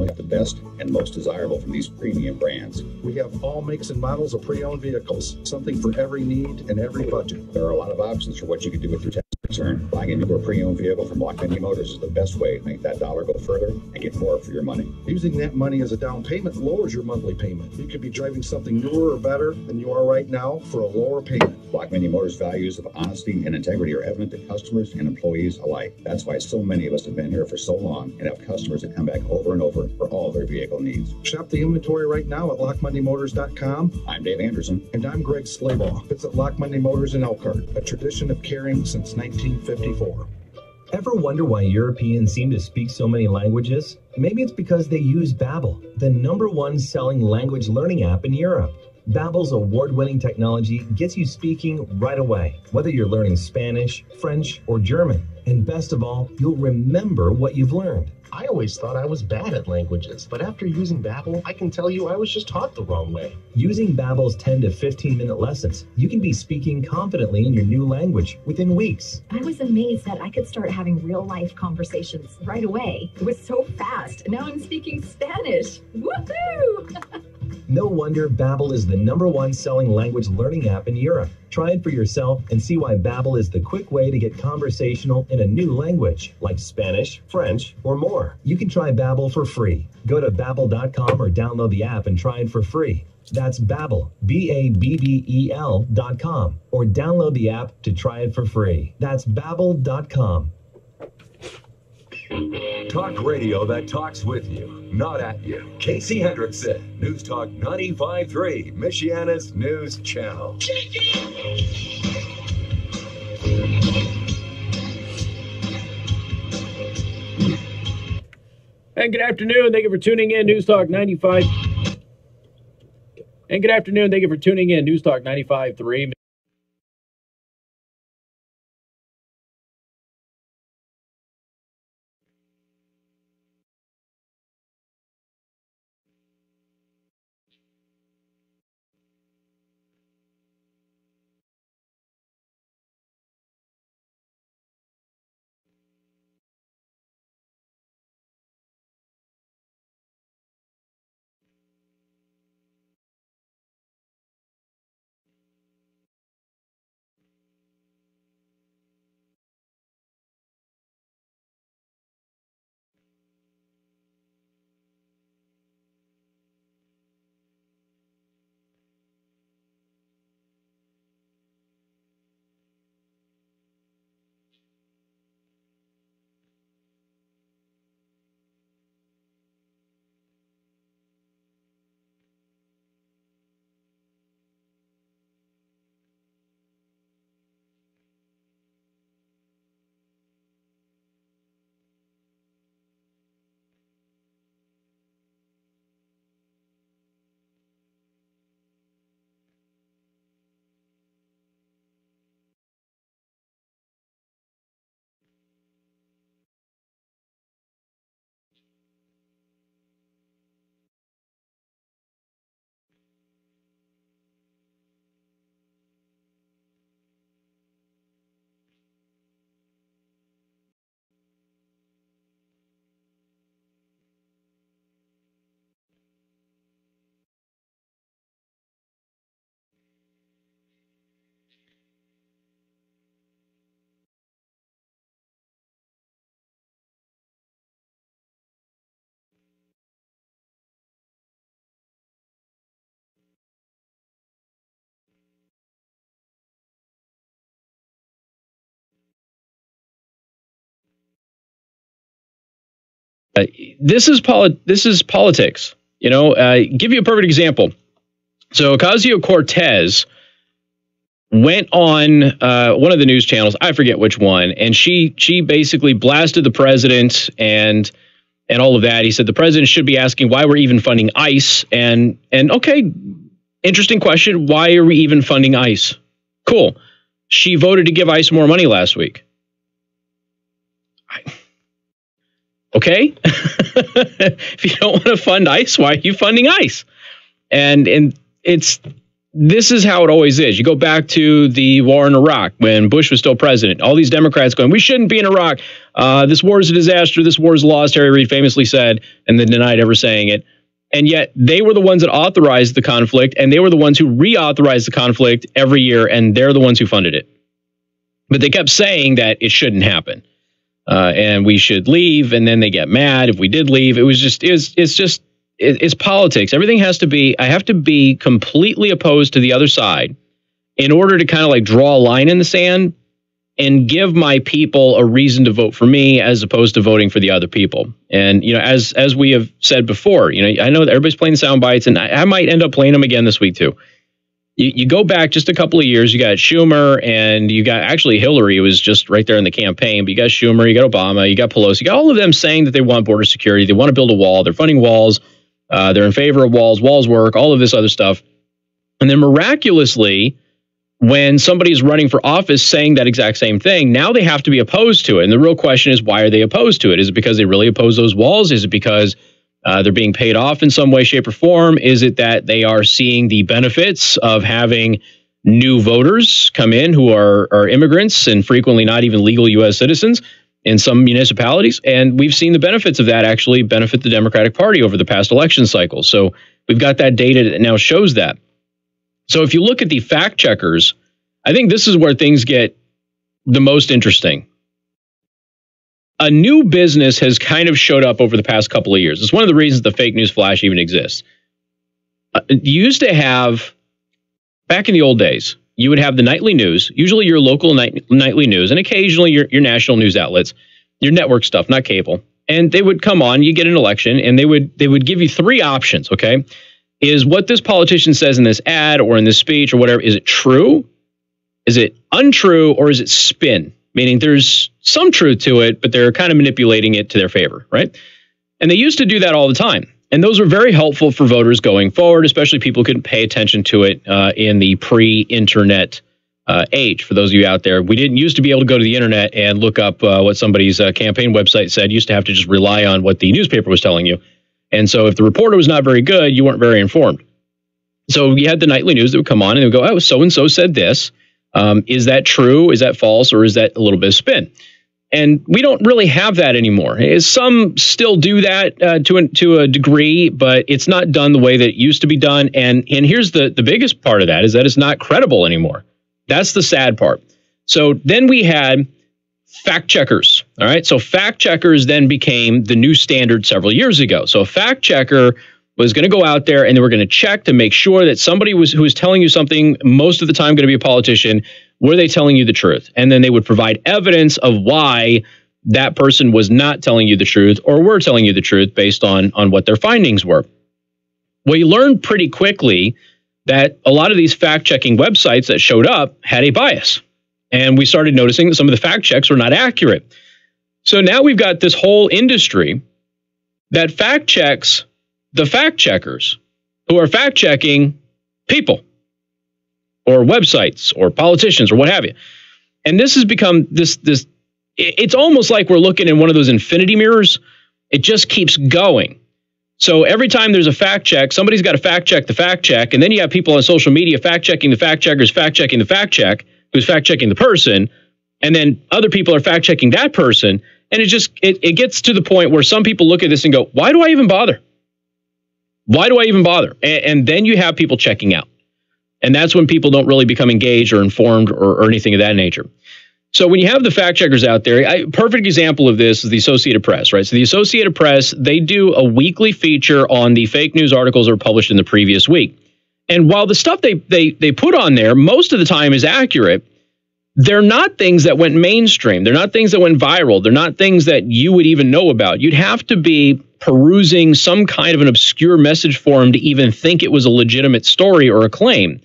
only have the best and most desirable from these premium brands. We have all makes and models of pre-owned vehicles, something for every need and every budget. There are a lot of options for what you can do with your tax return. Buying a new or pre-owned vehicle from Lock Mini Motors is the best way to make that dollar go further and get more for your money. Using that money as a down payment lowers your monthly payment. You could be driving something newer or better than you are right now for a lower payment. Lock Mini Motors' values of honesty and integrity are evident to customers and employees alike. That's why so many of us have been here for so long and have customers that come back over and over for all their vehicle needs. Shop the inventory right now at lockmondaymotors.com. I'm Dave Anderson. And I'm Greg Slabaugh. Visit Lock Monday Motors in Elkhart, a tradition of caring since 1954. Ever wonder why Europeans seem to speak so many languages? Maybe it's because they use Babbel, the #1 selling language learning app in Europe. Babbel's award-winning technology gets you speaking right away, whether you're learning Spanish, French, or German. And best of all, you'll remember what you've learned. I always thought I was bad at languages, but after using Babbel, I can tell you I was just taught the wrong way. Using Babbel's 10 to 15-minute lessons, you can be speaking confidently in your new language within weeks. I was amazed that I could start having real-life conversations right away. It was so fast. Now I'm speaking Spanish. Woohoo! No wonder Babbel is the #1 selling language learning app in Europe. Try it for yourself and see why Babbel is the quick way to get conversational in a new language, like Spanish, French, or more. You can try Babbel for free. Go to Babbel.com or download the app and try it for free. That's Babbel, Babbel.com, or download the app to try it for free. That's Babbel.com. Talk radio that talks with you, not at you. Casey Hendrickson, News Talk 95.3, Michiana's news channel. And good afternoon. Thank you for tuning in. News Talk 95. And good afternoon. Thank you for tuning in. News Talk 95.3. This is politics. You know, give you a perfect example. So Ocasio-Cortez went on one of the news channels, I forget which one, and she basically blasted the president and all of that. He said the president should be asking why we're even funding ICE. And okay, interesting question. Why are we even funding ICE? Cool. She voted to give ICE more money last week. Okay. If you don't want to fund ICE, why are you funding ICE? And it's this is how it always is. You go back to the war in Iraq when Bush was still president. All these Democrats going, we shouldn't be in Iraq. This war is a disaster. This war is lost, Harry Reid famously said, and then denied ever saying it. And yet they were the ones that authorized the conflict, and they were the ones who reauthorized the conflict every year, and they're the ones who funded it. But they kept saying that it shouldn't happen, and we should leave, and then they get mad if we did leave. It was just, it's politics. Everything has to be, I have to be completely opposed to the other side in order to kind of like draw a line in the sand and give my people a reason to vote for me as opposed to voting for the other people. And, you know, as we have said before, you know, I know that everybody's playing sound bites, and I might end up playing them again this week too. You go back just a couple of years, you got Schumer, and you got actually Hillary was just right there in the campaign, but you got Schumer, you got Obama, you got Pelosi, you got all of them saying that they want border security, they want to build a wall, they're funding walls, they're in favor of walls work, all of this other stuff. And then miraculously, when somebody's running for office saying that exact same thing, now they have to be opposed to it. And the real question is, why are they opposed to it? Is it because they really oppose those walls? Is it because they're being paid off in some way, shape, or form? Is it that they are seeing the benefits of having new voters come in who are immigrants and frequently not even legal U.S. citizens in some municipalities? And we've seen the benefits of that actually benefit the Democratic Party over the past election cycle. So we've got that data that now shows that. So if you look at the fact checkers, I think this is where things get the most interesting. A new business has kind of showed up over the past couple of years. It's one of the reasons the fake news flash even exists. You used to have, back in the old days, you would have the nightly news, usually your local nightly news, and occasionally your national news outlets, your network stuff, not cable. And they would come on, you get an election, and they would give you three options, okay? Is what this politician says in this ad or in this speech or whatever, is it true? Is it untrue? Or is it spin? Meaning there's some truth to it, but they're kind of manipulating it to their favor, right? And they used to do that all the time. And those were very helpful for voters going forward, especially people who couldn't pay attention to it in the pre-internet age. For those of you out there, we didn't used to be able to go to the internet and look up what somebody's campaign website said. You used to have to just rely on what the newspaper was telling you. And so if the reporter was not very good, you weren't very informed. So you had the nightly news that would come on and they would go, oh, so-and-so said this. Is that true? Is that false? Or is that a little bit of spin? And we don't really have that anymore. Some still do that to a degree, but it's not done the way that it used to be done. And here's the biggest part of that is that it's not credible anymore. That's the sad part. So then we had fact checkers. All right. So fact checkers then became the new standard several years ago. So a fact checker was going to go out there and they were going to check to make sure that somebody who was telling you something, most of the time going to be a politician, were they telling you the truth? And then they would provide evidence of why that person was not telling you the truth or were telling you the truth based on what their findings were. Well, you learned pretty quickly that a lot of these fact-checking websites that showed up had a bias. And we started noticing that some of the fact checks were not accurate. So now we've got this whole industry that fact checks the fact checkers who are fact checking people or websites or politicians or what have you. And this has become this it's almost like we're looking in one of those infinity mirrors. It just keeps going. So every time there's a fact check, somebody's got to fact check the fact check. And then you have people on social media fact checking the fact checkers, fact checking the fact check, who's fact checking the person. And then other people are fact checking that person. And it gets to the point where some people look at this and go, why do I even bother? Why do I even bother? And then you have people checking out. And that's when people don't really become engaged or informed or anything of that nature. So when you have the fact checkers out there, a perfect example of this is the Associated Press, right? So the Associated Press, they do a weekly feature on the fake news articles that were published in the previous week. And while the stuff they put on there most of the time is accurate, they're not things that went mainstream. They're not things that went viral. They're not things that you would even know about. You'd have to be perusing some kind of an obscure message forum to even think it was a legitimate story or a claim.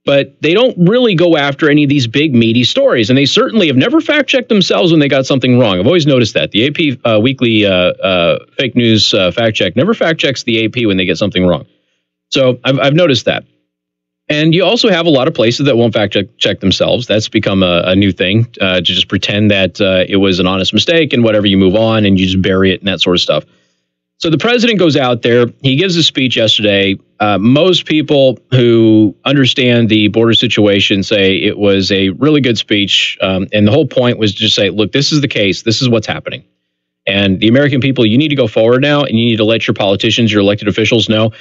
But they don't really go after any of these big, meaty stories. And they certainly have never fact-checked themselves when they got something wrong. I've always noticed that. The AP weekly fake news fact-check never fact-checks the AP when they get something wrong. So I've noticed that. And you also have a lot of places that won't fact-check themselves. That's become a new thing, to just pretend that it was an honest mistake and whatever, you move on and you just bury it and that sort of stuff. So the president goes out there. He gives a speech yesterday. Most people who understand the border situation say it was a really good speech. And the whole point was to just say, look, this is the case. This is what's happening. And the American people, you need to go forward now, and you need to let your politicians, your elected officials know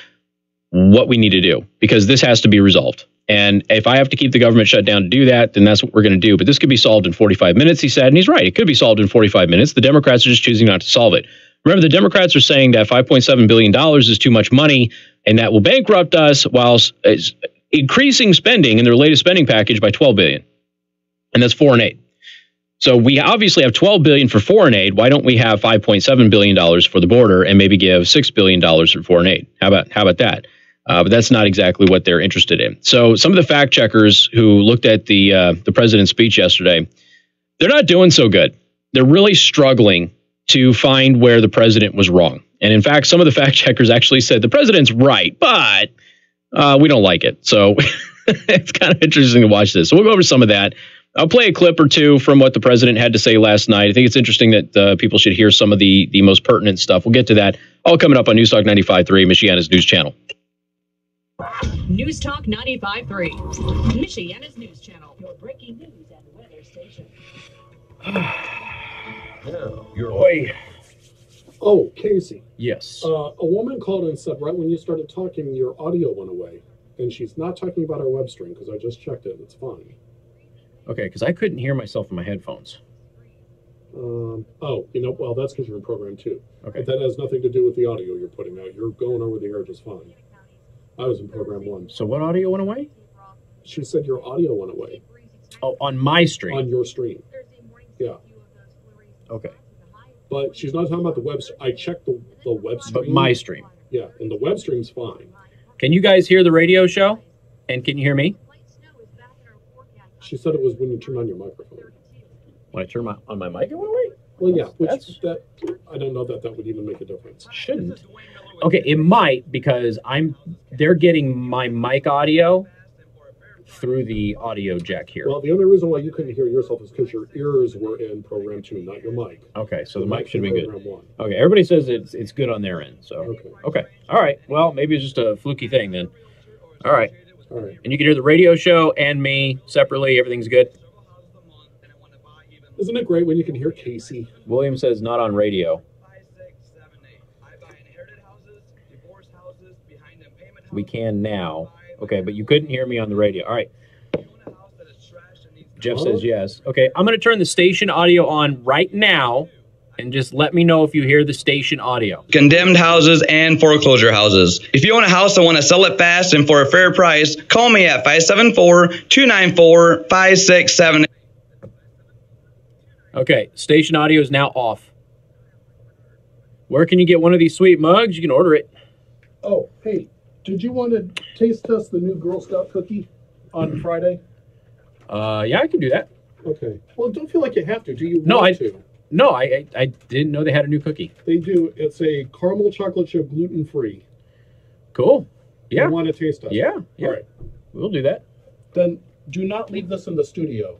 what we need to do, because this has to be resolved. And if I have to keep the government shut down to do that, then that's what we're going to do. But this could be solved in 45 minutes, he said. And he's right. It could be solved in 45 minutes. The Democrats are just choosing not to solve it. Remember, the Democrats are saying that $5.7 billion is too much money and that will bankrupt us, whilst increasing spending in their latest spending package by $12 billion. And that's foreign aid. So we obviously have $12 billion for foreign aid. Why don't we have $5.7 billion for the border and maybe give $6 billion for foreign aid? How about that? But that's not exactly what they're interested in. So some of the fact checkers who looked at the president's speech yesterday, they're not doing so good. They're really struggling to find where the president was wrong. And in fact, some of the fact checkers actually said the president's right, but we don't like it. So it's kind of interesting to watch this. So we'll go over some of that. I'll play a clip or two from what the president had to say last night. I think it's interesting that people should hear some of the most pertinent stuff. We'll get to that all coming up on News Talk 95.3, Michiana's news channel. News Talk 95.3, Michiana's news channel. Your breaking news and weather station. Boy. Oh, Casey. Yes. A woman called and said right when you started talking, your audio went away. And she's not talking about our web stream because I just checked it. It's fine. Okay, because I couldn't hear myself in my headphones. Well, that's because you're in program 2. Okay. But that has nothing to do with the audio you're putting out. You're going over the air just fine. I was in program 1. So what audio went away? She said your audio went away. Oh, on my stream. On your stream. Yeah. Okay. But she's not talking about the web. I checked the web stream. But my stream. Yeah, and the web stream's fine. Can you guys hear the radio show? And can you hear me? She said it was when you turn on your microphone. When I turn on my mic, it went away? Well, yeah. I don't know that would even make a difference. Shouldn't. Okay, it might, because they're getting my mic audio through the audio jack here. Well, the only reason why you couldn't hear yourself is because your ears were in program 2, not your mic. Okay, so the mic should be good. Program 1. Okay, everybody says it's good on their end. So okay, all right. Well, maybe it's just a fluky thing then. All right. And you can hear the radio show and me separately. Everything's good. Isn't it great when you can hear Casey? William says not on radio. We can now. Okay, but you couldn't hear me on the radio. All right. Jeff says yes. Okay, I'm going to turn the station audio on right now, and just let me know if you hear the station audio. Condemned houses and foreclosure houses. If you own a house and want to sell it fast and for a fair price, call me at 574-294-5678. Okay, station audio is now off. Where can you get one of these sweet mugs? You can order it. Oh, hey, did you want to taste test the new Girl Scout cookie on Friday? Yeah, I can do that. Okay. Well, don't feel like you have to. Do you No, want to? No, I didn't know they had a new cookie. They do. It's a caramel chocolate chip, gluten-free. Cool. Yeah. You want to taste test? Yeah. All right. We'll do that. Then do not leave this in the studio.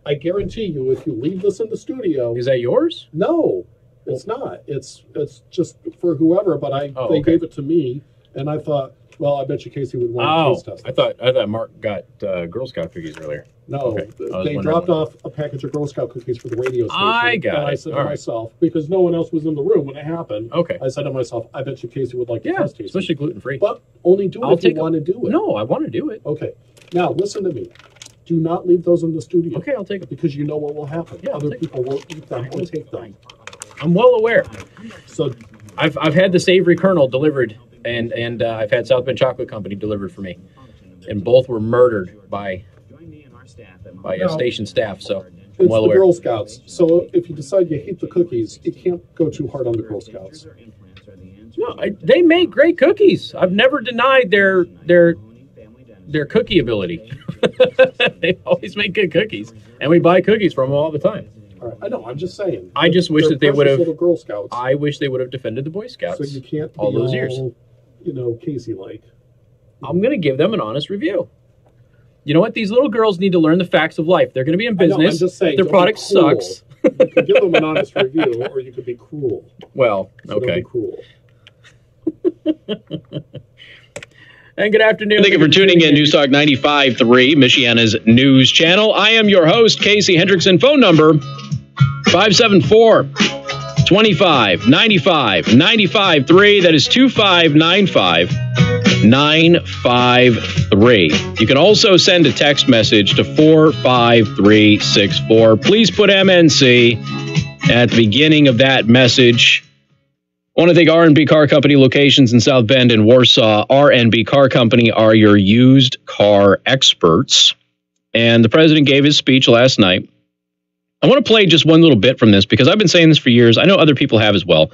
I guarantee you, if you leave this in the studio... Is that yours? No, it's not. It's just for whoever, but they gave it to me, and I thought, well, I bet you Casey would want to taste test it. I thought Mark got Girl Scout cookies earlier. No, they dropped off a package of Girl Scout cookies for the radio station. I got it. I said to myself, because no one else was in the room when it happened, okay. I said to myself, I bet you Casey would like to test these. Especially gluten-free. But only do it if you want to do it. No, I want to do it. Okay. Now, listen to me. Do not leave those in the studio. Okay, I'll take them. Because you know what will happen. Yeah, other people will eat them or take them. I'm well aware. So I've had the Savory Kernel delivered, and I've had South Bend Chocolate Company delivered for me. And both were murdered by station staff, so I'm well aware. Girl Scouts. So if you decide you hate the cookies, you can't go too hard on the Girl Scouts. No, they make great cookies. I've never denied their cookie ability. They always make good cookies, and we buy cookies from them all the time. All right, I know. I'm just saying. I just wish that they would have. Little Girl Scouts. I wish they would have defended the Boy Scouts. So you can't all those years. Casey-like. I'm going to give them an honest review. You know what? These little girls need to learn the facts of life. They're going to be in business. I'm just saying, their product sucks. You can give them an honest review, or you could be cruel. Well, so okay. Don't be cruel. And good afternoon. Thank you for tuning in. News Talk 95.3, Michiana's news channel. I am your host, Casey Hendrickson. Phone number 574-25-95-95.3. That is 2595-953. You can also send a text message to 45364. Please put MNC at the beginning of that message. I want to thank R&B Car Company locations in South Bend and Warsaw. R&B Car Company are your used car experts. And the president gave his speech last night. I want to play just one little bit from this because I've been saying this for years. I know other people have as well.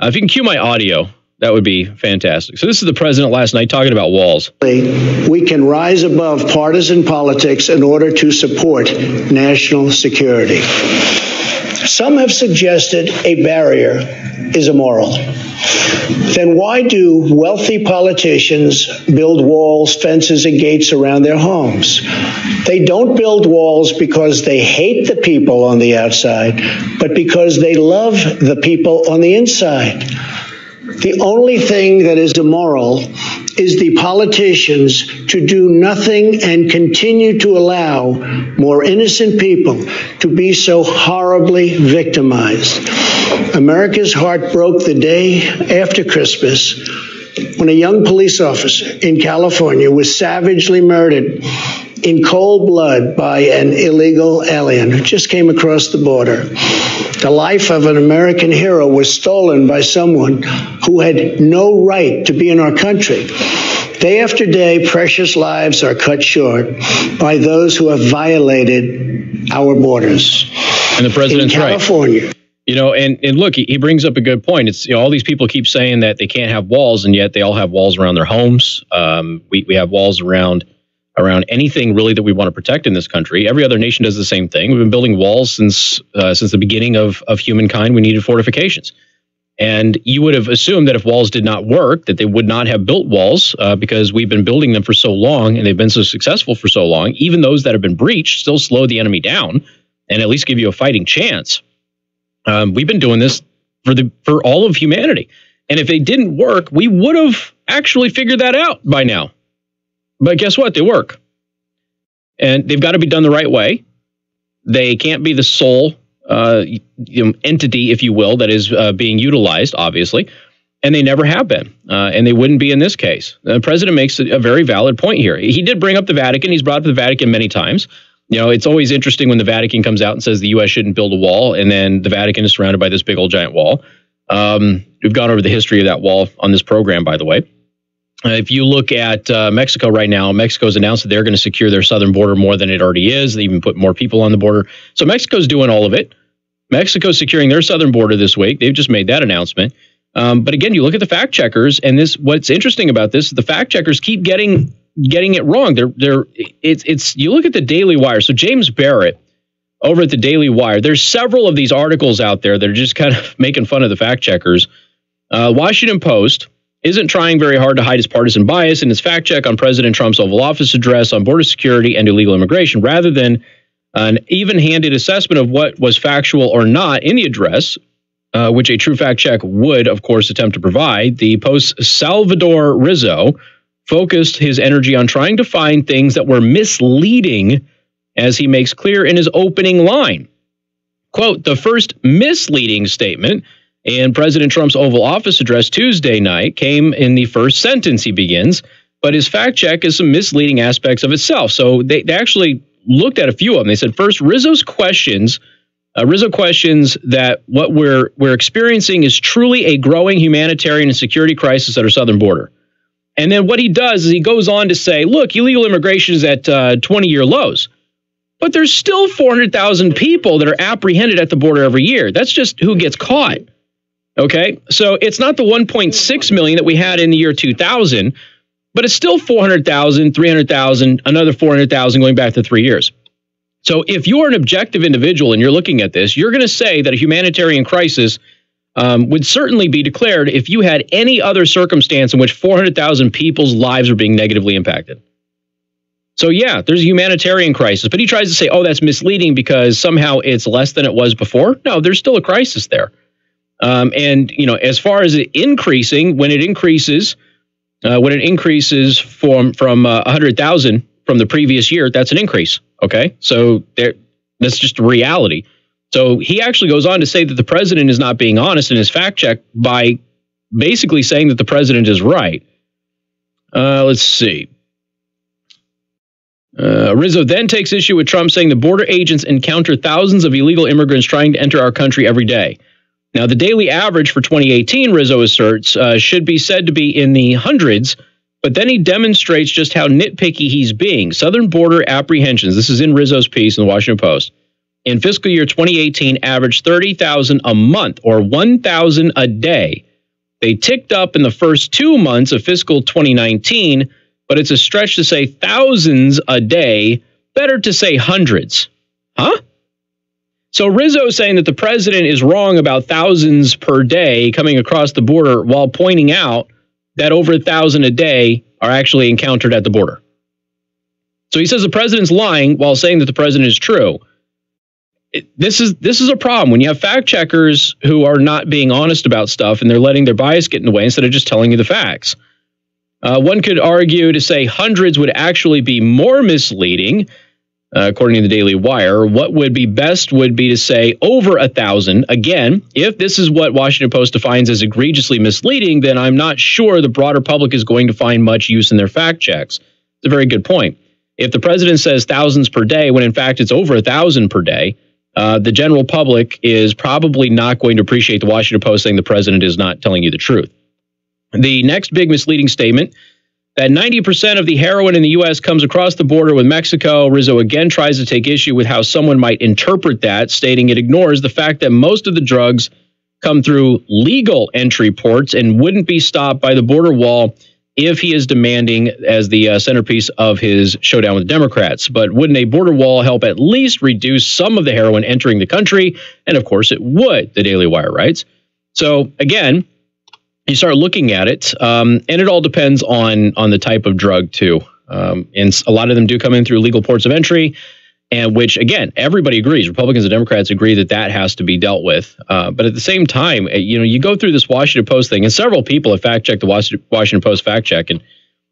If you can cue my audio, that would be fantastic. So this is the president last night talking about walls. We can rise above partisan politics in order to support national security. Some have suggested a barrier is immoral. Then why do wealthy politicians build walls, fences, and gates around their homes? They don't build walls because they hate the people on the outside, but because they love the people on the inside. The only thing that is immoral is the politicians to do nothing and continue to allow more innocent people to be so horribly victimized. America's heart broke the day after Christmas when a young police officer in California was savagely murdered in cold blood by an illegal alien who just came across the border. The life of an American hero was stolen by someone who had no right to be in our country. Day after day, precious lives are cut short by those who have violated our borders. And the president's in California. Right. You know, and look, he brings up a good point. It's, you know, all these people keep saying that they can't have walls, and yet they all have walls around their homes. We have walls around anything really that we want to protect in this country. Every other nation does the same thing. We've been building walls since the beginning of humankind. We needed fortifications. And you would have assumed that if walls did not work, that they would not have built walls because we've been building them for so long and they've been so successful for so long. Even those that have been breached still slow the enemy down and at least give you a fighting chance. We've been doing this for all of humanity. And if they didn't work, we would have actually figured that out by now. But guess what? They work. And they've got to be done the right way. They can't be the sole entity, if you will, that is being utilized, obviously. And they never have been. And they wouldn't be in this case. The president makes a very valid point here. He did bring up the Vatican. He's brought up the Vatican many times. You know, it's always interesting when the Vatican comes out and says the U.S. shouldn't build a wall, and then the Vatican is surrounded by this big old giant wall. We've gone over the history of that wall on this program, by the way. If you look at Mexico right now, Mexico's announced that they're going to secure their southern border more than it already is. They even put more people on the border. So Mexico's doing all of it. Mexico's securing their southern border this week. They've just made that announcement. But again, you look at the fact checkers, and what's interesting about this, the fact checkers keep getting it wrong. You look at the Daily Wire. So James Barrett over at the Daily Wire, there's several of these articles out there that are just kind of making fun of the fact checkers. Washington Post isn't trying very hard to hide his partisan bias in his fact check on President Trump's Oval Office address on border security and illegal immigration, rather than an even-handed assessment of what was factual or not in the address, which a true fact check would, of course, attempt to provide. The Post's Salvador Rizzo focused his energy on trying to find things that were misleading, as he makes clear in his opening line. Quote, the first misleading statement in President Trump's Oval Office address Tuesday night came in the first sentence, he begins, but his fact check is some misleading aspects of itself. So they actually looked at a few of them. They said, first, Rizzo questions that what we're experiencing is truly a growing humanitarian and security crisis at our southern border. And then what he does is he goes on to say, look, illegal immigration is at 20-year lows. But there's still 400,000 people that are apprehended at the border every year. That's just who gets caught. Okay, so it's not the 1.6 million that we had in the year 2000, but it's still 400,000, 300,000, another 400,000 going back to 3 years. So if you're an objective individual and you're looking at this, you're going to say that a humanitarian crisis would certainly be declared if you had any other circumstance in which 400,000 people's lives are being negatively impacted. So yeah, there's a humanitarian crisis, but he tries to say, oh, that's misleading because somehow it's less than it was before. No, there's still a crisis there. And, you know, as far as it increasing, when it increases from 100,000 from the previous year, that's an increase. Okay. So that's just a reality. So he actually goes on to say that the president is not being honest in his fact check by basically saying that the president is right. Let's see. Rizzo then takes issue with Trump saying the border agents encounter thousands of illegal immigrants trying to enter our country every day. Now, the daily average for 2018, Rizzo asserts, should be said to be in the hundreds, but then he demonstrates just how nitpicky he's being. Southern border apprehensions, this is in Rizzo's piece in the Washington Post, in fiscal year 2018 averaged 30,000 a month, or 1,000 a day. They ticked up in the first 2 months of fiscal 2019, but it's a stretch to say thousands a day. Better to say hundreds. Huh? So Rizzo is saying that the president is wrong about thousands per day coming across the border, while pointing out that over 1,000 a day are actually encountered at the border. So he says the president's lying while saying that the president is true. This is a problem when you have fact checkers who are not being honest about stuff and they're letting their bias get in the way instead of just telling you the facts. One could argue to say hundreds would actually be more misleading, according to the Daily Wire. What would be best would be to say over 1,000. Again, if this is what Washington Post defines as egregiously misleading, then I'm not sure the broader public is going to find much use in their fact checks. It's a very good point. If the president says thousands per day, when in fact it's over 1,000 per day, the general public is probably not going to appreciate the Washington Post saying the president is not telling you the truth. The next big misleading statement, that 90% of the heroin in the U.S. comes across the border with Mexico. Rizzo again tries to take issue with how someone might interpret that, stating it ignores the fact that most of the drugs come through legal entry ports and wouldn't be stopped by the border wall if he is demanding as the centerpiece of his showdown with Democrats. But wouldn't a border wall help at least reduce some of the heroin entering the country? And of course it would, the Daily Wire writes. So again, you start looking at it, and it all depends on the type of drug too. And a lot of them do come in through legal ports of entry, and which again, everybody agrees. Republicans and Democrats agree that that has to be dealt with. But at the same time, you know, you go through this Washington Post thing, and several people have fact checked the Washington Post fact check, and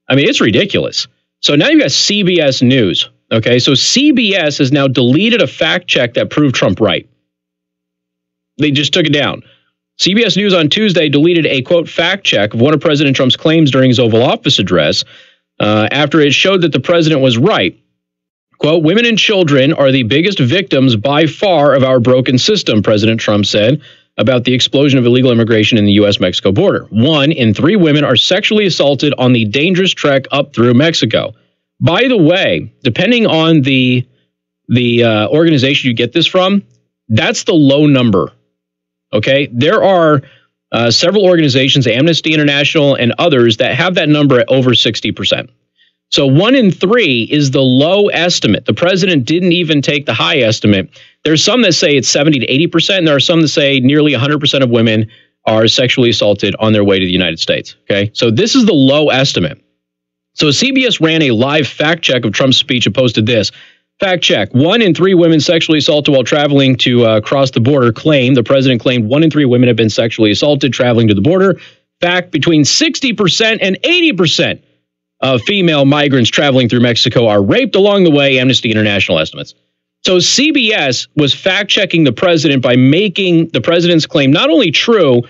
I mean, it's ridiculous. So now you've got CBS News. Okay, so CBS has now deleted a fact check that proved Trump right. They just took it down. CBS News on Tuesday deleted a, quote, fact check of one of President Trump's claims during his Oval Office address after it showed that the president was right. Quote, women and children are the biggest victims by far of our broken system, President Trump said about the explosion of illegal immigration in the U.S.-Mexico border. 1 in 3 women are sexually assaulted on the dangerous trek up through Mexico. By the way, depending on the organization you get this from, that's the low number. Okay, there are several organizations, Amnesty International and others, that have that number at over 60%. So 1 in 3 is the low estimate. The president didn't even take the high estimate. There's some that say it's 70 to 80%, and there are some that say nearly 100% of women are sexually assaulted on their way to the United States. Okay, so this is the low estimate. So CBS ran a live fact check of Trump's speech and posted this. Fact check. 1 in 3 women sexually assaulted while traveling to cross the border the president claimed 1 in 3 women have been sexually assaulted traveling to the border. Fact, between 60% and 80% of female migrants traveling through Mexico are raped along the way, Amnesty International estimates. So CBS was fact checking the president by making the president's claim not only true,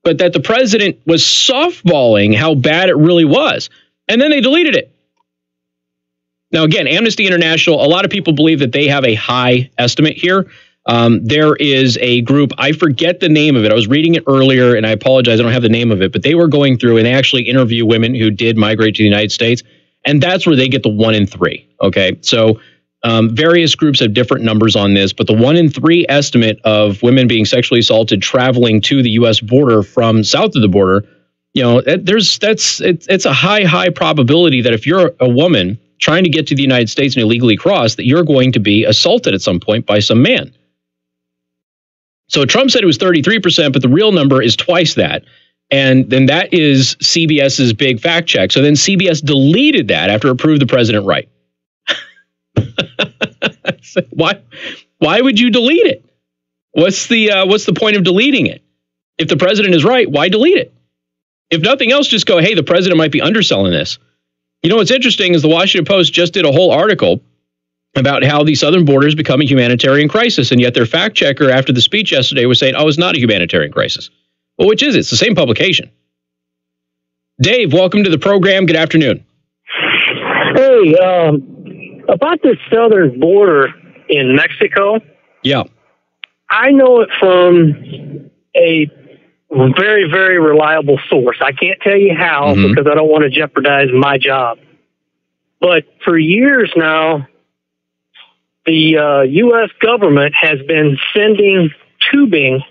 but that the president was softballing how bad it really was. And then they deleted it. Now, again, Amnesty International, a lot of people believe that they have a high estimate here. There is a group, I forget the name of it. I was reading it earlier, and I apologize, I don't have the name of it, but they were going through and they actually interview women who did migrate to the United States, and that's where they get the 1 in 3. Okay, so various groups have different numbers on this, but the 1 in 3 estimate of women being sexually assaulted traveling to the U.S. border from south of the border, you know, it's a high probability that if you're a woman trying to get to the United States and illegally cross, that you're going to be assaulted at some point by some man. So Trump said it was 33%, but the real number is twice that. And then that is CBS's big fact check. So then CBS deleted that after it proved the president right. Why would you delete it? What's the point of deleting it? If the president is right, why delete it? If nothing else, just go, hey, the president might be underselling this. You know, what's interesting is the Washington Post just did a whole article about how the southern border is becoming a humanitarian crisis, and yet their fact checker after the speech yesterday was saying, oh, it's not a humanitarian crisis. Well, which is it? It's the same publication. Dave, welcome to the program. Good afternoon. Hey, about this southern border in Mexico. Yeah. I know it from a very, very reliable source. I can't tell you how because I don't want to jeopardize my job. But for years now, the U.S. government has been sending tubing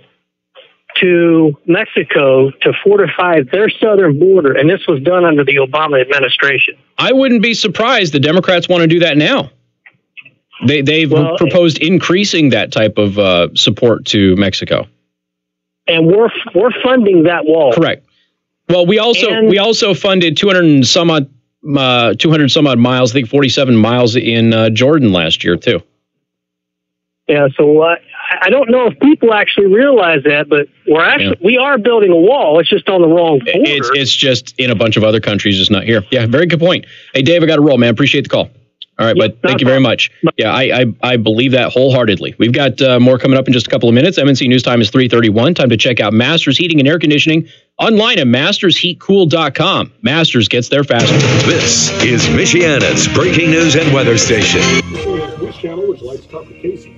to Mexico to fortify their southern border, and this was done under the Obama administration. I wouldn't be surprised the Democrats want to do that now. They've proposed increasing that type of support to Mexico, and we're funding that wall. Correct. Well, we also funded 200 some odd miles. I think 47 miles in Jordan last year too. Yeah. So I don't know if people actually realize that, but we are building a wall. It's just on the wrong border. It's just in a bunch of other countries, just not here. Yeah. Very good point. Hey, Dave, I got to roll, man. Appreciate the call. All right, but thank you very much. Yeah, I believe that wholeheartedly. We've got more coming up in just a couple of minutes. MNC News Time is 3:31. Time to check out Masters Heating and Air Conditioning online at mastersheatcool.com. Masters gets there faster. This is Michiana's breaking news and weather station. Which channel would you like to talk to Casey?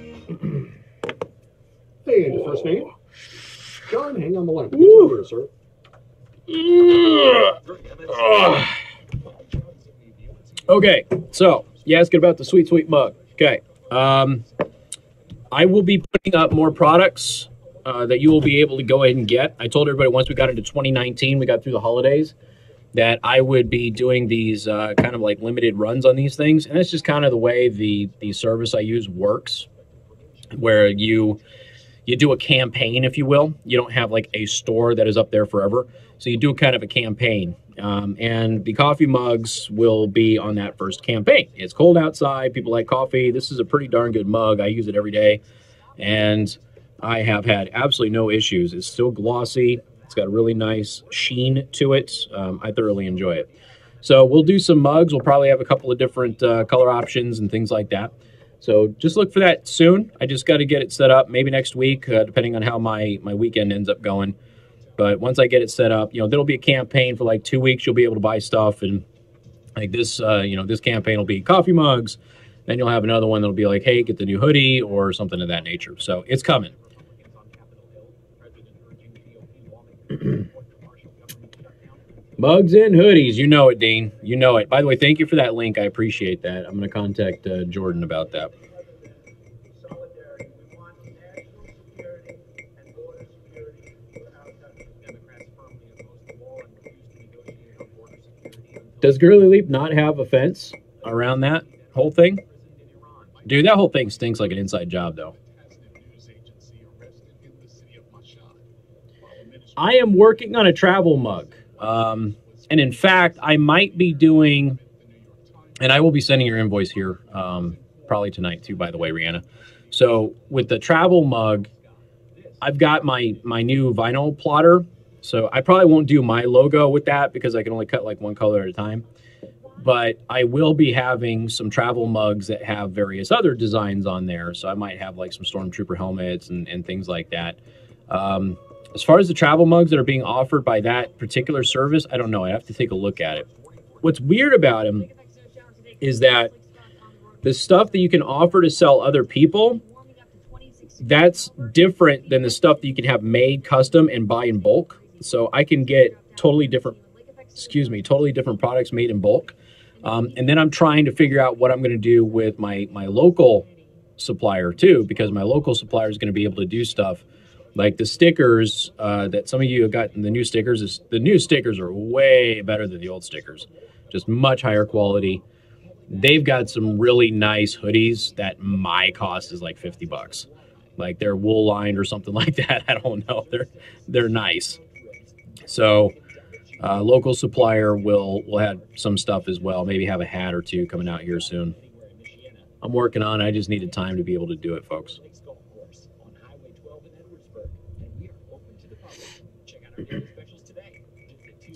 Hey, and your first name? John, hang on the line. Here, sir. Okay, so you asking about the sweet, sweet mug. Okay. I will be putting up more products that you will be able to go ahead and get. I told everybody once we got into 2019, we got through the holidays, that I would be doing these kind of like limited runs on these things. And that's just kind of the way the service I use works, where you do a campaign, if you will. You don't have like a store that is up there forever. So you do kind of a campaign. And the coffee mugs will be on that first campaign. It's cold outside. People like coffee. This is a pretty darn good mug. I use it every day. And I have had absolutely no issues. It's still glossy. It's got a really nice sheen to it. I thoroughly enjoy it. So we'll do some mugs. We'll probably have a couple of different color options and things like that. So just look for that soon. I just got to get it set up maybe next week, depending on how my weekend ends up going. But once I get it set up, there'll be a campaign for like 2 weeks. You'll be able to buy stuff. And like this, this campaign will be coffee mugs. Then you'll have another one that'll be like, hey, get the new hoodie or something of that nature. So it's coming. Mugs and hoodies. You know it, Dean. You know it. By the way, thank you for that link. I appreciate that. I'm going to contact Jordan about that. Does Gurley Leap not have a fence around that whole thing? Dude, that whole thing stinks like an inside job, though. I am working on a travel mug. And in fact, I might be doing, and I will be sending your invoice here probably tonight too, by the way, Rihanna. So with the travel mug, I've got my new vinyl plotter. So I probably won't do my logo with that because I can only cut like one color at a time. But I will be having some travel mugs that have various other designs on there. So I might have like some Stormtrooper helmets and things like that. As far as the travel mugs that are being offered by that particular service, I don't know. I have to take a look at it. What's weird about them is that the stuff that you can offer to sell other people, that's different than the stuff that you can have made custom and buy in bulk. So I can get totally different products made in bulk. And then I'm trying to figure out what I'm going to do with my local supplier too, because my local supplier is going to be able to do stuff like the stickers that some of you have gotten. The new stickers are way better than the old stickers, just much higher quality. They've got some really nice hoodies that my cost is like $50. Like they're wool lined or something like that. I don't know. They're nice. So local supplier will have some stuff as well. Maybe have a hat or two coming out here soon. I'm working on it. I just needed time to be able to do it, folks.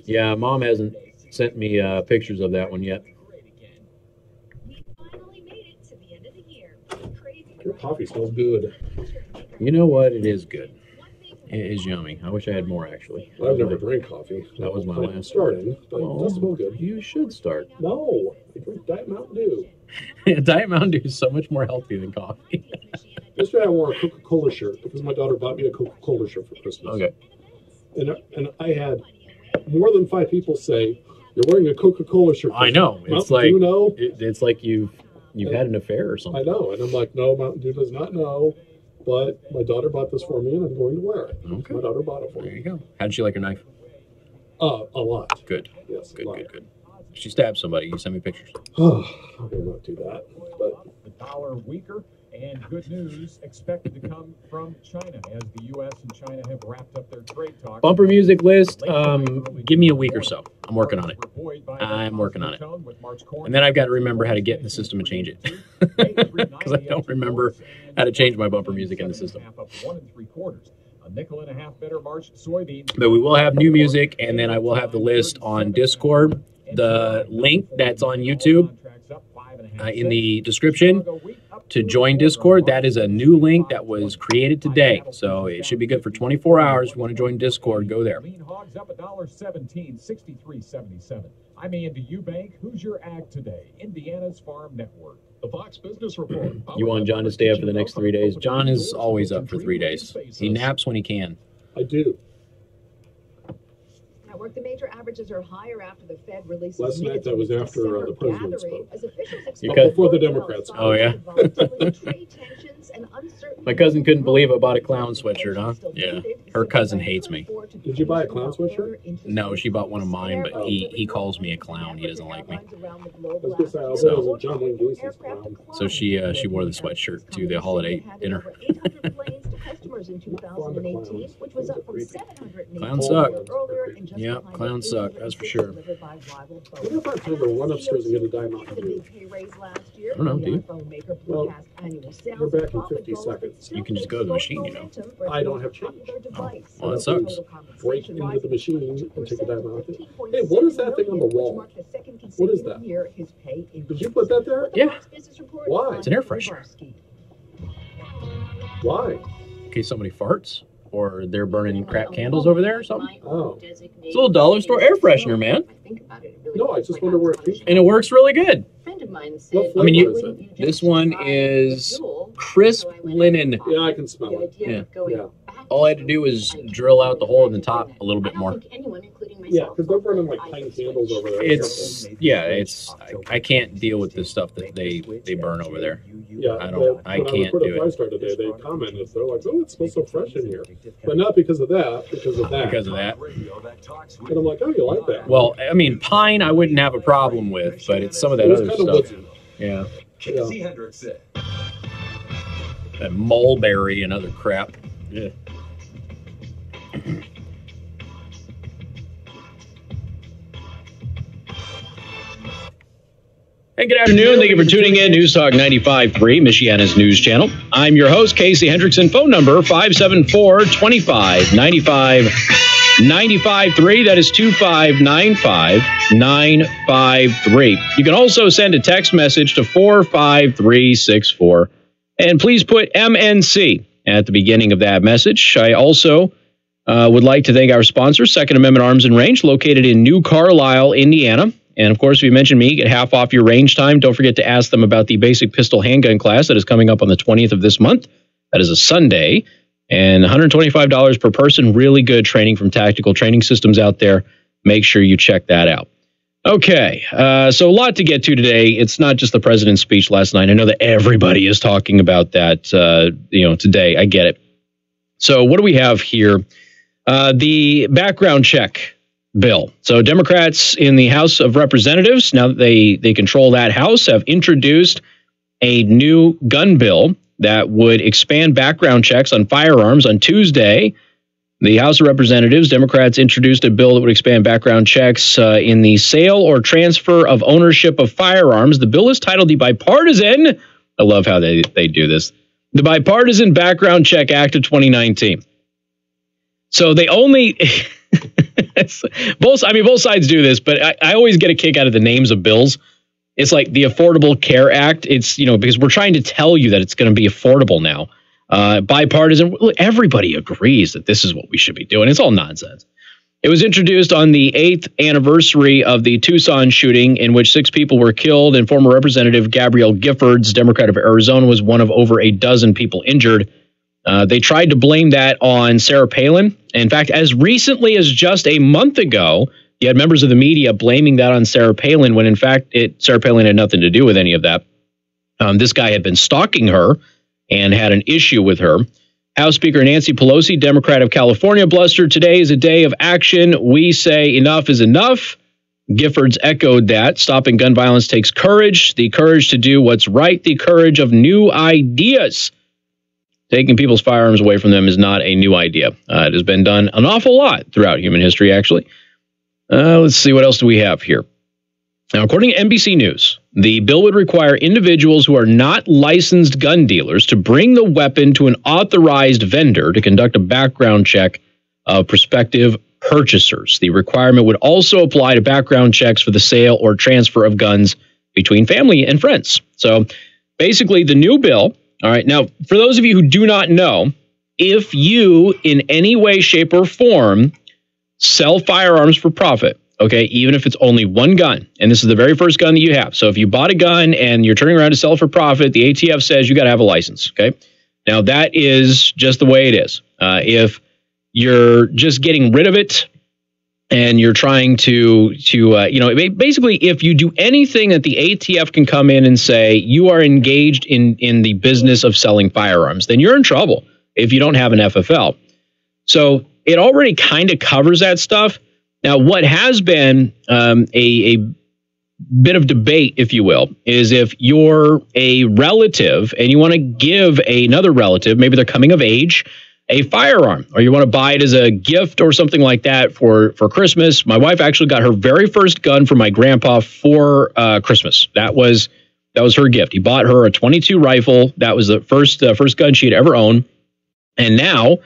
Yeah, Mom hasn't sent me pictures of that one yet. Your coffee smells good. You know what? It is good. It is yummy. I wish I had more, actually. I've never drank coffee. That was my last starting, but it does smell good. You should start. No, I drink Diet Mountain Dew. Diet Mountain Dew is so much more healthy than coffee. Yesterday I wore a Coca-Cola shirt because my daughter bought me a Coca-Cola shirt for Christmas. Okay. And I had more than 5 people say, "You're wearing a Coca-Cola shirt." I know. It's like it's like you've had an affair or something. I know, and I'm like, no, Mountain Dew does not know. But my daughter bought this for me, and I'm going to wear it. Okay. My daughter bought it for me. There you go. How did she like her knife? A lot. Good. Yes. Good. She stabbed somebody. You send me pictures. Oh, I will not do that. But the dollar weaker, and good news expected to come from China as the U.S. and China have wrapped up their trade talks. Bumper music list. Give me a week or so. I'm working on it. And then I've got to remember how to get in the system and change it. Because I don't remember how to change my bumper music in the system. But we will have new music, and then I will have the list on Discord. The link that's on YouTube in the description to join Discord, that is a new link that was created today. So it should be good for 24 hours. If you want to join Discord, go there. Hogs up $1.17, 63.77. I'm Andy Eubank. Who's your ag today? Indiana's Farm Network. The Fox Business Report. You want John to stay up for the next 3 days? John is always up for 3 days. He naps when he can. I do. At work, the major averages are higher after the Fed releases. Last night that was after the president spoke. Before the Democrats. Oh, yeah? My cousin couldn't believe I bought a clown sweatshirt, huh? Yeah. Her cousin hates me. Did you buy a clown sweatshirt? No, she bought one of mine, but he calls me a clown. He doesn't like me. So she wore the sweatshirt to the holiday dinner. Clowns suck. Yeah, clowns suck. That's for sure. What if I time to run upstairs and get a Diet Mountain Dew? I don't know, do you? Well, you're back in 50 seconds. You can just go to the machine, you know. I don't have change. Oh, well, that sucks. Break into the machine and take a Diet Mountain Dew. Hey, what is that thing on the wall? What is that? Did you put that there? Yeah. Why? It's an air freshener. Why? In case somebody farts or they're burning crap candles over there or something. Oh. It's a little dollar store air freshener, man. No, I just wonder where it came from. And it works really good. What I mean, flavor is it? this one is crisp linen. Yeah, I can smell it. Yeah. All I had to do was drill out the hole in the top a little bit more. Yeah, because they're burning like pine candles over there. I can't deal with this stuff that they burn over there. Yeah, I can't do it. Today, they commented, they're like, oh, it smells so fresh in here. But not because of that, because of that. Because of that. And I'm like, oh, you like that? Well, I mean, pine I wouldn't have a problem with, but it's some of that other stuff. Yeah. Casey Hendrickson. That mulberry and other crap. Yeah. Hey, good afternoon. Thank you for tuning in. News Talk 95.3, Michiana's news channel. I'm your host, Casey Hendrickson. Phone number 574-25-95-3. That is 2595-953. You can also send a text message to 45364. And please put MNC at the beginning of that message. I also would like to thank our sponsor, Second Amendment Arms and Range, located in New Carlisle, Indiana. And, of course, if you mention me, get half off your range time. Don't forget to ask them about the basic pistol handgun class that is coming up on the 20th of this month. That is a Sunday. And $125 per person. Really good training from Tactical Training Systems out there. Make sure you check that out. Okay, so a lot to get to today. It's not just the president's speech last night. I know that everybody is talking about that, today. I get it. So what do we have here? The background check bill. So Democrats in the House of Representatives, now that they control that House, have introduced a new gun bill that would expand background checks on firearms. On Tuesday, the House of Representatives, Democrats introduced a bill that would expand background checks in the sale or transfer of ownership of firearms. The bill is titled the Bipartisan, I love how they do this, the Bipartisan Background Check Act of 2019. So they only... both sides do this, but I always get a kick out of the names of bills. It's like the Affordable Care Act. It's, because we're trying to tell you that it's going to be affordable now. Bipartisan. Everybody agrees that this is what we should be doing. It's all nonsense. It was introduced on the 8th anniversary of the Tucson shooting, in which 6 people were killed, and former Representative Gabrielle Giffords, Democrat of Arizona, was one of over a dozen people injured. They tried to blame that on Sarah Palin. In fact, as recently as just a month ago, you had members of the media blaming that on Sarah Palin, when in fact Sarah Palin had nothing to do with any of that. This guy had been stalking her and had an issue with her. House Speaker Nancy Pelosi, Democrat of California, blustered, "Today is a day of action. We say enough is enough." Giffords echoed that. Stopping gun violence takes courage, the courage to do what's right, the courage of new ideas. Taking people's firearms away from them is not a new idea. It has been done an awful lot throughout human history, actually. Let's see, what else do we have here? Now, according to NBC News, the bill would require individuals who are not licensed gun dealers to bring the weapon to an authorized vendor to conduct a background check of prospective purchasers. The requirement would also apply to background checks for the sale or transfer of guns between family and friends. So basically, the new bill. All right. Now, for those of you who do not know, if you in any way, shape, or form sell firearms for profit, okay, even if it's only one gun, and this is the very first gun that you have. So if you bought a gun and you're turning around to sell it for profit, the ATF says you got to have a license, okay? Now, that is just the way it is. If you're just getting rid of it and you're trying to basically, if you do anything that the ATF can come in and say you are engaged in the business of selling firearms, then you're in trouble if you don't have an FFL. So it already kind of covers that stuff. Now, what has been a bit of debate, if you will, is if you're a relative and you want to give another relative, maybe they're coming of age, a firearm, or you want to buy it as a gift or something like that for Christmas. My wife actually got her very first gun from my grandpa for Christmas. That was her gift. He bought her a .22 rifle. That was the first gun she had ever owned. And now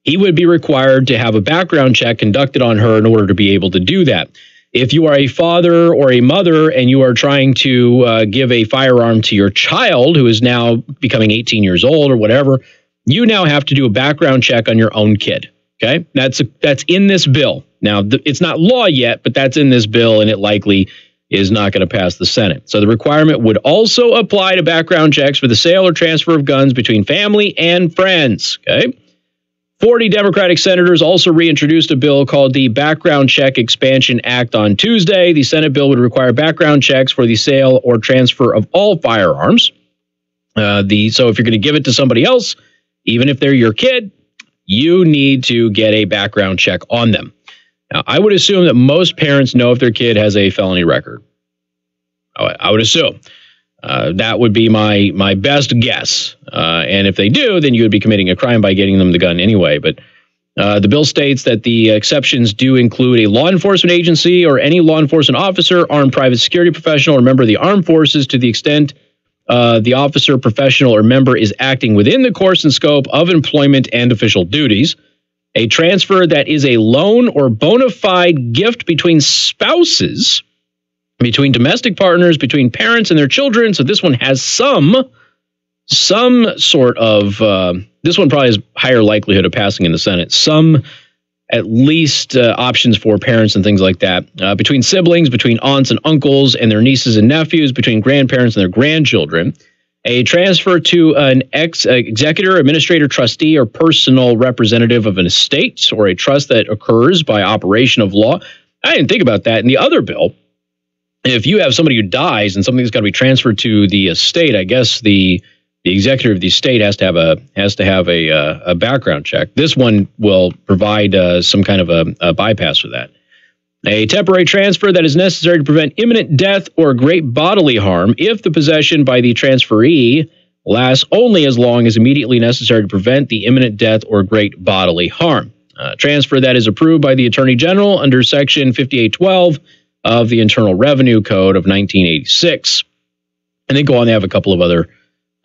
he would be required to have a background check conducted on her in order to be able to do that. If you are a father or a mother and you are trying to give a firearm to your child who is now becoming 18 years old or whatever, you now have to do a background check on your own kid. Okay, that's in this bill. Now, it's not law yet, but that's in this bill, and it likely is not going to pass the Senate. So the requirement would also apply to background checks for the sale or transfer of guns between family and friends. Okay. 40 Democratic senators also reintroduced a bill called the Background Check Expansion Act on Tuesday. The Senate bill would require background checks for the sale or transfer of all firearms. So if you're going to give it to somebody else, even if they're your kid, you need to get a background check on them. Now, I would assume that most parents know if their kid has a felony record. I would assume. That would be my best guess. And if they do, then you would be committing a crime by getting them the gun anyway. But the bill states that the exceptions do include a law enforcement agency or any law enforcement officer, armed private security professional, or member of the armed forces to the extent the officer, professional, or member is acting within the course and scope of employment and official duties. A transfer that is a loan or bona fide gift between spouses, between domestic partners, between parents and their children. So this one has some sort of, this one probably has higher likelihood of passing in the Senate, some at least options for parents and things like that, between siblings, between aunts and uncles and their nieces and nephews, between grandparents and their grandchildren. A transfer to an executor, administrator, trustee, or personal representative of an estate or a trust that occurs by operation of law. I didn't think about that in the other bill. If you have somebody who dies and something's got to be transferred to the estate, I guess the executor of the estate has to have a background check. This one will provide some kind of a bypass for that. A temporary transfer that is necessary to prevent imminent death or great bodily harm if the possession by the transferee lasts only as long as immediately necessary to prevent the imminent death or great bodily harm. Transfer that is approved by the Attorney General under Section 5812 of the Internal Revenue Code of 1986. And they go on, they have a couple of other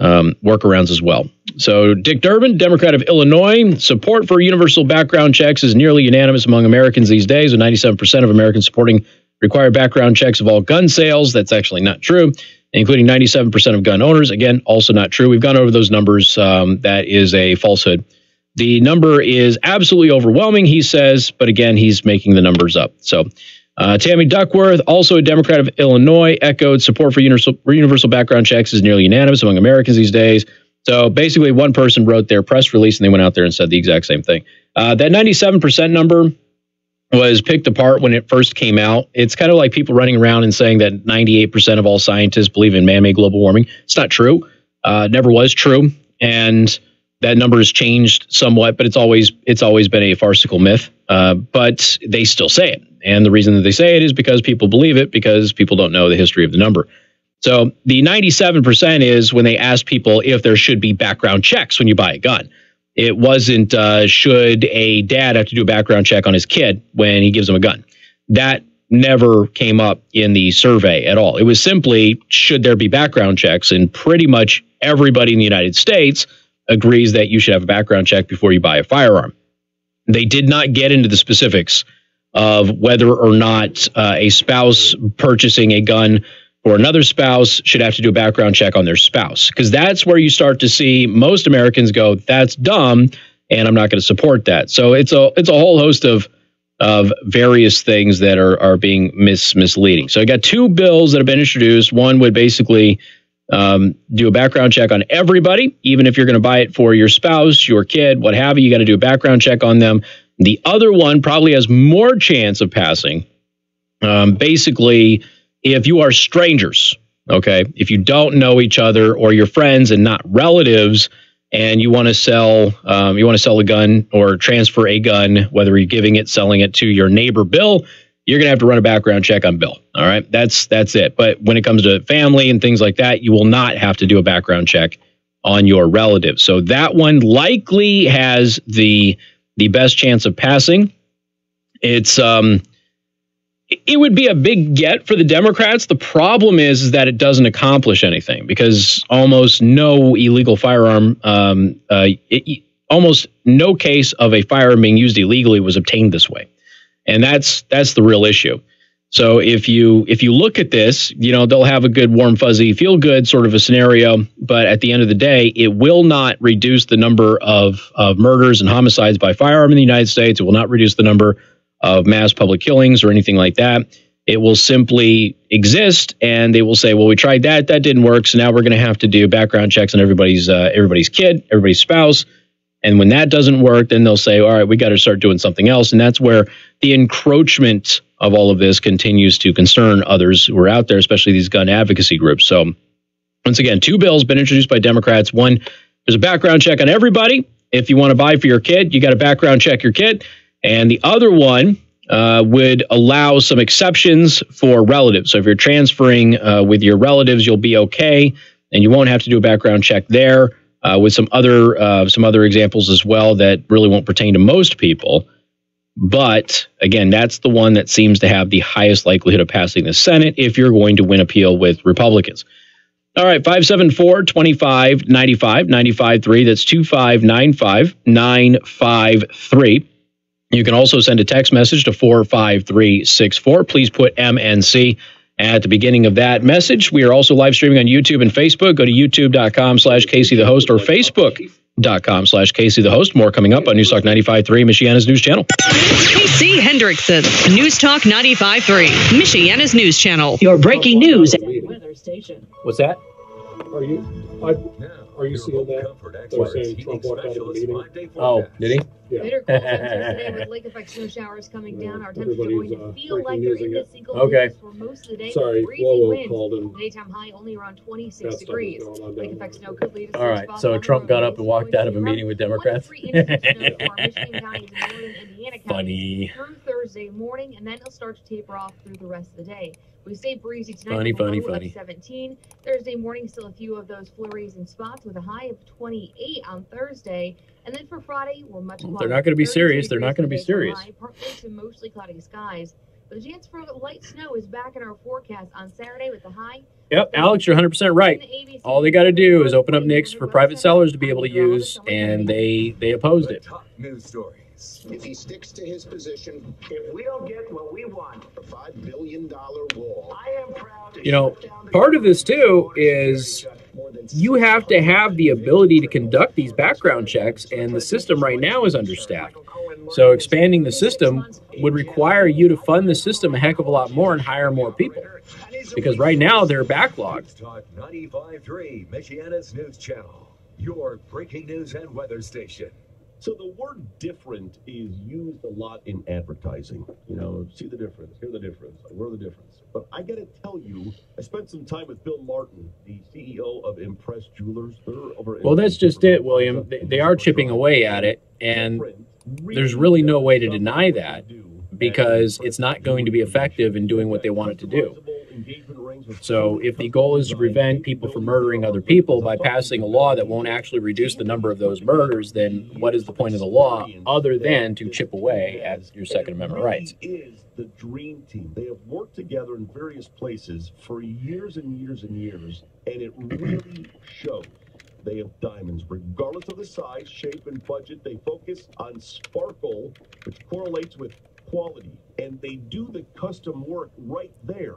workarounds as well. So Dick Durbin, Democrat of Illinois, support for universal background checks is nearly unanimous among Americans these days, with 97% of Americans supporting required background checks of all gun sales. That's actually not true, including 97% of gun owners. Again, also not true. We've gone over those numbers. That is a falsehood. The number is absolutely overwhelming, he says, but again, he's making the numbers up. So Tammy Duckworth, also a Democrat of Illinois, echoed support for universal background checks is nearly unanimous among Americans these days. So basically, one person wrote their press release and they went out there and said the exact same thing. That 97% number was picked apart when it first came out. It's kind of like people running around and saying that 98% of all scientists believe in man-made global warming. It's not true. Never was true. And that number has changed somewhat, but it's always been a farcical myth. But they still say it. And the reason that they say it is because people believe it, because people don't know the history of the number. So the 97% is when they ask people if there should be background checks when you buy a gun. It wasn't should a dad have to do a background check on his kid when he gives him a gun. That never came up in the survey at all. It was simply, should there be background checks? And pretty much everybody in the United States agrees that you should have a background check before you buy a firearm. They did not get into the specifics of whether or not a spouse purchasing a gun for another spouse should have to do a background check on their spouse, because that's where you start to see most Americans go, that's dumb, and I'm not going to support that. So it's a whole host of various things that are being misleading. So I got two bills that have been introduced. One would basically do a background check on everybody, even if you're going to buy it for your spouse, your kid, what have you. You got to do a background check on them. The other one probably has more chance of passing. Basically, if you are strangers, okay, if you don't know each other or you're friends and not relatives, and you want to sell a gun or transfer a gun, whether you're giving it, selling it to your neighbor Bill, you're going to have to run a background check on Bill. All right, that's it. But when it comes to family and things like that, you will not have to do a background check on your relatives. So that one likely has the best chance of passing. It would be a big get for the Democrats. The problem is that it doesn't accomplish anything, because almost no illegal firearm, almost no case of a firearm being used illegally was obtained this way. And that's the real issue. So if you look at this, they'll have a good, warm, fuzzy, feel good sort of a scenario. But at the end of the day, it will not reduce the number of murders and homicides by firearm in the United States. It will not reduce the number of mass public killings or anything like that. It will simply exist, and they will say, well, we tried that didn't work, so now we're going to have to do background checks on everybody's kid, everybody's spouse. And when that doesn't work, then they'll say, all right, we got to start doing something else. And that's where the encroachment of all of this continues to concern others who are out there, especially these gun advocacy groups. So once again, two bills been introduced by Democrats. One, there's a background check on everybody. If you want to buy for your kid, you got to background check your kid. And the other one would allow some exceptions for relatives. So if you're transferring with your relatives, you'll be okay, and you won't have to do a background check there. With some other examples as well that really won't pertain to most people. But again, that's the one that seems to have the highest likelihood of passing the Senate if you're going to win appeal with Republicans. All right, 574-2595, 95.3. That's 2595-953. You can also send a text message to 45364. Please put MNC at the beginning of that message. We are also live streaming on YouTube and Facebook. Go to youtube.com/CaseyTheHost or Facebook.com/CaseyTheHost. More coming up on News Talk 95.3, Michiana's news channel. Casey Hendrickson, News Talk 95.3, Michiana's news channel. Your breaking news weather station. What's that? Are you seeing that? They're saying Trump walked out of the meeting. Oh, did he? Yeah. Later cold temperatures today with lake effect snow showers coming down. Our temperatures are going to feel like they're in the single digits for most of the day. Sorry, Freezing wind. Daytime high only around 26 degrees. Lake effect snow could lead us. All right, so Trump got up and walked out of a meeting with Democrats. Funny. Through Thursday morning, and then it'll start to taper off through the rest of the day. We stay breezy tonight. Funny. 17. Thursday morning, still a few of those flurries and spots with a high of 28 on Thursday. And then for Friday, we're much cloudy. They're not going to be serious. They're not going to be serious. Partly to mostly cloudy skies. But the chance for light snow is back in our forecast on Saturday with the high. Yep, Alex, you're 100% right. All they got to do is open up NICS for private sellers to be able to use, and they opposed it. Top news stories. If he sticks to his position, if we don't get what we want, a $5 billion wall, I am proud to You know, part of this, too, is you have to have the ability to conduct these background checks, and the system right now is understaffed. So expanding the system would require you to fund the system a heck of a lot more and hire more people. Because right now they're backlogged. Talk 95.3, Michiana's news channel. Your breaking news and weather station. So the word different is used a lot in advertising. You know, see the difference, hear the difference, we're the difference. But I got to tell you, I spent some time with Bill Martin, the CEO of Impress Jewelers. They're over Well, that's just it, William. They are chipping away at it, and there's really no way to deny that because it's not going to be effective in doing what they want it to do. So if the goal is to prevent people from murdering other people by passing a law that won't actually reduce the number of those murders, then what is the point of the law other than to chip away at your Second Amendment rights? Is the dream team. They have worked together in various places for years and years and years, and it really shows. They have diamonds, regardless of the size, shape, and budget. They focus on sparkle, which correlates with quality, and they do the custom work right there.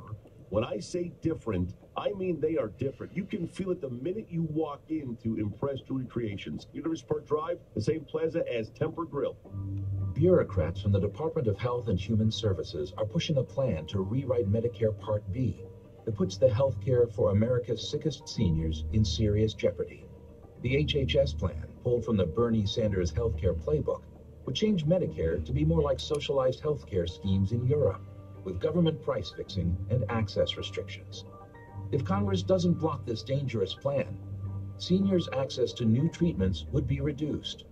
When I say different, I mean they are different. You can feel it the minute you walk into Impress Jewelry Creations. University Park Drive, the same plaza as Temper Grill. Bureaucrats from the Department of Health and Human Services are pushing a plan to rewrite Medicare Part B that puts the health care for America's sickest seniors in serious jeopardy. The HHS plan, pulled from the Bernie Sanders healthcare playbook, would change Medicare to be more like socialized healthcare schemes in Europe, with government price fixing and access restrictions. If Congress doesn't block this dangerous plan, seniors' access to new treatments would be reduced,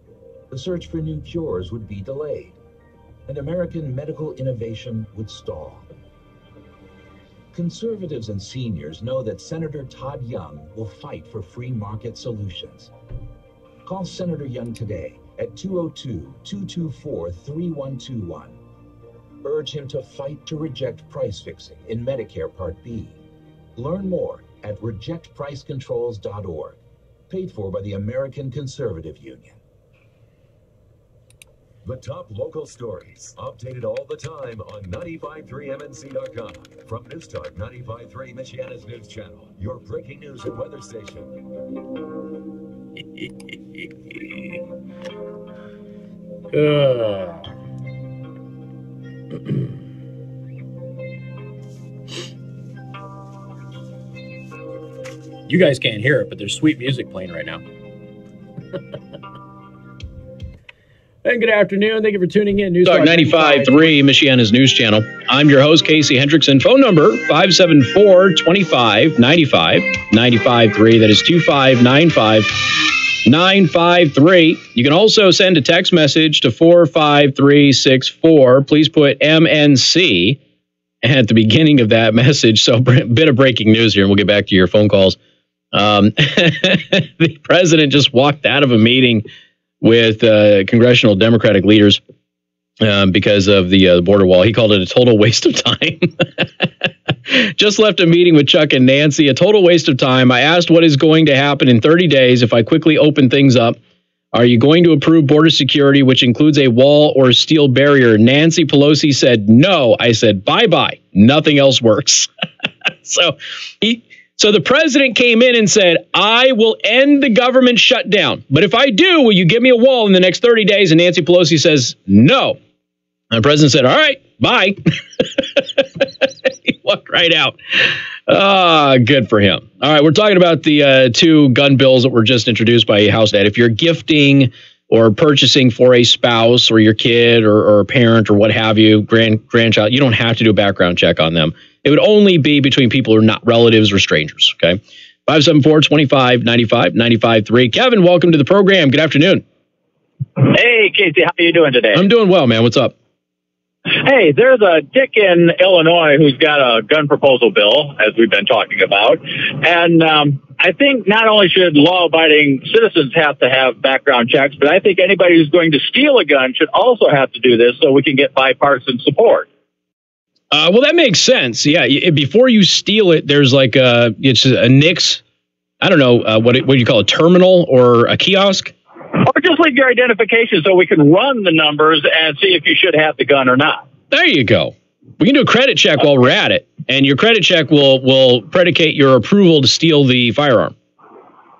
the search for new cures would be delayed, and American medical innovation would stall. Conservatives and seniors know that Senator Todd Young will fight for free market solutions. Call Senator Young today at 202-224-3121. Urge him to fight to reject price fixing in Medicare Part B. Learn more at rejectpricecontrols.org. Paid for by the American Conservative Union. The top local stories, updated all the time on 953mnc.com. From News Talk 95.3, Michiana's news channel, your breaking news and weather station. You guys can't hear it, but there's sweet music playing right now. And good afternoon. Thank you for tuning in. News Talk 95.3, Michiana's news channel. I'm your host, Casey Hendrickson. Phone number 574-2595, 95.3. That is 2595-953. You can also send a text message to 45364. Please put MNC at the beginning of that message. So a bit of breaking news here, and we'll get back to your phone calls. The president just walked out of a meeting with congressional Democratic leaders because of the border wall. He called it a total waste of time. Just left a meeting with Chuck and Nancy, a total waste of time. I asked what is going to happen in 30 days if I quickly open things up. Are you going to approve border security, which includes a wall or steel barrier? Nancy Pelosi said no. I said, bye-bye. Nothing else works. So the president came in and said, I will end the government shutdown. But if I do, will you give me a wall in the next 30 days? And Nancy Pelosi says, no. And the president said, all right, bye. He walked right out. Good for him. All right, we're talking about the two gun bills that were just introduced by House Ed. If you're gifting or purchasing for a spouse or your kid or a parent or what have you, grandchild, you don't have to do a background check on them. It would only be between people who are not relatives or strangers, okay? 574-2595-95.3. Kevin, welcome to the program. Good afternoon. Hey, Casey, how are you doing today? I'm doing well, man. What's up? Hey, there's a dick in Illinois who's got a gun proposal bill, as we've been talking about. And I think not only should law-abiding citizens have to have background checks, but I think anybody who's going to steal a gun should also have to do this so we can get bipartisan support. Well, that makes sense. Yeah, before you steal it, there's like it's a NICS. I don't know what do you call a terminal or a kiosk? Or just leave your identification so we can run the numbers and see if you should have the gun or not. There you go. We can do a credit check while we're at it, and your credit check will predicate your approval to steal the firearm.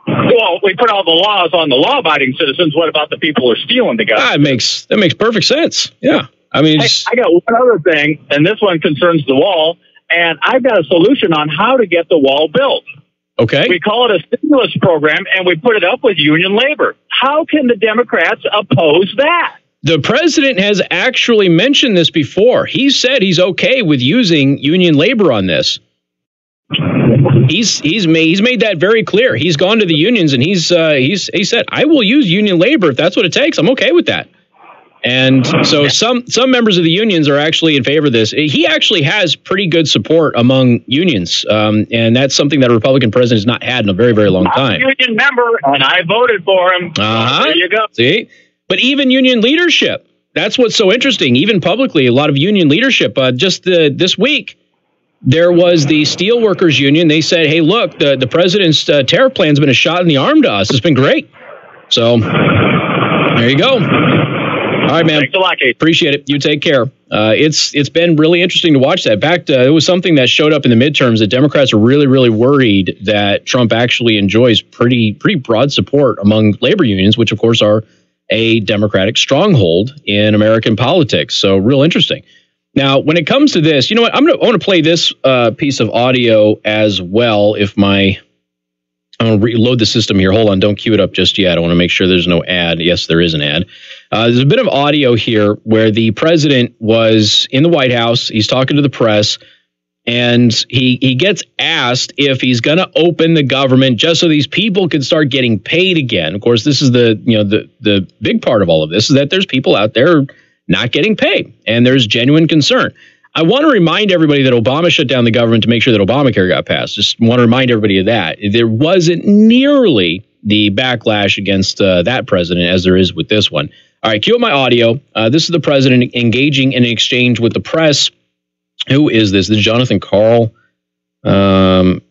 Well, we put all the laws on the law-abiding citizens. What about the people who are stealing the gun? That makes perfect sense. Yeah. I mean, I got one other thing, and this one concerns the wall, and I've got a solution on how to get the wall built. Okay. We call it a stimulus program, and we put it up with union labor. How can the Democrats oppose that? The president has actually mentioned this before. He said he's okay with using union labor on this. He's made that very clear. He's gone to the unions and he said, I will use union labor if that's what it takes. I'm okay with that. And so some members of the unions are actually in favor of this. He actually has pretty good support among unions. And that's something that a Republican president has not had in a very, very long time. I'm a union member and I voted for him. There you go. See? But even union leadership, that's what's so interesting. Even publicly, a lot of union leadership, just this week, there was the Steelworkers Union. They said, hey, look, the president's tariff plan has been a shot in the arm to us. It's been great. So there you go. All right, man. Thanks a lot, Kate. Appreciate it. You take care. It's been really interesting to watch that. In fact, it was something that showed up in the midterms that Democrats are really, really worried that Trump actually enjoys pretty broad support among labor unions, which, of course, are a Democratic stronghold in American politics. So real interesting. Now, when it comes to this, you know what? I want to play this piece of audio as well. I'm going to reload the system here. Hold on. Don't cue it up just yet. I want to make sure there's no ad. Yes, there is an ad. There's a bit of audio here where the president was in the White House. He's talking to the press, and he gets asked if he's going to open the government just so these people can start getting paid again. Of course, this is the big part of all of this is that there's people out there not getting paid, and there's genuine concern. I want to remind everybody that Obama shut down the government to make sure that Obamacare got passed. Just want to remind everybody of that. There wasn't nearly the backlash against that president as there is with this one. All right, cue up my audio. This is the president engaging in an exchange with the press. Who is this? This is Jonathan Karl. Yep,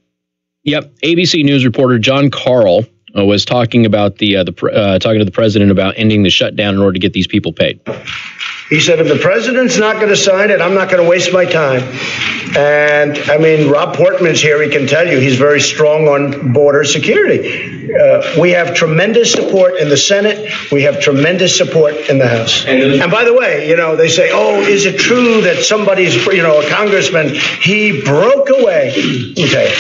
ABC News reporter John Karl was talking about talking to the president about ending the shutdown in order to get these people paid. He said, if the president's not going to sign it, I'm not going to waste my time. And I mean, Rob Portman's here. He can tell you he's very strong on border security. We have tremendous support in the Senate. We have tremendous support in the House. And by the way, they say, oh, is it true that somebody's, a congressman, he broke away? Okay.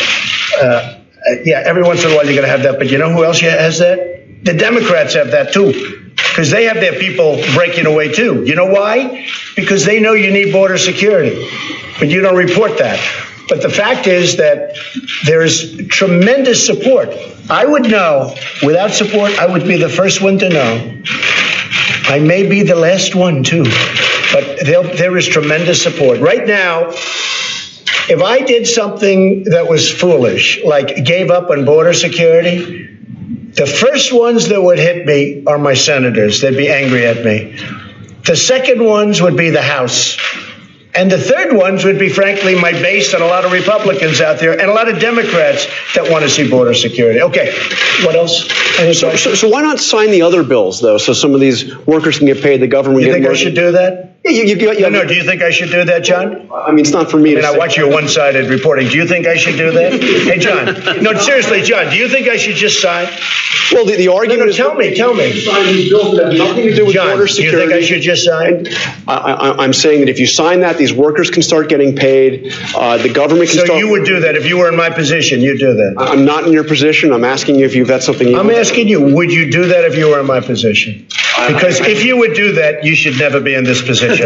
Yeah, every once in a while you're going to have that. But you know who else has that? The Democrats have that, too. Because they have their people breaking away, too. You know why? Because they know you need border security. But you don't report that. But the fact is that there's tremendous support. I would know. Without support, I would be the first one to know. I may be the last one, too. But there is tremendous support. Right now, if I did something that was foolish, like gave up on border security, the first ones that would hit me are my senators. They'd be angry at me. The second ones would be the House. And the third ones would be, frankly, my base and a lot of Republicans out there and a lot of Democrats that want to see border security. Okay, what else? So why not sign the other bills, though, so some of these workers can get paid, the government You think I should do that? Yeah, No, do you think I should do that, John? I mean, it's not for me to say. I watch your one-sided reporting. Do you think I should do that? Hey, John. No, seriously, John, do you think I should just sign? Well, the argument is... Tell me. Sign these bills that have nothing to do with John, border security. Do you think I should just sign? I'm saying that if you sign that, these workers can start getting paid. The government can start... So you would do that if you were in my position? You'd do that? I'm not in your position. I'm asking you if that's something you... I'm asking you, would you do that if you were in my position? Because if you would do that, you should never be in this position.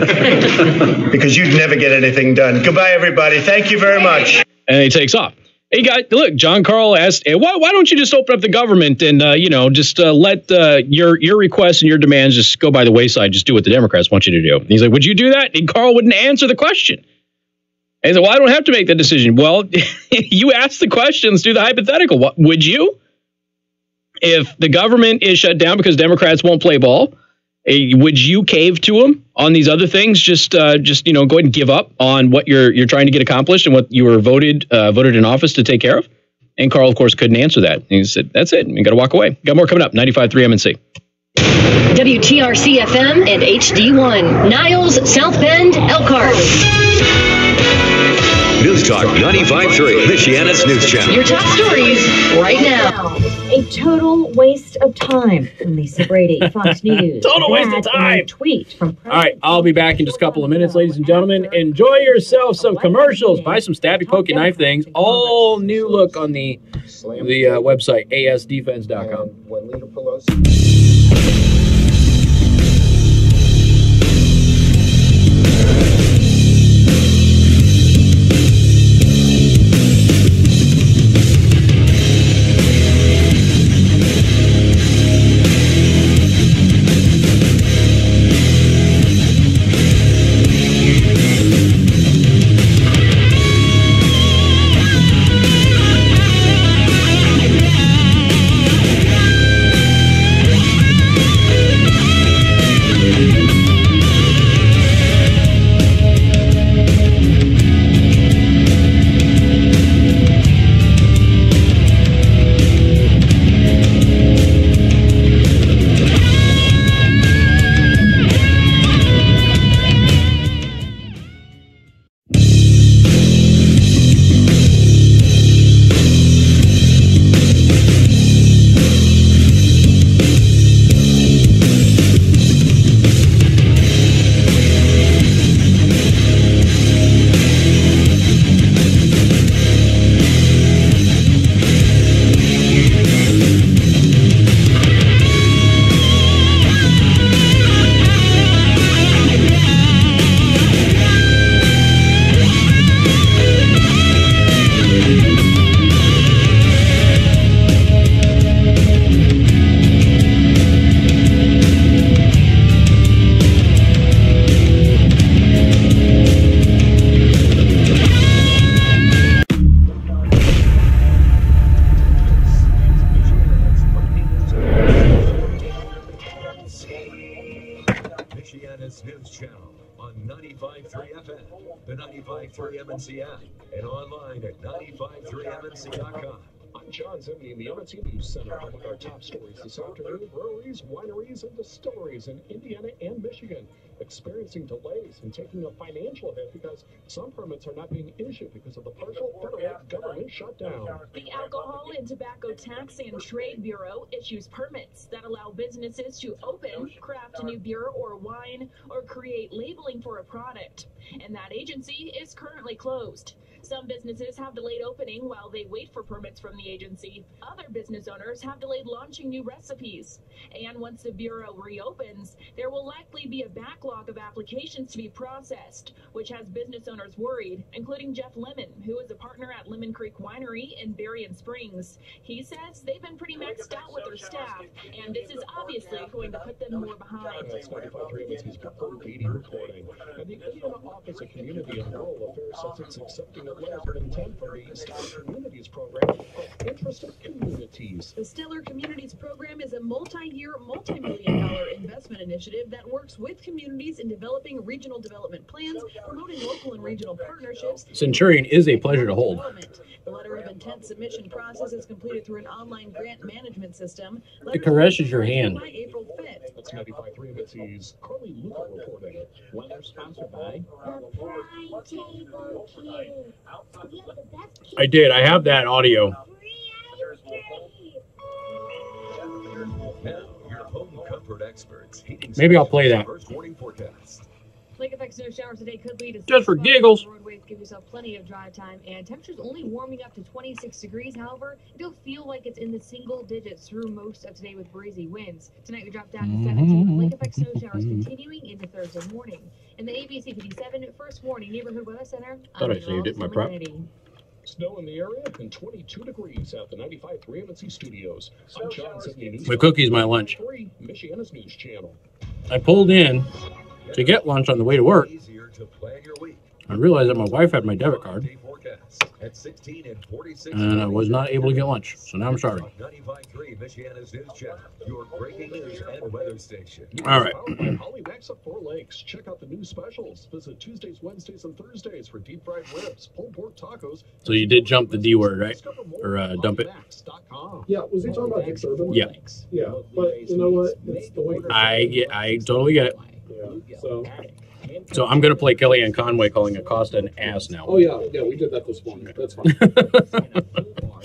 Because you'd never get anything done. Goodbye, everybody. Thank you very much. And he takes off. Hey, guys, look, John Karl asked, hey, why don't you just open up the government and, just let your requests and your demands just go by the wayside. Just do what the Democrats want you to do. And he's like, would you do that? And Karl wouldn't answer the question. And he said, well, I don't have to make that decision. Well, you asked the question. Let's do the hypothetical. What would you? If the government is shut down because Democrats won't play ball, Would you cave to him on these other things? Just go ahead and give up on what you're trying to get accomplished and what you were voted in office to take care of? And Carl, of course, couldn't answer that. He said, "That's it. You got to walk away." Got more coming up. 95.3 MNC. WTRC FM and HD1. Niles, South Bend, Elkhart. News Talk 95.3, Michiana's news channel. Your top stories right now. A total waste of time. Lisa Brady, Fox News. Total waste of time. Tweet from All right, I'll be back in just a couple of minutes, ladies and gentlemen. Enjoy yourself some commercials. Buy some stabby, pokey knife things. All new look on the website, asdefense.com. When Leader Pelosi... Michiana's news channel on 95.3 FM, the 95.3 MNC app, and online at 95.3mnc.com. I'm John Zimney in the MNC News Center. Among our top stories this afternoon, breweries, wineries, and distilleries in Indiana and Michigan experiencing delays and taking a financial hit because some permits are not being issued because of the partial federal government shutdown. The Alcohol and Tobacco Tax and Trade Bureau issues permits that allow businesses to open, craft a new beer or wine, or create labeling for a product. And that agency is currently closed. Some businesses have delayed opening while they wait for permits from the agency. Other business owners have delayed launching new recipes. And once the Bureau reopens, there will likely be a backlog of applications to be processed, which has business owners worried, including Jeff Lemon, who is a partner at Lemon Creek Winery in Berrien Springs. He says they've been pretty maxed out with their staff, and this is obviously going to put them more behind. That's 95.3 MNC's Pepper Beatty reporting. And the Indiana Office of Community and Rural Affairs says it's accepting a letter of intent for the Stellar Communities program of interested communities. The Stellar Communities program is a multi-year, multi-million-dollar investment initiative that works with communities in developing regional development plans, promoting local and regional partnerships. Centurion is a pleasure to hold. The letter of intent submission process is completed through an online grant management system. It caresses your hand. By April 5th. That's 95.3 MNC's Carly Luca reporting. Weather sponsored by I did. I have that audio. Now, your home comfort experts. Maybe I'll play that. First warning forecast. Lake effect snow showers today could lead to Just for giggles. roadways. Give yourself plenty of drive time, and temperatures only warming up to 26 degrees. However, it'll feel like it's in the single digits through most of today with breezy winds. Tonight we drop down to 17. Lake effect snow showers continuing into Thursday morning. In the ABC 57 First Warning Neighborhood Weather Center. Thought I saved it in my prep. Snow in the area and 22 degrees at the 95.3 MNC studios. I'm John Zimney, News My cookie's my lunch. 3, Michiana's News Channel. I pulled in to get lunch on the way to work. I realized that my wife had my debit card. forecast at 16 and 46. And I was not able to get lunch, so now I'm starving. 95.3 Michiana's news channel, your breaking news and weather station. All right. Powered by Holly Max at Four Lakes. Check out the new specials. Visit Tuesdays, Wednesdays, and Thursdays for deep fried ribs, pulled pork tacos. So you did jump the D word, right? Or dump it? Yeah, was he talking about Dick Urban? Yeah. Yeah, but you know what? It's the way. I totally get it. Yeah. So I'm going to play Kellyanne Conway calling Acosta an ass now. Oh yeah, we did that this morning. That's fine.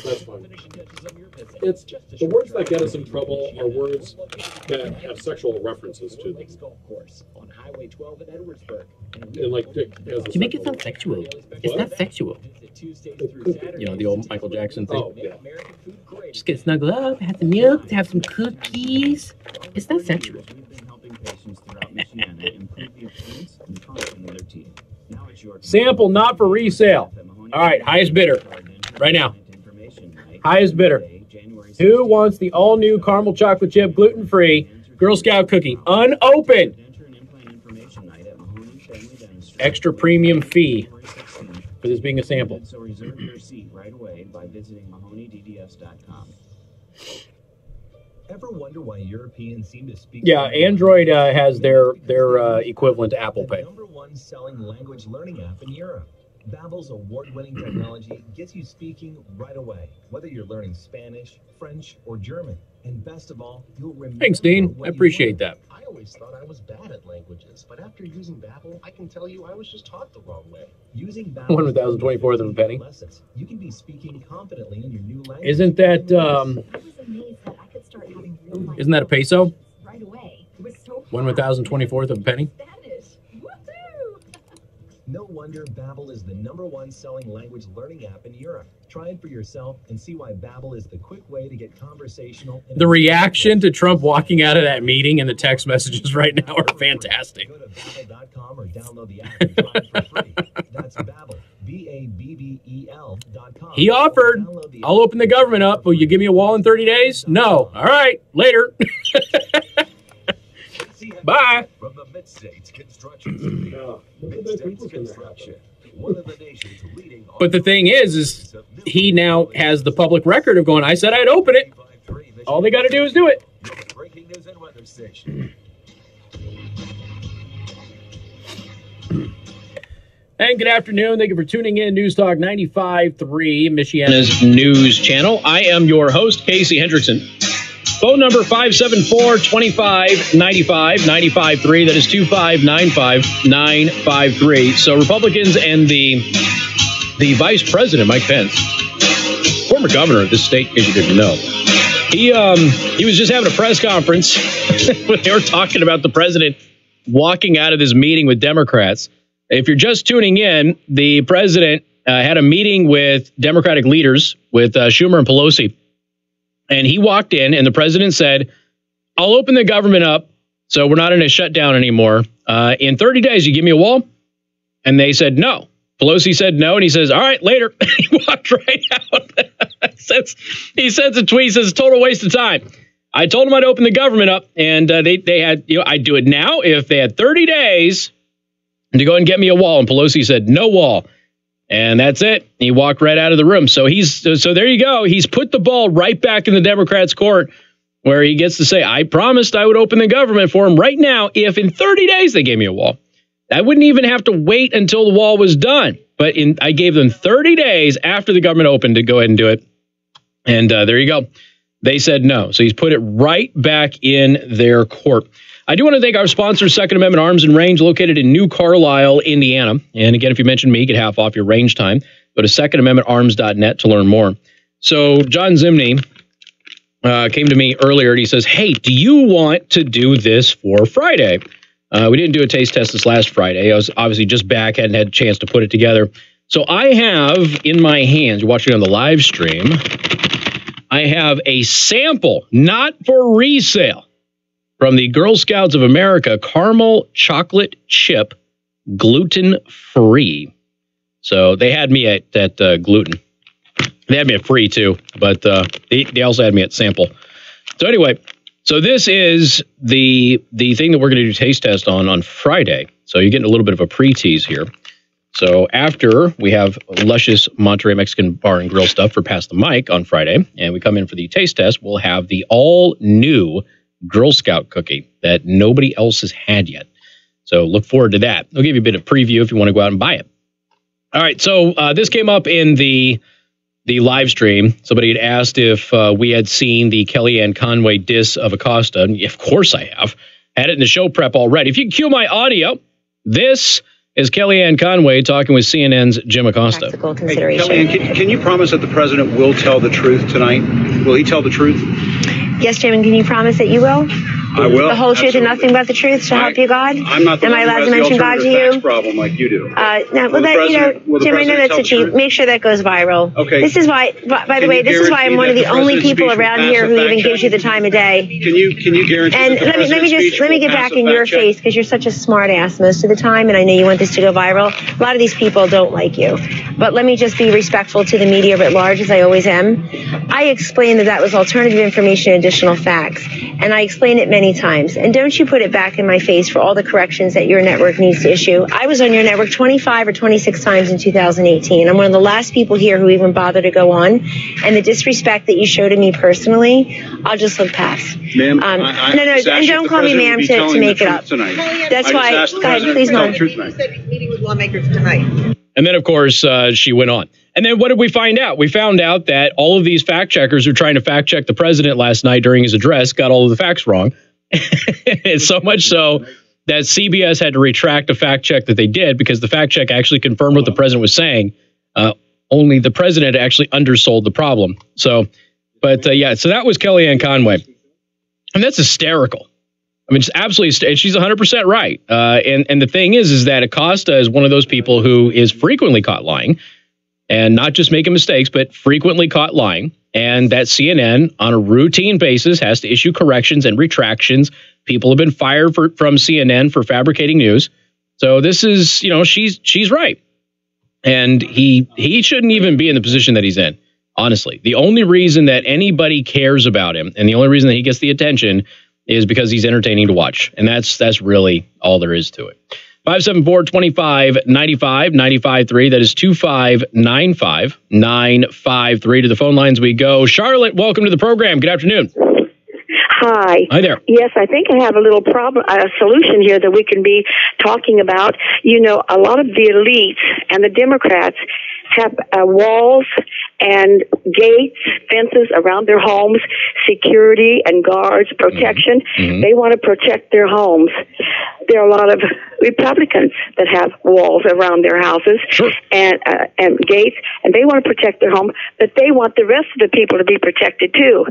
That's fine. It's the words that get us in trouble are words that have sexual references to them. And like Dick has You make it sound sexual. It's not sexual. You know, the old Michael Jackson thing. Oh, yeah. Just get snuggled up, have some milk, have some cookies. It's not sexual. Sample not for resale. All right, highest bidder. Right now. Highest bidder. Who wants the all-new caramel chocolate chip gluten-free Girl Scout cookie? Unopened. Extra premium fee for this being a sample. So reserve your seat right away by visiting MahoneyDDS.com. Ever wonder why Europeans seem to speak? Yeah, Android has their equivalent to Apple Pay. Number one selling language learning app in Europe. Babbel's award-winning technology gets you speaking right away, whether you're learning Spanish, French, or German. And best of all, you'll remember. Thanks, Dean. I appreciate that. I always thought I was bad at languages, but after using Babbel, I can tell you I was just taught the wrong way. Using Babbel 1/1024th of a penny. lessons, you can be speaking confidently in your new language. Isn't that isn't that a peso? Right away. It was so 1/1024th of a penny. No wonder Babbel is the number one selling language learning app in Europe. Try it for yourself and see why Babbel is the quick way to get conversational. The reaction to Trump walking out of that meeting and the text messages right now are fantastic. Go to Babbel.com or download the app and try it for free. That's Babbel, Babbel.com. He offered, I'll open the government up. Will you give me a wall in 30 days? No. All right, later. Bye. From the Mid-States Construction Studio. Mid-States Construction, one of the nation's leading. But the thing is he now has the public record of going, I said I'd open it. All they got to do is do it. Breaking news and weather station. And good afternoon. Thank you for tuning in. News Talk 95.3, Michiana's news channel. I am your host, Casey Hendrickson. Phone number 574-2595, 95.3. That is 2595-953. So Republicans and the Vice President, Mike Pence, former governor of this state, as you didn't know, he was just having a press conference when they were talking about the president walking out of this meeting with Democrats. If you're just tuning in, the president had a meeting with Democratic leaders, with Schumer and Pelosi. And he walked in and the president said, I'll open the government up so we're not in a shutdown anymore. In 30 days, you give me a wall? And they said no. Pelosi said no. And he says, all right, later. He walked right out. He sends a tweet. He says, total waste of time. I told him I'd open the government up. And they had, I'd do it now if they had 30 days to go and get me a wall. And Pelosi said, no wall. And that's it. He walked right out of the room. So so there you go. He's put the ball right back in the Democrats' court where he gets to say, I promised I would open the government for him right now if in 30 days they gave me a wall. I wouldn't even have to wait until the wall was done. But I gave them 30 days after the government opened to go ahead and do it. And there you go. They said no. So he's put it right back in their court. I do want to thank our sponsor, Second Amendment Arms and Range, located in New Carlisle, Indiana. And again, if you mention me, you get half off your range time. Go to secondamendmentarms.net to learn more. So John Zimney came to me earlier and he says, hey, do you want to do this for Friday? We didn't do a taste test this last Friday. I was obviously just back, hadn't had a chance to put it together. So I have in my hands, you're watching on the live stream, I have a sample, not for resale, from the Girl Scouts of America caramel chocolate chip, gluten-free. So they had me at gluten. They had me at free too, but they also had me at sample. So anyway, so this is the thing that we're going to do taste test on Friday. So you're getting a little bit of a pre-tease here. So after we have luscious Monterey Mexican Bar and Grill stuff for Pass the Mic on Friday, and we come in for the taste test, we'll have the all-new Girl Scout cookie that nobody else has had yet. So look forward to that. I'll give you a bit of preview if you want to go out and buy it. All right, so this came up in the live stream. Somebody had asked if we had seen the Kellyanne Conway diss of Acosta. And of course I have. Had it in the show prep already. If you can cue my audio, this is Kellyanne Conway talking with CNN's Jim Acosta. Hey, Kellyanne, can you promise that the president will tell the truth tonight? Will he tell the truth? Yes, Jim, and can you promise that you will? I will. The whole truth and nothing but the truth to help you, God? I'm not the Am one I allowed who to has mention the God to alternative you? facts problem like you do. Jim, I know that's what you make sure that goes viral. Okay. This is why, by the way, this is why I'm one of the only people around here who even gives you the time of day. Can you guarantee? And let me get back in your face, because you're such a smart ass most of the time, and I know you want this to go viral. A lot of these people don't like you, but let me just be respectful to the media at large, as I always am. I explained that was alternative information, additional facts, and I explained it many times. And don't you put it back in my face for all the corrections that your network needs to issue. I was on your network 25 or 26 times in 2018. I'm one of the last people here who even bother to go on. And the disrespect that you show to me personally, I'll just look past. Ma'am, no, and don't call me ma'am to make it up. That's why, go ahead, please, Mom. You said he's meeting with lawmakers tonight. And then, of course, she went on. And then what did we find out? We found out that all of these fact checkers who were trying to fact check the president last night during his address got all of the facts wrong. So much so that CBS had to retract a fact check that they did, because the fact check actually confirmed what the president was saying. Only the president actually undersold the problem. So, but so that was Kellyanne Conway. And that's hysterical. I mean, it's absolutely, she's 100% right. And the thing is that Acosta is one of those people who is frequently caught lying, and not just making mistakes, but frequently caught lying. And that CNN on a routine basis has to issue corrections and retractions. People have been fired from CNN for fabricating news. So this is, she's right. And he shouldn't even be in the position that he's in. Honestly, the only reason that anybody cares about him, and the only reason that he gets the attention, is because he's entertaining to watch. And that's really all there is to it. 574-25-95-95-3. That is 2595-953. To the phone lines we go. Charlotte, welcome to the program. Good afternoon. Hi. Hi there. Yes, I think I have a little a solution here that we can be talking about. A lot of the elites and the Democrats have walls and gates, fences around their homes, security and guards, protection. Mm-hmm. They want to protect their homes. There are a lot of Republicans that have walls around their houses and gates, and they want to protect their home, but they want the rest of the people to be protected too.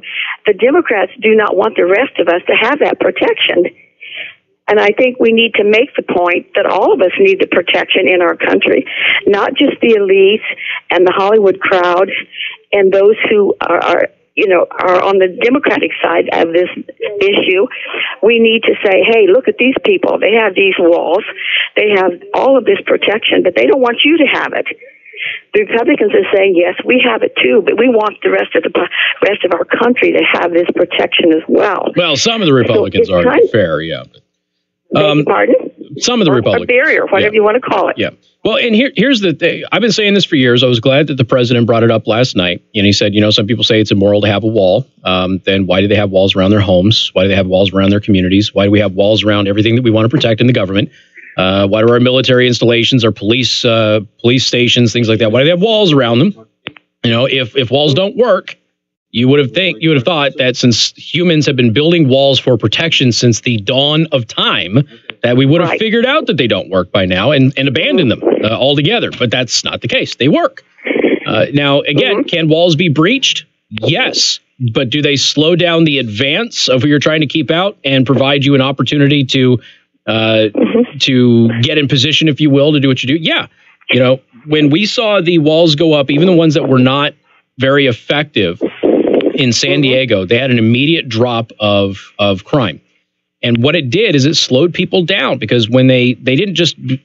The Democrats do not want the rest of us to have that protection. And I think we need to make the point that all of us need the protection in our country, not just the elites and the Hollywood crowd and those who are on the Democratic side of this issue. We need to say, hey, look at these people. They have these walls. They have all of this protection, but they don't want you to have it. The Republicans are saying, yes, we have it too, but we want the rest of our country to have this protection as well. Well, some of the Republicans are fair, yeah. Pardon? Some of the Republicans. A barrier, whatever you want to call it. Yeah. Well, and here's the thing. I've been saying this for years. I was glad that the president brought it up last night. And he said, some people say it's immoral to have a wall. Then why do they have walls around their homes? Why do they have walls around their communities? Why do we have walls around everything that we want to protect in the government? Why do our military installations, our police stations, things like that, why do they have walls around them? If walls don't work, you would have thought that since humans have been building walls for protection since the dawn of time, that we would have figured out that they don't work by now and abandoned them altogether. But that's not the case. They work. Now, again, can walls be breached? Yes. But do they slow down the advance of who you're trying to keep out and provide you an opportunity to get in position, if you will, to do what you do? Yeah. When we saw the walls go up, even the ones that were not very effective in San Diego, they had an immediate drop of crime. And what it did is it slowed people down, because when we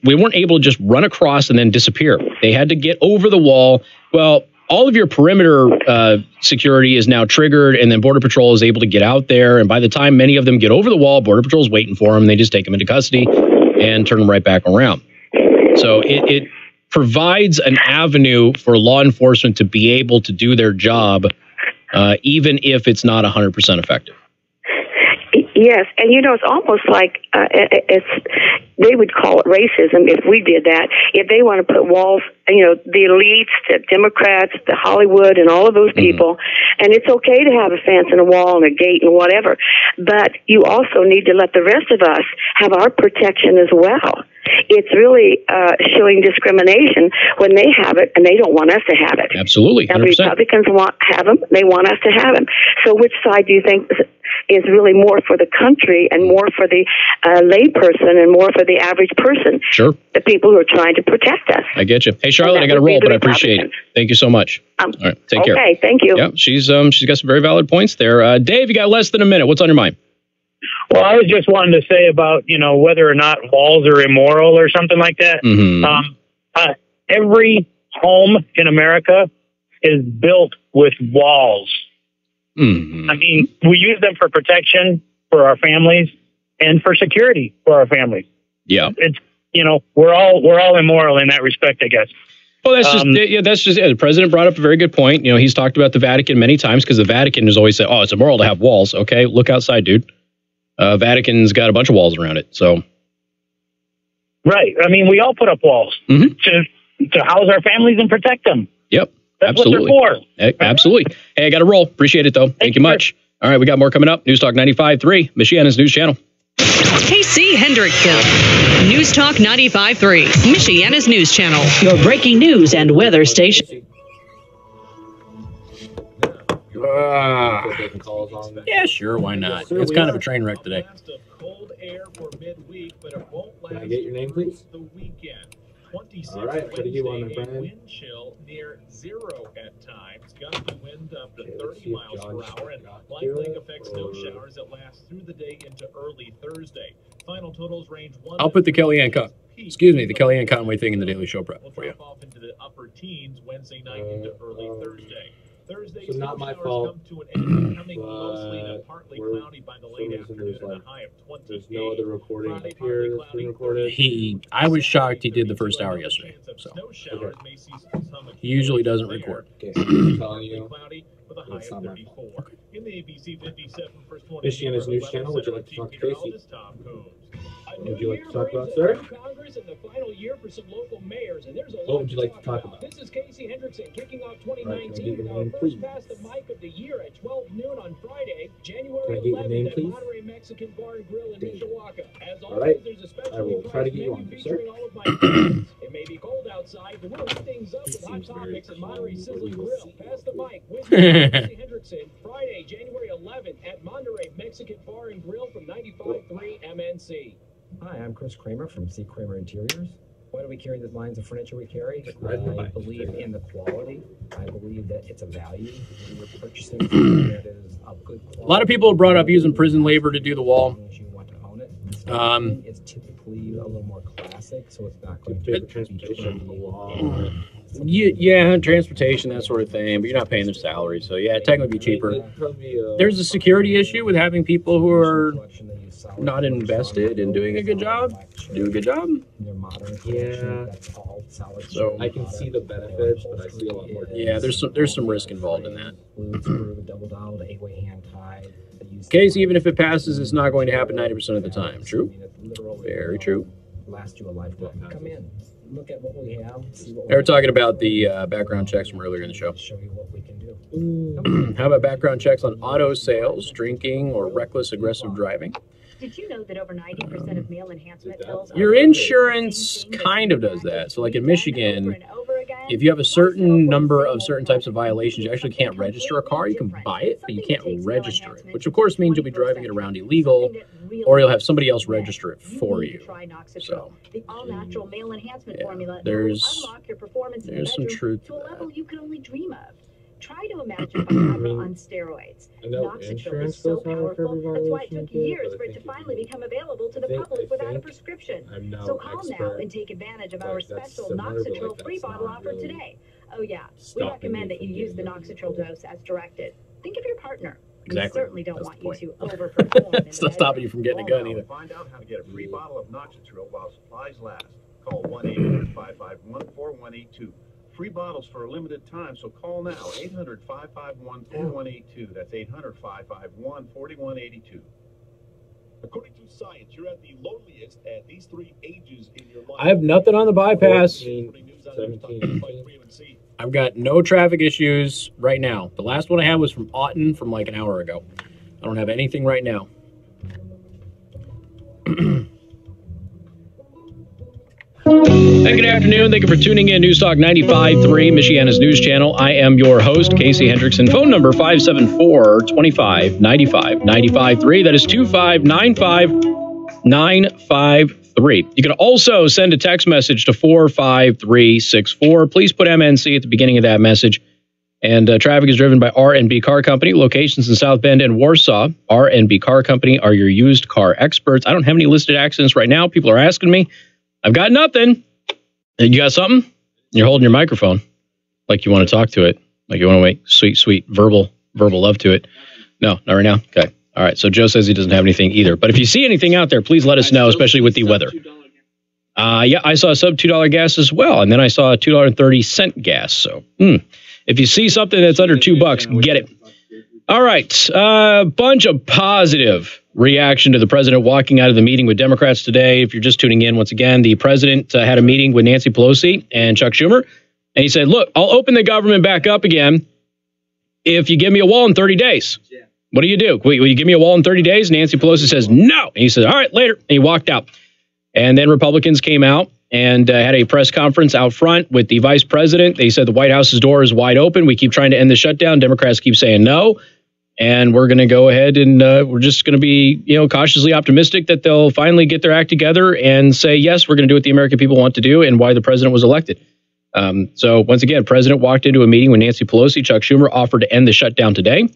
weren't able to just run across and then disappear. They had to get over the wall. Well, all of your perimeter security is now triggered, and then Border Patrol is able to get out there. And by the time many of them get over the wall, Border Patrol is waiting for them. They just take them into custody and turn them right back around. So provides an avenue for law enforcement to be able to do their job, even if it's not 100% effective. Yes, and it's almost like they would call it racism if we did that. If they want to put walls, the elites, the Democrats, the Hollywood, and all of those people, and it's okay to have a fence and a wall and a gate and whatever, but you also need to let the rest of us have our protection as well. It's really showing discrimination when they have it and they don't want us to have it. Absolutely, 100%. And Republicans have them; they want us to have them. So, which side do you think is really more for the country and more for the layperson and more for the average person? Sure. The people who are trying to protect us. I get you. Hey, Charlotte, I got to roll, but I appreciate it. Thank you so much. All right, take care. Okay, thank you. Yeah, she's got some very valid points there. Dave, you got less than a minute. What's on your mind? Well, I was just wanting to say about, whether or not walls are immoral or something like that. Mm-hmm. Every home in America is built with walls. Mm-hmm. I mean, we use them for protection for our families and for security for our families. Yeah. It's, we're all immoral in that respect, I guess. Well, that's just the president brought up a very good point. He's talked about the Vatican many times because the Vatican has always said, oh, it's immoral to have walls. Okay, look outside, dude. Vatican's got a bunch of walls around it. So, right. I mean, we all put up walls to house our families and protect them. Yep. That's absolutely. what they're for. Absolutely. Hey, I got to roll. Appreciate it, though. Thank you much. All right, we got more coming up. News Talk 95.3, Michiana's News Channel. KC Hendrickson, News Talk 95.3, Michiana's News Channel. Your breaking news and weather station. Yeah, sure. Why not? It's kind of a train wreck today. Can I get your name, please? All right, what do you want, my friend? Wind chill near zero at times. Gusty wind up to 30 miles per hour and likely affect snow showers that last through the day into early Thursday. Final totals range 1. I'll put the Kellyanne Conway thing in the Daily Show prep for you. Off into the upper teens Wednesday night into early Thursday. Thursday, so not my fault, come to an end, becoming mostly to partly cloudy by the late afternoon and a high of 28. There's no other recording up here that's been recorded. I was shocked he did the first hour yesterday. So he usually doesn't record. Okay, I'm telling you, it's not my fault. In the ABC 57 first one, Michiana's News Channel. Would you like to talk to Tracy? Would you like to talk about, sir? Congress in the final year for some local mayors, and there's a what would you like to talk about? This is Casey Hendrickson kicking off 2019 with our first Pass the Mic of the year at 12 noon on Friday, January 11th at Monterey Mexican Bar and Grill in Mishawaka. As always, there's a special try to get you on, sir. All of my favorites. It may be cold outside, but we'll heat things up with hot topics at Monterey Sizzling Grill. Pass the Mic with Casey Hendrickson, Friday, January 11th at Monterey Mexican Bar and Grill from 95.3 MNC. Hi, I'm Chris Kramer from C. Kramer Interiors. Why do we carry the lines of furniture we carry? I believe in the quality. I believe that it's a value. When you're purchasing something that is of good quality. A lot of people have brought up using prison labor to do the wall. It's typically a little more classic, so it's not going to be transportation. Yeah, transportation, that sort of thing, but you're not paying their salary, so yeah, it'd technically be cheaper. There's a security issue with having people who are not invested in doing a good job. Do a good job. Yeah. So I can see the benefits, but I see a lot more. Yeah, there's some risk involved in that. Case, even if it passes, it's not going to happen 90% of the time. True. Very true. Last you a lifetime. Come in, look at what we have. They were talking about the background checks from earlier in the show. Show you what we can do. How about background checks on auto sales, drinking, or reckless aggressive driving? Did you know that over 90% of meal enhancement pills... Your insurance kind of does that. So like in Michigan, if you have a certain number of certain types of violations, you actually can't register a car. You can buy it, but you can't register it, which of course means you'll be driving it around illegal, or you'll have somebody else register it for you. So the all-natural male enhancement formula there's unlock your performance some truth to a level you can only dream of. Try to imagine Viagra on steroids. Noxatril is so powerful, that's why it took years for it to finally become available to the public without a prescription. So call now and take advantage of our special Noxatril free bottle offer today. Oh yeah, we recommend that you use the Noxatril dose as directed. Think of your partner. Exactly. We certainly don't want you to overperform. It's not stopping you from getting a gun either. Find out how to get a free bottle of Noxatril while supplies last. Call 1-800-551-4182. Free bottles for a limited time, so call now. 800-551-4182. That's 800-551-4182. According to science, you're at the loneliest at these three ages in your life. I have nothing on the bypass. 17. I've got no traffic issues right now. The last one I had was from Auten from like an hour ago. I don't have anything right now. Hey, good afternoon. Thank you for tuning in. News Talk 95.3, Michiana's news channel. I am your host, Casey Hendrickson. Phone number 574-25-95-95.3. That is 2595953. You can also send a text message to 45364. Please put MNC at the beginning of that message. And traffic is driven by R&B Car Company. Locations in South Bend and Warsaw. R&B Car Company are your used car experts. I don't have any listed accidents right now. People are asking me. I've got nothing. You got something? You're holding your microphone like you want to talk to it. Like you want to wait. Sweet, verbal love to it. No, not right now. Okay. All right. So Joe says he doesn't have anything either. But if you see anything out there, please let us know, especially with the weather. Yeah, I saw a sub $2 gas as well. And then I saw a $2.30 gas. So if you see something that's under $2, get it. All right. Bunch of positive reaction to the president walking out of the meeting with Democrats today. If you're just tuning in, once again, the president had a meeting with Nancy Pelosi and Chuck Schumer. And he said, look, I'll open the government back up again if you give me a wall in 30 days. What do you do? Will you give me a wall in 30 days? Nancy Pelosi says, no. And he said, all right, later. And he walked out. And then Republicans came out and had a press conference out front with the vice president. They said the White House's door is wide open. We keep trying to end the shutdown. Democrats keep saying no. And we're going to go ahead and we're just going to be, cautiously optimistic that they'll finally get their act together and say, yes, we're going to do what the American people want to do and why the president was elected. So once again, president walked into a meeting with Nancy Pelosi. Chuck Schumer offered to end the shutdown today,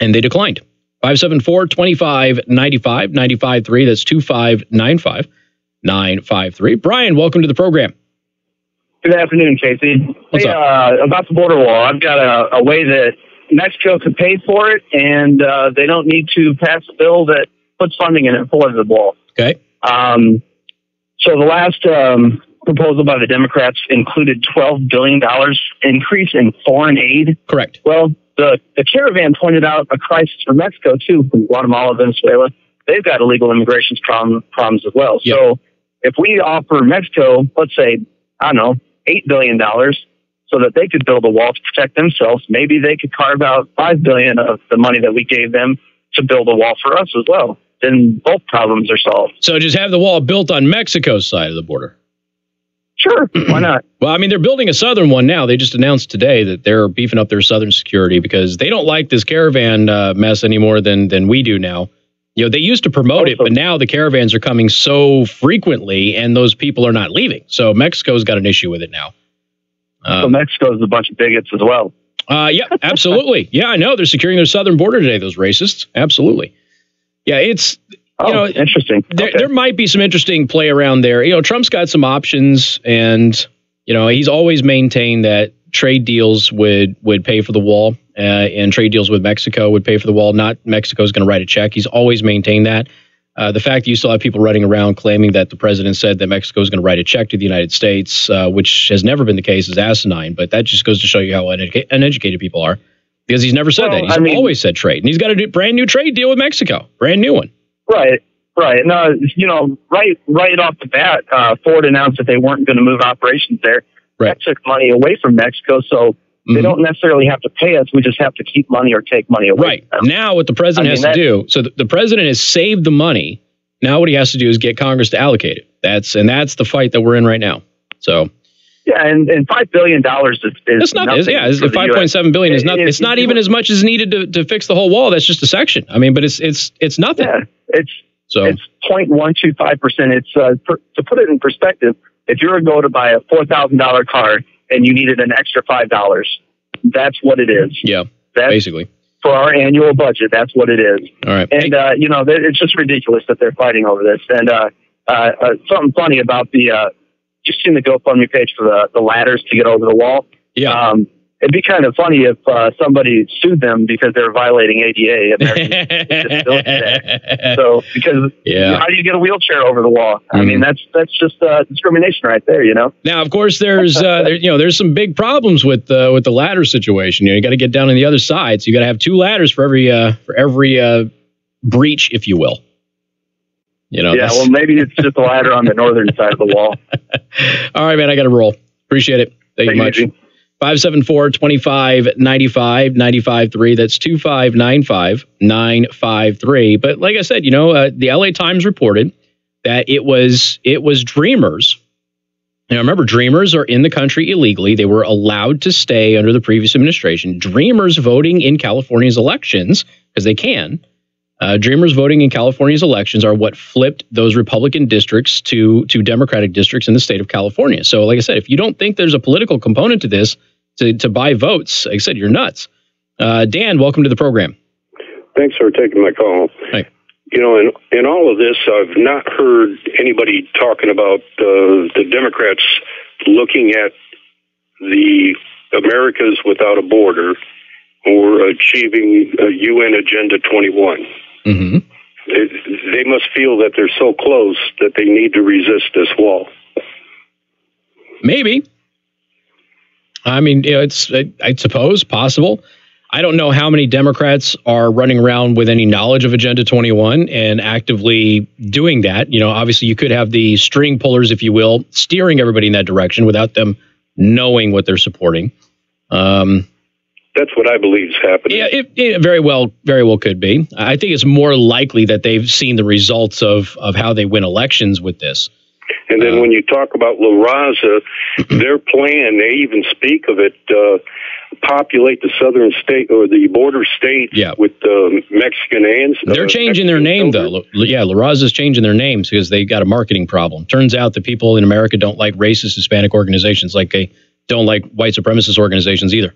and they declined. 574-25-95-95.3. That's 2595953. Brian, welcome to the program. Good afternoon, Casey. What's up? About the border wall, I've got a way that Mexico could pay for it, and they don't need to pass a bill that puts funding in it for the wall. Okay. So the last proposal by the Democrats included $12 billion increase in foreign aid. Correct. Well, the caravan pointed out a crisis for Mexico, too, from Guatemala, Venezuela. They've got illegal immigration problems as well. Yep. So if we offer Mexico, let's say, I don't know, $8 billion so that they could build a wall to protect themselves, maybe they could carve out $5 billion of the money that we gave them to build a wall for us as well. Then both problems are solved. So just have the wall built on Mexico's side of the border. Sure, why not? Well, I mean, they're building a southern one now. They just announced today that they're beefing up their southern security because they don't like this caravan mess any more than we do now. They used to promote it, but now the caravans are coming so frequently and those people are not leaving. So Mexico's got an issue with it now. So Mexico's a bunch of bigots as well. Yeah, absolutely. Yeah, I know. They're securing their southern border today, those racists. Absolutely. Yeah, it's... interesting. There might be some interesting play around there. Trump's got some options, and he's always maintained that trade deals would pay for the wall, and trade deals with Mexico would pay for the wall. Not Mexico's going to write a check. He's always maintained that. The fact that you still have people running around claiming that the president said that Mexico is going to write a check to the United States, which has never been the case, is asinine. But that just goes to show you how uneducated people are, because he's never said that. He's always said trade, and he's got a brand new trade deal with Mexico, brand new one. Right. No, right off the bat, Ford announced that they weren't going to move operations there. Right. That took money away from Mexico, so they don't necessarily have to pay us. We just have to keep money or take money away. Right. Now what the president has to do, so the president has saved the money. Now what he has to do is get Congress to allocate it. That's the fight that we're in right now. So. Yeah, and $5 billion is it's not. Yeah, $5.7 billion is nothing. It's not even as much as needed to fix the whole wall. That's just a section. I mean, but it's nothing. Yeah, it's 0.125%. It's to put it in perspective. If you were to go to buy a $4,000 car and you needed an extra $5, that's what it is. Yeah, basically. For our annual budget, that's what it is. All right. And it's just ridiculous that they're fighting over this. And something funny about the. You've seen the GoFundMe page for the ladders to get over the wall. Yeah. it'd be kind of funny if somebody sued them because they're violating ADA, American Disability Act. So, because how do you get a wheelchair over the wall? I mean, that's just discrimination right there, you know. Now, of course, there's there's some big problems with the ladder situation. You got to get down on the other side, so you got to have 2 ladders for every breach, if you will. Well, maybe it's just a ladder on the northern side of the wall. All right, man, I got to roll. Appreciate it. Thank you much. 574-2595-95.3. That's 2595-953. But like I said, the LA Times reported that it was Dreamers. Now, remember, Dreamers are in the country illegally. They were allowed to stay under the previous administration. Dreamers voting in California's elections, because they can. Dreamers voting in California's elections are what flipped those Republican districts to Democratic districts in the state of California. So, like I said, if you don't think there's a political component to this, to buy votes, like I said, you're nuts. Dan, welcome to the program. Thanks for taking my call. Hi. In all of this, I've not heard anybody talking about the Democrats looking at the Americas without a border or achieving UN Agenda 21. Mm-hmm. They must feel that they're so close that they need to resist this wall. Maybe. I mean, it's, I suppose, possible. I don't know how many Democrats are running around with any knowledge of Agenda 21 and actively doing that. Obviously, you could have the string pullers, if you will, steering everybody in that direction without them knowing what they're supporting. That's what I believe is happening. Yeah, it very well could be. I think it's more likely that they've seen the results of how they win elections with this. And then when you talk about La Raza, their plan, they even speak of it, populate the southern state or the border state with Mexican and they're changing their name, though. Yeah, La Raza's changing their names because they got a marketing problem. Turns out that people in America don't like racist Hispanic organizations like they don't like white supremacist organizations either.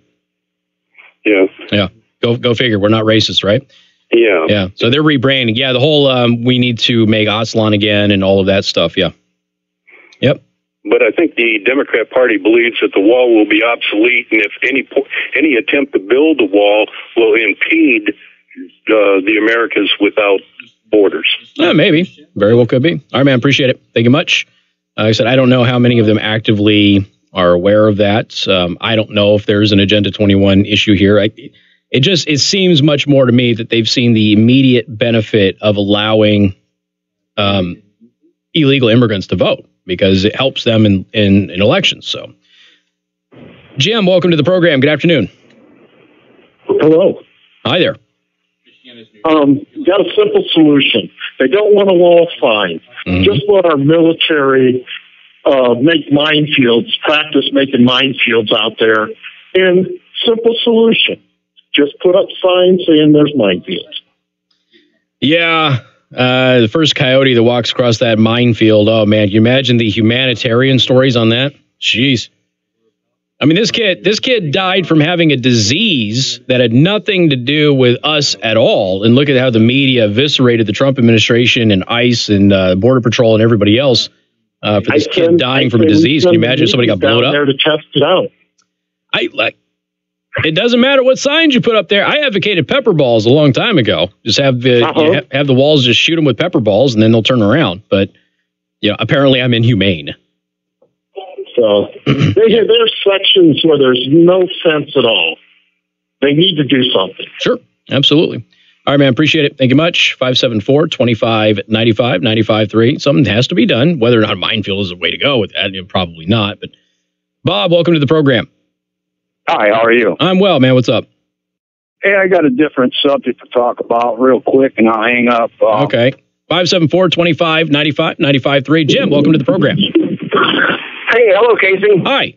Yeah. Go figure. We're not racist, right? Yeah. So they're rebranding. Yeah, the whole we need to make Aztlan again and all of that stuff. Yeah. Yep. But I think the Democrat Party believes that the wall will be obsolete, and if any attempt to build the wall will impede the Americas without borders. Maybe. Very well could be. All right, man. Appreciate it. Thank you much. Like I said, I don't know how many of them actively are aware of that. I don't know if there's an Agenda 21 issue here. It seems much more to me that they've seen the immediate benefit of allowing illegal immigrants to vote because it helps them in elections. So, Jim, welcome to the program. Good afternoon. Hello. Hi there. Got a simple solution. They don't want a wall, fine. Mm-hmm. Just let our military make minefields, practice making minefields out there. And simple solution. Just put up signs saying there's minefields. Yeah. The first coyote that walks across that minefield. Oh, man. Can you imagine the humanitarian stories on that? Jeez. I mean, this kid died from having a disease that had nothing to do with us at all. And look at how the media eviscerated the Trump administration and ICE and Border Patrol and everybody else for this kid dying from a disease. Can you imagine if somebody got blown up? There to test it out. It doesn't matter what signs you put up there. I advocated pepper balls a long time ago. Just have the have the walls just shoot them with pepper balls and then they'll turn around. But apparently I'm inhumane. So there's sections where there's no sense at all. They need to do something. Sure, absolutely. All right, man, appreciate it. Thank you much. 574-2595-95.3. Something has to be done. Whether or not a minefield is the way to go with that, probably not. But Bob, welcome to the program. Hi, how are you? I'm well, man. What's up? Hey, I got a different subject to talk about real quick, and I'll hang up. Okay. 574-2595-95.3. Jim, welcome to the program. Hey, hello, Casey. Hi.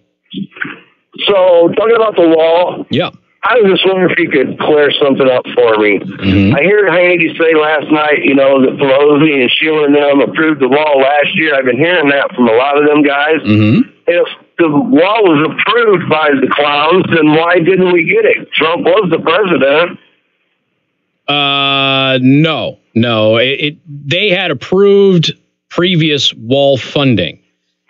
So, talking about the wall. Yeah. I was just wondering if you could clear something up for me. Mm-hmm. I heard Haney say last night, that Pelosi and Sheila and them approved the wall last year. I've been hearing that from a lot of them guys. Mm-hmm. If the wall was approved by the clowns, then why didn't we get it? Trump was the president. No. They had approved previous wall funding.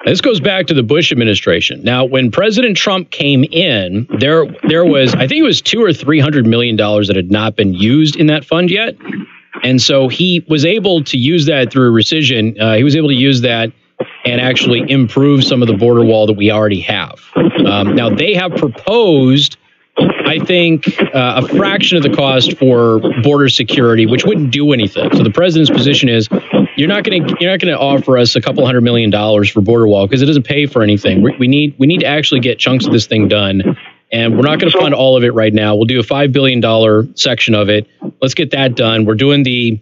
This goes back to the Bush administration. Now, when President Trump came in, there was, I think it was $200 or $300 million that had not been used in that fund yet. And so he was able to use that through rescission. He was able to use that and actually improve some of the border wall that we already have. Now, they have proposed, I think, a fraction of the cost for border security, which wouldn't do anything. So the president's position is, you're not going to offer us a couple $100 million for border wall because it doesn't pay for anything. We need to actually get chunks of this thing done, and we're not going to fund all of it right now. We'll do a $5 billion section of it. Let's get that done. We're doing the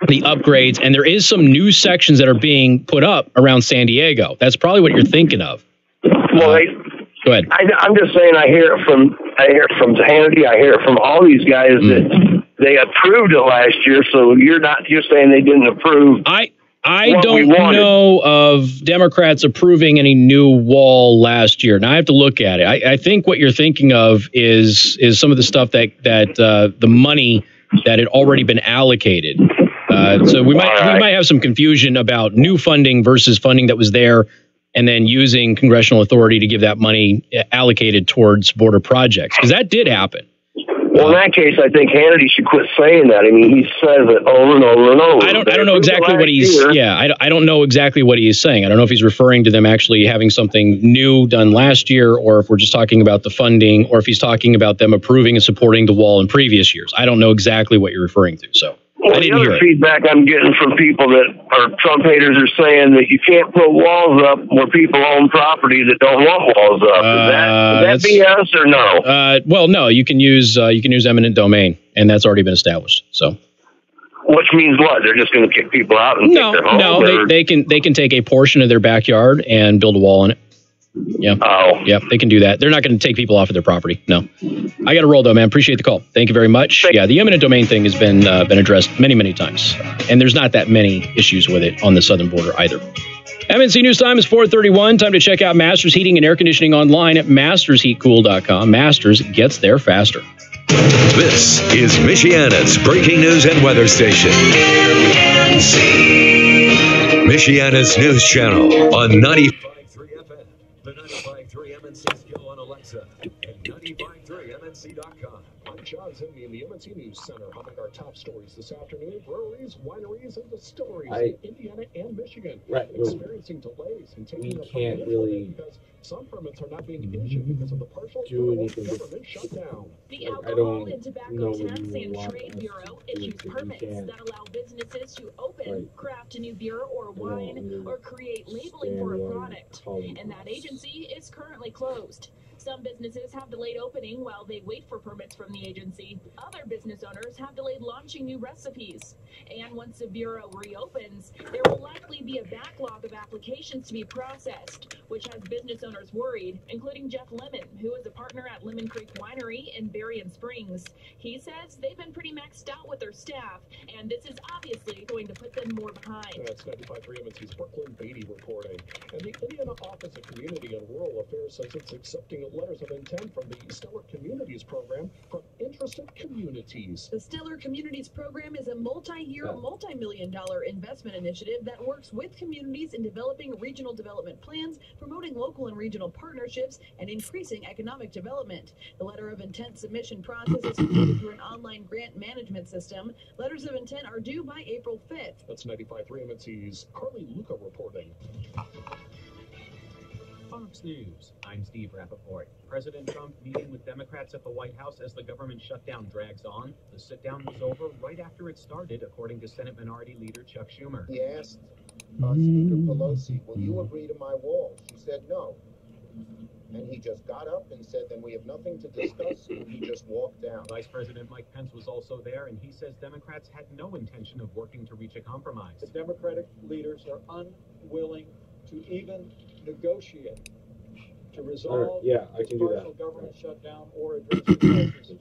upgrades, and there is some new sections that are being put up around San Diego. That's probably what you're thinking of. Well, go ahead. I'm just saying, I hear it from Hannity. I hear it from all these guys that they approved it last year. So you're saying they didn't approve. I don't know of Democrats approving any new wall last year. Now I have to look at it. I think what you're thinking of is some of the stuff that the money that had already been allocated. So we might have some confusion about new funding versus funding that was there, and then using congressional authority to give that money allocated towards border projects, because that did happen. Well, in that case, I think Hannity should quit saying that. I mean, he says it over and over and over. I don't know exactly what he's. Yeah, I don't know exactly what he is saying. I don't know if he's referring to them actually having something new done last year, or if we're just talking about the funding, or if he's talking about them approving and supporting the wall in previous years. I don't know exactly what you're referring to. So. Well, the other feedback I'm getting from people that are Trump haters are saying that you can't put walls up where people own property that don't want walls up. Is that BS or no? Well, no. You can use eminent domain, and that's already been established. So, which means what? They're just going to kick people out and take their home? No, they can take a portion of their backyard and build a wall on it. Yeah. Oh. Yeah, they can do that. They're not going to take people off of their property. No. I got to roll, though, man. Appreciate the call. Thank you very much. Yeah, the eminent domain thing has been addressed many, many times. And there's not that many issues with it on the southern border either. MNC News Time is 4:31. Time to check out Masters Heating and Air Conditioning online at mastersheatcool.com. Masters gets there faster. This is Michiana's breaking news and weather station. Michiana's News Channel on 95.3 FM, the 95.3 MNC skill on Alexa, and 95.3MNC.com. I'm John Zimney in the MNC News Center. Among our top stories this afternoon, breweries, wineries, and distilleries in Indiana and Michigan experiencing delays in taking up permits because some permits are not being issued because of the partial government shutdown. The Alcohol and Tobacco Tax and Trade Bureau issues permits that allow businesses to open, craft a new beer or wine, or create labeling for a product. And that agency is currently closed. Some businesses have delayed opening while they wait for permits from the agency. Other business owners have delayed launching new recipes. And once the Bureau reopens, there will likely be a backlog of applications to be processed, which has business owners worried, including Jeff Lemon, who is a partner at Lemon Creek Winery in Berrien Springs. He says they've been pretty maxed out with their staff, and this is obviously going to put them more behind. That's 95.3 MNC's Brooklyn Beatty reporting. And the Indiana Office of Community and Rural Affairs says it's accepting letters of intent from the Stellar Communities program from interested communities. The Stellar Communities program is a multi-year, multi-million-dollar investment initiative that works with communities in developing regional development plans, promoting local and regional partnerships, and increasing economic development. The letter of intent submission process is completed through an online grant management system. Letters of intent are due by April 5th. That's 95.3 MNC's Carly Luca reporting. Fox News, I'm Steve Rappaport. President Trump meeting with Democrats at the White House as the government shutdown drags on. The sit-down was over right after it started, according to Senate Minority Leader Chuck Schumer. He asked Speaker Pelosi, will you agree to my wall? She said no. And he just got up and said, then we have nothing to discuss, and he just walked out. Vice President Mike Pence was also there, and he says Democrats had no intention of working to reach a compromise. The Democratic leaders are unwilling to even negotiate to resolve the partial government shutdown or address the crisis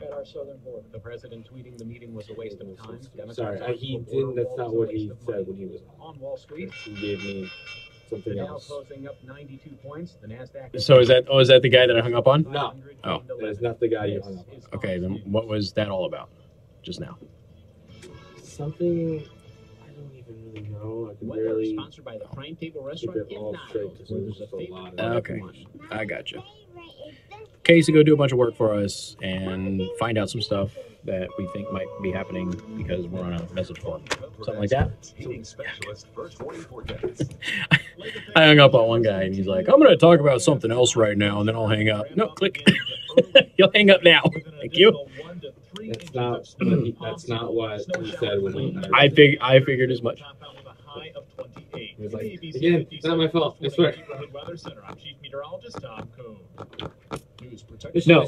at our southern border. The president tweeting the meeting was a waste of time. Sorry, he didn't. That's not what he said when he was on Wall Street. He gave me something else. Closing up 92 points. The Nasdaq. So is that the guy that I hung up on? No. Oh, that is not the guy you hung up on. Okay, then what was that all about just now? Something. I Weather sponsored by the Prime Table Restaurant in Niles, where there's a favorite. Okay, I got you. Casey, go do a bunch of work for us and find out some stuff that we think might be happening because we're on a message board. Something like that. I hung up on one guy and he's like, I'm going to talk about something else right now and then I'll hang up. No, click. You'll hang up now. Thank you. That's not what he said when he I figured as much. He was like, again, it's not my fault. I swear. No,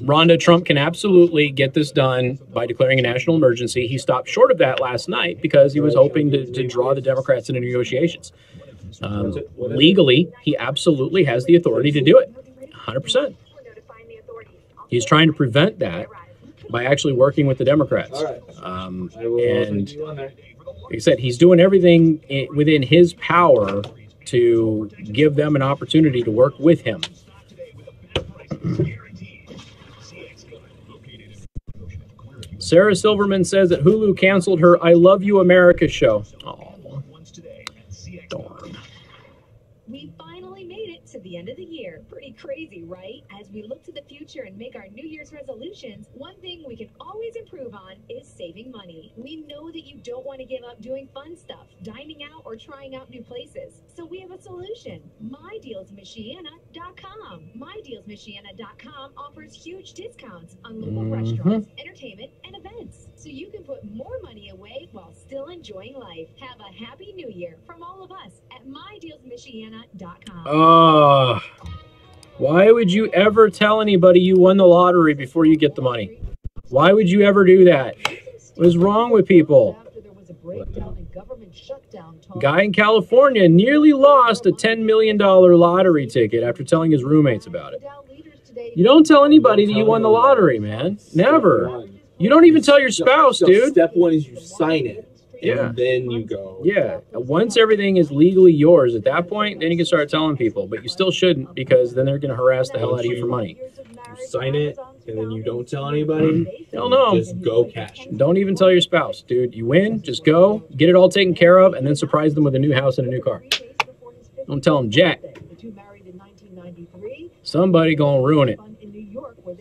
Rhonda, Trump can absolutely get this done by declaring a national emergency. He stopped short of that last night because he was hoping to draw the Democrats into negotiations. Legally, he absolutely has the authority to do it, 100%. He's trying to prevent that by actually working with the Democrats. And like I said, he's doing everything within his power to give them an opportunity to work with him. Sarah Silverman says that Hulu canceled her I Love You America show. Oh, darn. We finally made it to the end of the year. Pretty crazy, right? As we look to the future and make our New Year's resolutions, one thing we can always improve on is saving money. We know that you don't want to give up doing fun stuff, dining out, or trying out new places. So we have a solution. MyDealsMichiana.com. MyDealsMichiana.com offers huge discounts on local restaurants, entertainment, and events. So you can put more money away while still enjoying life. Have a happy new year from all of us at MyDealsMichiana.com. Why would you ever tell anybody you won the lottery before you get the money? Why would you ever do that? What is wrong with people? Guy in California nearly lost a $10 million lottery ticket after telling his roommates about it. You don't tell anybody that you won the lottery, man. Never. You don't even tell your spouse, dude. Step one is you sign it. Yeah. And then you go. Yeah. Once everything is legally yours, at that point, then you can start telling people. But you still shouldn't, because then they're going to harass the hell out of you for money. You sign it, and then you don't tell anybody. Hell no. Just go cash. Don't even tell your spouse, dude. You win, just go, get it all taken care of, and then surprise them with a new house and a new car. Don't tell them jack. Somebody going to ruin it.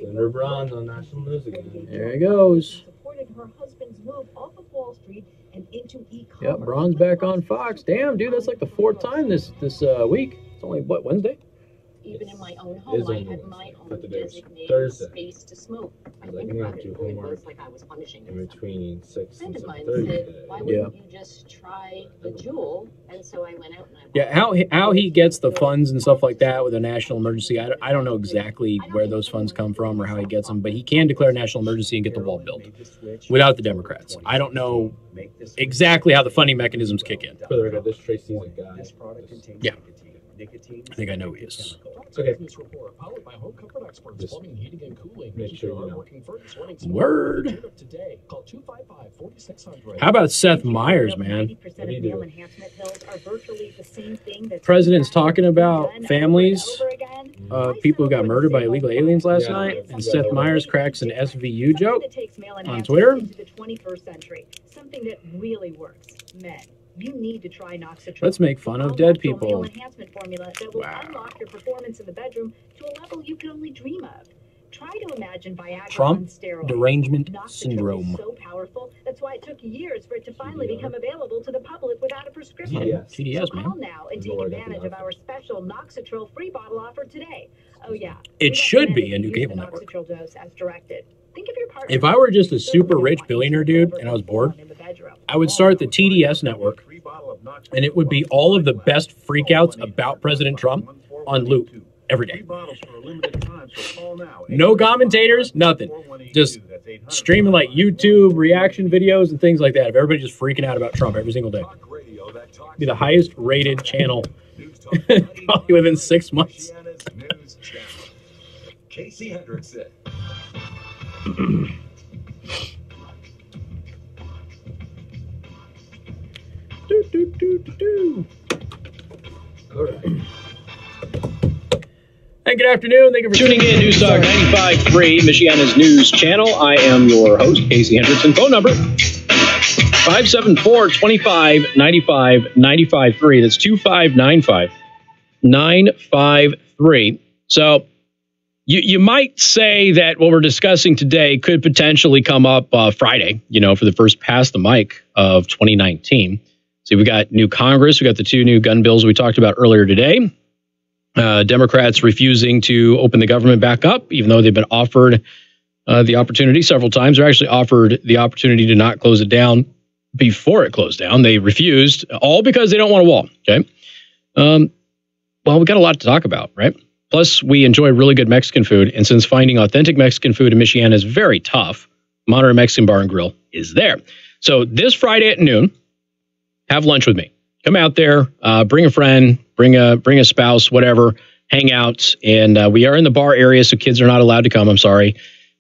Senator Braun on national news again. There he goes. Yep, Braun's back on Fox. Damn, dude, that's like the fourth time this week. It's only, what, Wednesday? Even in my own home, I had my own designated space to smoke. I think about it, it really was like I was punishing in between 6 and 7:30 said, why wouldn't you just try the Juul? And so I went out and I how he gets the funds and stuff like that with a national emergency, I don't know exactly where those funds come from or how he gets them, but he can declare a national emergency and get the wall built without the Democrats. I don't know exactly how the funding mechanisms kick in. For the record, this Tracy's a guy. Yeah. I think I know who he is. Okay. Make sure you know. Word. How about Seth Meyers, man? President's talking about families of people who got murdered by illegal aliens last night, and Seth Meyers cracks an SVU joke on Twitter. Something that really works. Men. You need to try Noxatrol. Let's make fun of dead people. Enhancement formula that will unlock your performance in the bedroom to a level you can only dream of. Try to imagine Viagra Trump on steroids. derangement Noxatrol syndrome. is so powerful. That's why it took years for it to finally become available to the public without a prescription. TDS, so man. call now and take advantage of our special Noxatrol free bottle offer today. Oh yeah. It should be a new cable network. Noxatrol dose as directed. Think of your partner. If I were just a super rich billionaire dude and I was bored, I would start the TDS network, and it would be all of the best freakouts about President Trump on loop every day. No commentators, nothing. Just streaming like YouTube reaction videos and things like that of everybody just freaking out about Trump every single day. Be the highest rated channel probably within 6 months. Casey Hendrickson. All right. And good afternoon. Thank you for tuning in. News Talk 95.3, Michiana's news channel. I am your host, Casey Hendrickson. Phone number 574-2595-95-3. That's 2595-953. So you might say that what we're discussing today could potentially come up Friday, for the first Pass the Mic of 2019. See, we got new Congress. We got the 2 new gun bills we talked about earlier today. Democrats refusing to open the government back up, even though they've been offered the opportunity several times. They're actually offered the opportunity to not close it down before it closed down. They refused, all because they don't want a wall. Okay. Well, we got a lot to talk about, right? Plus, we enjoy really good Mexican food. And since finding authentic Mexican food in Michiana is very tough, Monterey Mexican Bar and Grill is there. So this Friday at noon, have lunch with me. Come out there, bring a friend, bring a spouse, whatever, hang out. And we are in the bar area, so kids are not allowed to come. I'm sorry.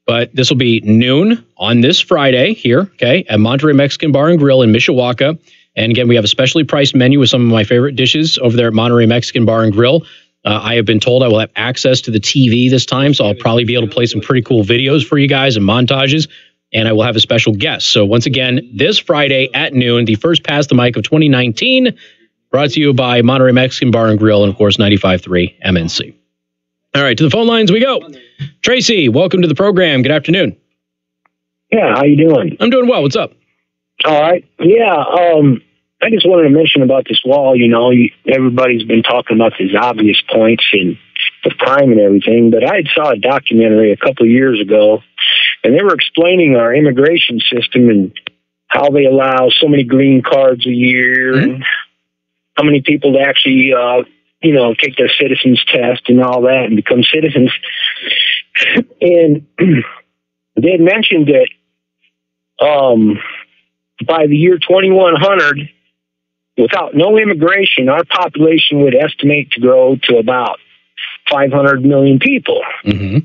But this will be noon on this Friday here, okay, at Monterey Mexican Bar and Grill in Mishawaka. And again, we have a specially priced menu with some of my favorite dishes over there at Monterey Mexican Bar and Grill. I have been told I will have access to the TV this time, so I'll probably be able to play some pretty cool videos for you guys and montages. And I will have a special guest. So once again, this Friday at noon, the first Pass the Mic of 2019, brought to you by Monterey Mexican Bar and Grill and, of course, 95.3 MNC. All right, to the phone lines we go. Tracy, welcome to the program. Good afternoon. Yeah, how you doing? I'm doing well. What's up? All right. Yeah, I just wanted to mention about this wall. Everybody's been talking about these obvious points and the crime and everything, but I saw a documentary a couple of years ago, and they were explaining our immigration system and how they allow so many green cards a year and how many people to actually take their citizens test and all that and become citizens. And they had mentioned that by the year 2100, without no immigration, our population would estimate to grow to about 500 million people. Mm-hmm.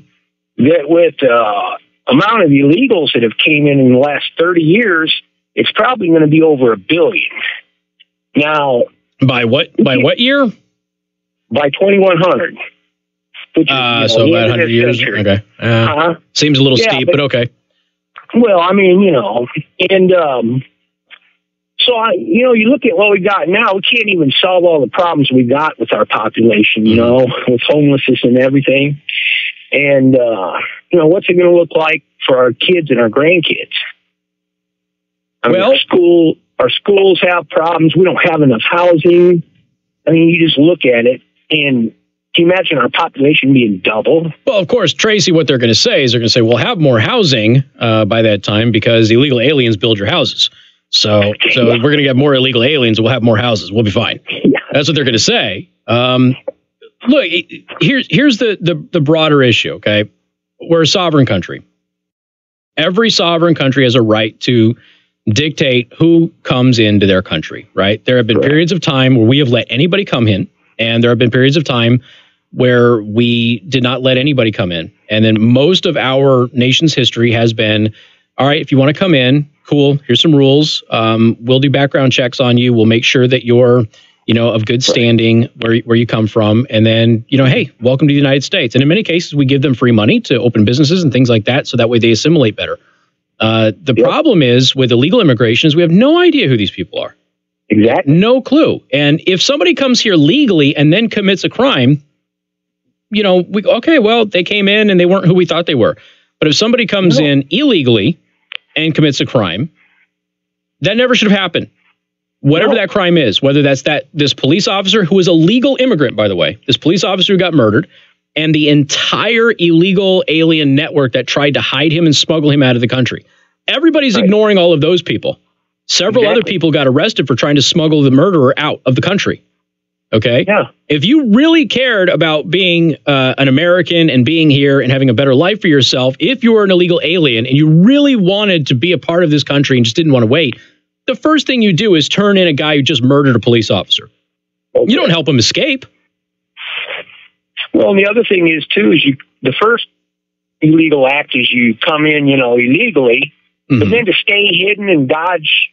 That with the amount of illegals that have came in the last 30 years, it's probably going to be over 1 billion. Now, by what year? By 2100. Which is, so about 100 years. Century. Okay. Seems a little steep, but okay. Well, I mean, and so you look at what we got now. We can't even solve all the problems we got with our population, with homelessness and everything. And what's it going to look like for our kids and our grandkids? I mean, our schools have problems. We don't have enough housing. I mean, you just look at it, and can you imagine our population being doubled? Well, of course, Tracy, what they're going to say is we'll have more housing by that time because illegal aliens build your houses. So we're going to get more illegal aliens. We'll have more houses. We'll be fine. Yeah. That's what they're going to say. Look, here's the broader issue. Okay, we're a sovereign country. Every sovereign country has a right to dictate who comes into their country. Right? There have been periods of time where we have let anybody come in, and there have been periods of time where we did not let anybody come in. And then most of our nation's history has been, all right, if you want to come in, cool, here's some rules. We'll do background checks on you. We'll make sure that you're, of good standing where you come from. And then, hey, welcome to the United States. And in many cases, we give them free money to open businesses and things like that. So that way they assimilate better. The problem is with illegal immigration is we have no idea who these people are. Exactly. No clue. And if somebody comes here legally and then commits a crime, they came in and they weren't who we thought they were. But if somebody comes in illegally and commits a crime, that never should have happened. Whatever that crime is, whether that's this police officer who is a legal immigrant, by the way, this police officer who got murdered, and the entire illegal alien network that tried to hide him and smuggle him out of the country. Everybody's ignoring all of those people. Several other people got arrested for trying to smuggle the murderer out of the country. Okay? Yeah. If you really cared about being an American and being here and having a better life for yourself, if you were an illegal alien and you really wanted to be a part of this country and just didn't want to wait, the first thing you do is turn in a guy who just murdered a police officer. Okay. You don't help him escape. Well, and the other thing is, too, is the first illegal act is you come in, illegally, but then to stay hidden and dodge,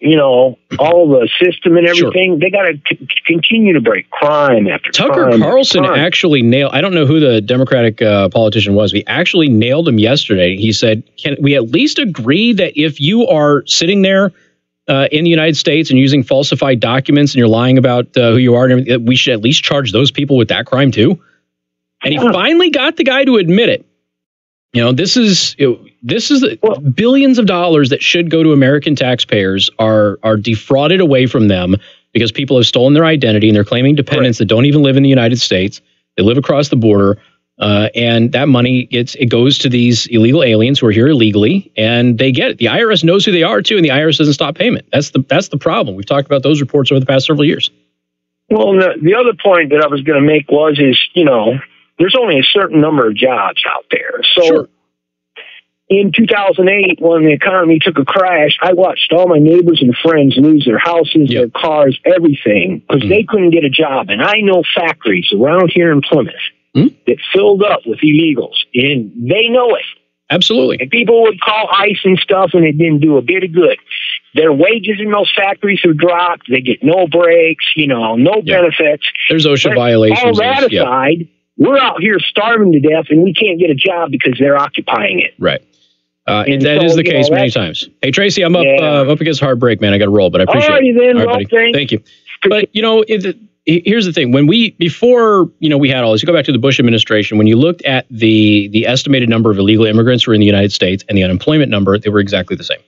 all the system and everything, they got to continue to break crime after Tucker crime. Carlson actually nailed, I don't know who the Democratic politician was. We actually nailed him yesterday. He said, can we at least agree that if you are sitting there in the United States and using falsified documents, and you're lying about who you are, and everything, we should at least charge those people with that crime too. And he finally got the guy to admit it. This is billions of dollars that should go to American taxpayers are defrauded away from them because people have stolen their identity and they're claiming dependents that don't even live in the United States. They live across the border. And that money goes to these illegal aliens who are here illegally, and they get it. The IRS knows who they are too, and the IRS doesn't stop payment. That's the problem. We've talked about those reports over the past several years. Well, the other point that I was going to make is there's only a certain number of jobs out there. So in 2008, when the economy took a crash, I watched all my neighbors and friends lose their houses, their cars, everything, because they couldn't get a job. And I know factories around here in Plymouth that filled up with illegals, and they know it. Absolutely. And people would call ICE and stuff, and it didn't do a bit of good. Their wages in those factories have dropped. They get no breaks, no benefits. There's OSHA violations. All that aside, we're out here starving to death, and we can't get a job because they're occupying it. Right. That is the case many times. Hey, Tracy, I'm up against hard break, man. I got to roll, but I appreciate it. Then, all right, buddy. Thank you. But, here's the thing. When before we had all this, you go back to the Bush administration, when you looked at the estimated number of illegal immigrants who are in the United States and the unemployment number, they were exactly the same.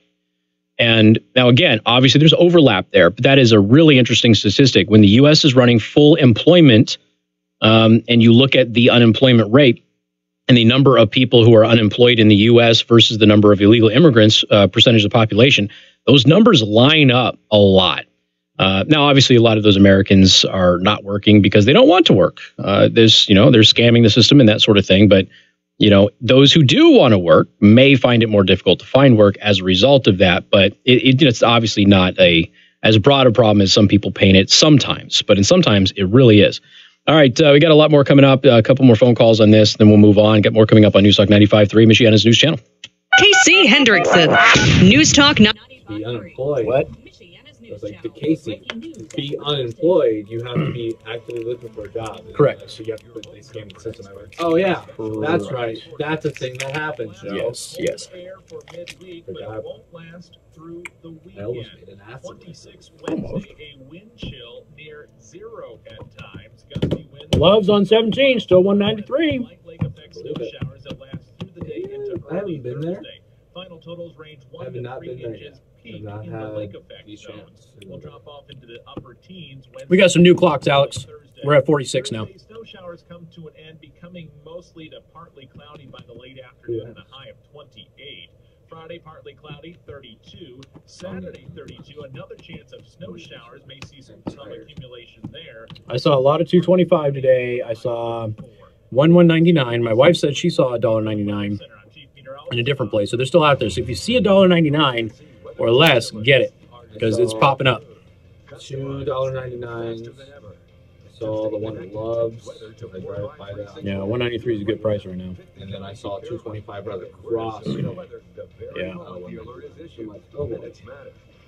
And now, again, obviously there's overlap there, but that is a really interesting statistic. When the U.S. is running full employment, and you look at the unemployment rate and the number of people who are unemployed in the U.S. versus the number of illegal immigrants, percentage of the population, those numbers line up a lot. Now, obviously, a lot of those Americans are not working because they don't want to work. They're scamming the system and that sort of thing. But, those who do want to work may find it more difficult to find work as a result of that. But it's obviously not as broad a problem as some people paint it sometimes. But sometimes it really is. All right, we got a lot more coming up. A couple more phone calls on this, then we'll move on. Get more coming up on News Talk 95.3, Michiana's news channel. KC Hendrickson, News Talk 95.3. Be unemployed. What? It's like the Casey. To be unemployed, you have to be actively looking for a job. Correct. So you have to put these game systems. Oh yeah, that's right. That's a thing that happens, Joe. Yes. I almost made an ass. 26 Wednesday, a wind chill near 0 at times. Gusty winds. Loves on 17, still 193. Light lake effect snow showers that last through the day into early Thursday. Final totals range 1 to 3 inches. Peak in the lake effect zones. We'll drop off into the upper teens. We got some new clocks, Alex. We're at 46 now. Snow showers come to an end, becoming mostly to partly cloudy by the late afternoon and a high of 28. Friday, partly cloudy, 32. Saturday, 32. Another chance of snow showers. May see some accumulation there. I saw a lot of 225 today. I saw 199. My wife said she saw $1.99 in a different place. So they're still out there. So if you see $1.99 or less, get it because it's popping up. $2.99. Saw the one at Loves. I drive by that. Yeah, 193 is a good price right now. And then I saw 225 right across. Yeah.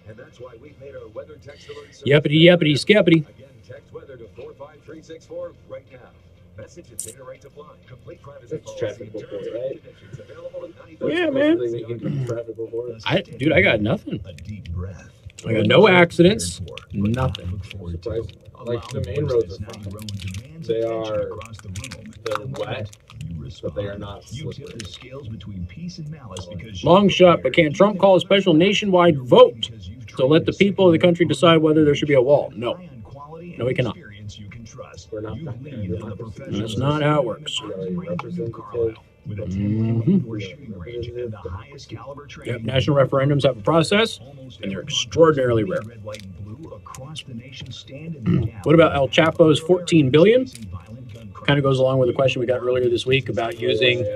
And that's why we've made our weather text alerts. Yuppity, scappity. Again, text weather to 45364 right now. Message and data right to fly. Complete privacy That's traffic report, right? Yeah, man. Dude, I got nothing. I got no accidents. Nothing. Like the main roads are fine. They're wet, but they are not slippery. Long shot, but can Trump call a special nationwide vote to let the people of the country decide whether there should be a wall? No. No, he cannot. We're not That's not how it works. Yep, national referendums have a process, and they're extraordinarily rare. What about El Chapo's $14 billion? Kind of goes along with the question we got earlier this week about using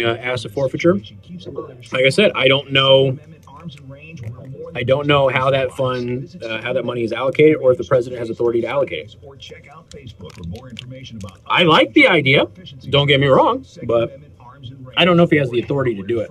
asset forfeiture. Like I said, I don't know how that fund, how that money is allocated, or if the president has authority to allocate it. I like the idea. Don't get me wrong, but I don't know if he has the authority to do it.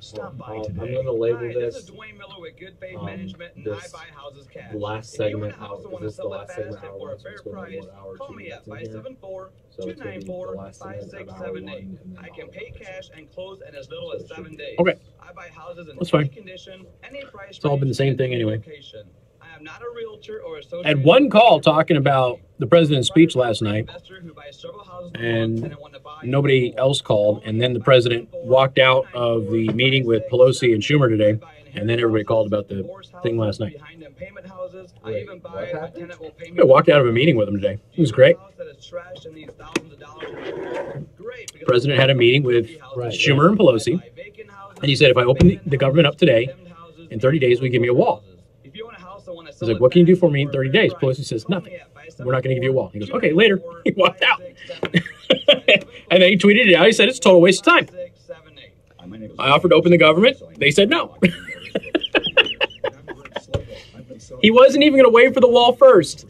Stop by I'm today. going to label Hi, this. This is Dwayne Miller with Good Faith Management, and this I buy houses cash. last If you own segment. a house and want to sell it fast and for a fair price, call me at 574-294-5678. I can pay cash and close in as little as 7 days. Okay. I buy houses in That's fine. any condition, any price It's all been the same range, thing any anyway. location. I am not a realtor or associate. Had one call talking about the president's speech last night, and nobody else called. And then the president walked out of the meeting with Pelosi and Schumer today, and then everybody called about the thing last night. I walked out of a meeting with him today. It was great. The president had a meeting with Schumer and Pelosi, and he said, if I open the government up today, in 30 days, we give me a wall. He's like, what can you do for me in 30 days? Pelosi says, nothing. We're not going to give you a wall. He goes, okay, later. He walked out. And then he tweeted it out. He said, it's a total waste of time. I offered to open the government. They said no. He wasn't even going to wait for the wall first.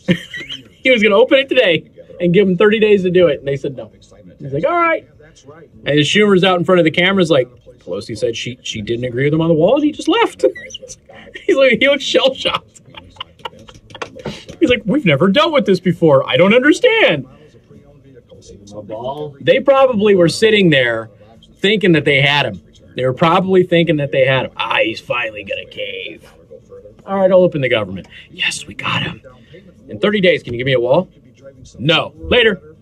He was going to open it today and give them 30 days to do it. And they said no. He's like, all right. And Schumer's out in front of the cameras like, Pelosi said she didn't agree with him on the wall, and he just left. He looks shell-shocked. He's like, we've never dealt with this before. I don't understand. They probably were sitting there thinking that they had him. They were probably thinking that they had him. He's finally going to cave. All right, I'll open the government. Yes, we got him. In 30 days, can you give me a wall? No. Later.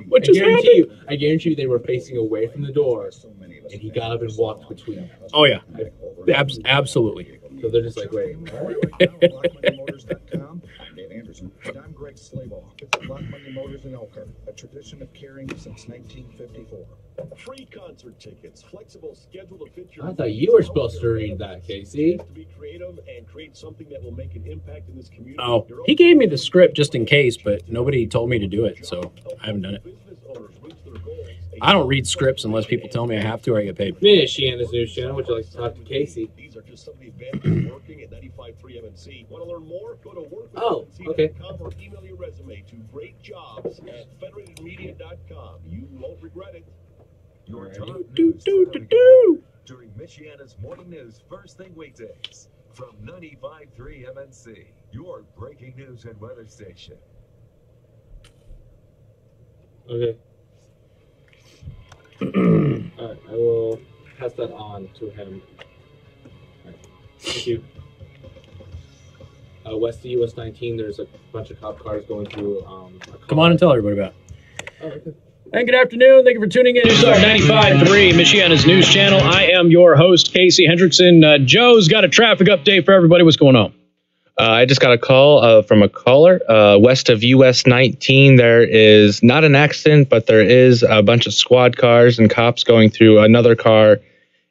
What just happened? I guarantee you they were facing away from the door, and he got up and walked between them. Oh, yeah. Absolutely. So they're just like, wait. I'm Dave Anderson. And I'm Greg Slabaugh. It's Black Monday Motors in Elkhart, a tradition of caring since 1954. Free concert tickets, flexible schedule to fit your. I thought you were supposed to read that, Casey. To be creative and create something that will make an impact in this community. Oh, he gave me the script just in case, but nobody told me to do it, so I haven't done it. I don't read scripts unless people tell me I have to or I get paid. Michiana's News Channel. Would you like to talk to Casey? These are just some of the advantages working at 95.3 MNC. Want to learn more? Go to workwithmnc.com or email your resume to greatjobs@federatedmedia.com. You won't regret it. Your top news during Michiana's morning news first thing weekdays from 95.3 MNC, your breaking news and weather station. Okay. Alright, I will pass that on to him. Alright, thank you. West of US 19, there's a bunch of cop cars going through. Come on and tell everybody about it. Oh, okay. And good afternoon. Thank you for tuning in. It's our 95.3 Michiana's News Channel. I am your host, Casey Hendrickson. Joe's got a traffic update for everybody. What's going on? I just got a call from a caller west of US 19. There is not an accident, but there is a bunch of squad cars and cops going through another car.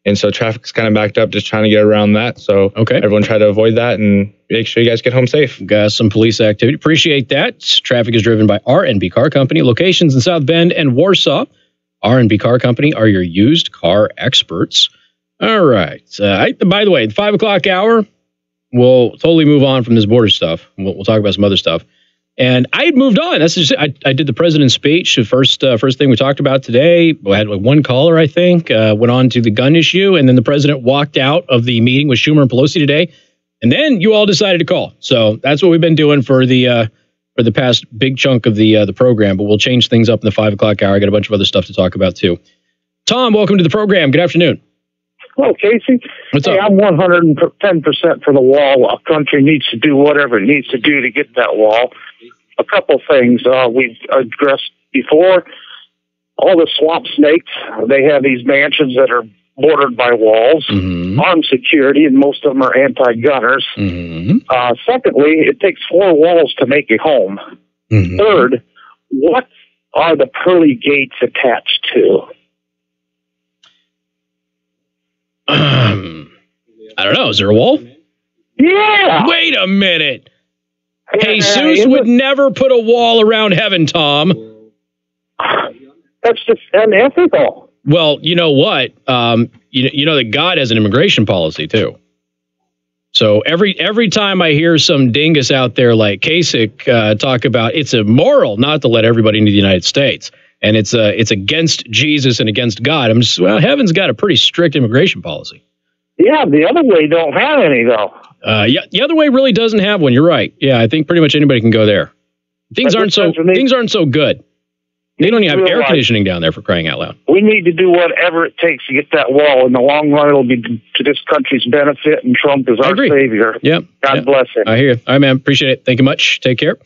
And so traffic's kind of backed up, just trying to get around that. So everyone try to avoid that and make sure you guys get home safe. Got some police activity. Appreciate that. Traffic is driven by R&B Car Company. Locations in South Bend and Warsaw. R&B Car Company are your used car experts. All right. By the way, the 5 o'clock hour, we'll totally move on from this border stuff. We'll talk about some other stuff. And I had moved on. That's just it. I did the president's speech. The first thing we talked about today. We had one caller, I think, went on to the gun issue, and then the president walked out of the meeting with Schumer and Pelosi today. And then you all decided to call. So that's what we've been doing for the past big chunk of the program. But we'll change things up in the 5 o'clock hour. I got a bunch of other stuff to talk about too. Tom, welcome to the program. Good afternoon. Hello, Casey. What's up? I'm 110% for the wall. A country needs to do whatever it needs to do to get that wall. A couple things we've addressed before. All the swamp snakes, they have these mansions that are bordered by walls, armed security, and most of them are anti-gunners. Secondly, it takes 4 walls to make a home. Third, what are the pearly gates attached to? I don't know. Is there a wall? Yeah. Wait a minute. Jesus would never put a wall around heaven, Tom. That's just unethical. Well, you know what? You know that God has an immigration policy too. So every time I hear some dingus out there like Kasich talk about it's immoral not to let everybody into the United States, and it's against Jesus and against God. I'm just, well, heaven's got a pretty strict immigration policy. Yeah, the other way don't have any, though. Yeah, the other way really doesn't have one. You're right. Yeah, I think pretty much anybody can go there. Things aren't so good. They don't even have air conditioning down there, for crying out loud. We need to do whatever it takes to get that wall. In the long run, it'll be to this country's benefit, and Trump is our savior. Yep. God bless him. I hear you. All right, man. Appreciate it. Thank you much. Take care.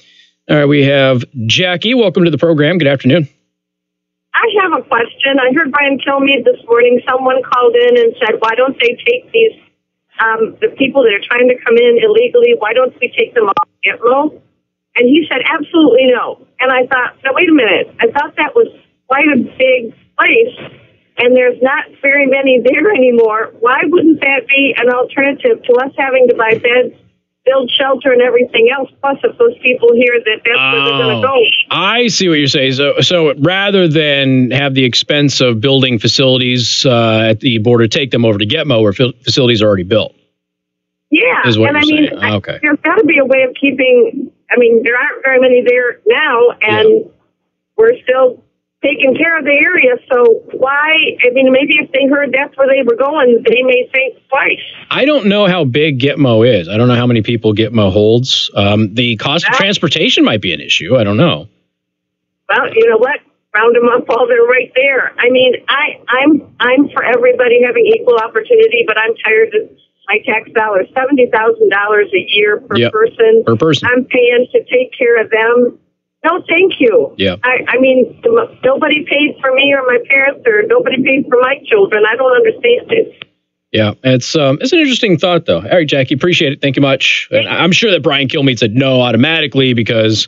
All right, we have Jackie. Welcome to the program. Good afternoon. I have a question. I heard Brian Kilmeade this morning. Someone called in and said, why don't they take these, the people that are trying to come in illegally, why don't we take them off Gitmo? And he said, absolutely no. And I thought, no, wait a minute. I thought that was quite a big place, and there's not very many there anymore. Why wouldn't that be an alternative to us having to buy beds, build shelter, and everything else? Plus, if those people hear that that's where they're going to go. I see what you're saying. So rather than have the expense of building facilities at the border, take them over to Gitmo, where facilities are already built. Yeah, and I mean, okay. There's got to be a way of keeping. I mean, there aren't very many there now, and we're still taking care of the area. So why? I mean, maybe if they heard that's where they were going, they may think twice. I don't know how big Gitmo is. I don't know how many people Gitmo holds. The cost of transportation might be an issue. I don't know. Well, you know what? Round them up while they're right there. I mean, I'm for everybody having equal opportunity, but I'm tired of my tax dollars, $70,000 a year per person. Per person. I'm paying to take care of them. No, thank you. Yeah. I mean, nobody paid for me or my parents, or nobody paid for my children. I don't understand it. Yeah, it's an interesting thought, though. All right, Jackie, appreciate it. Thank you much. And I'm sure that Brian Kilmeade said no automatically because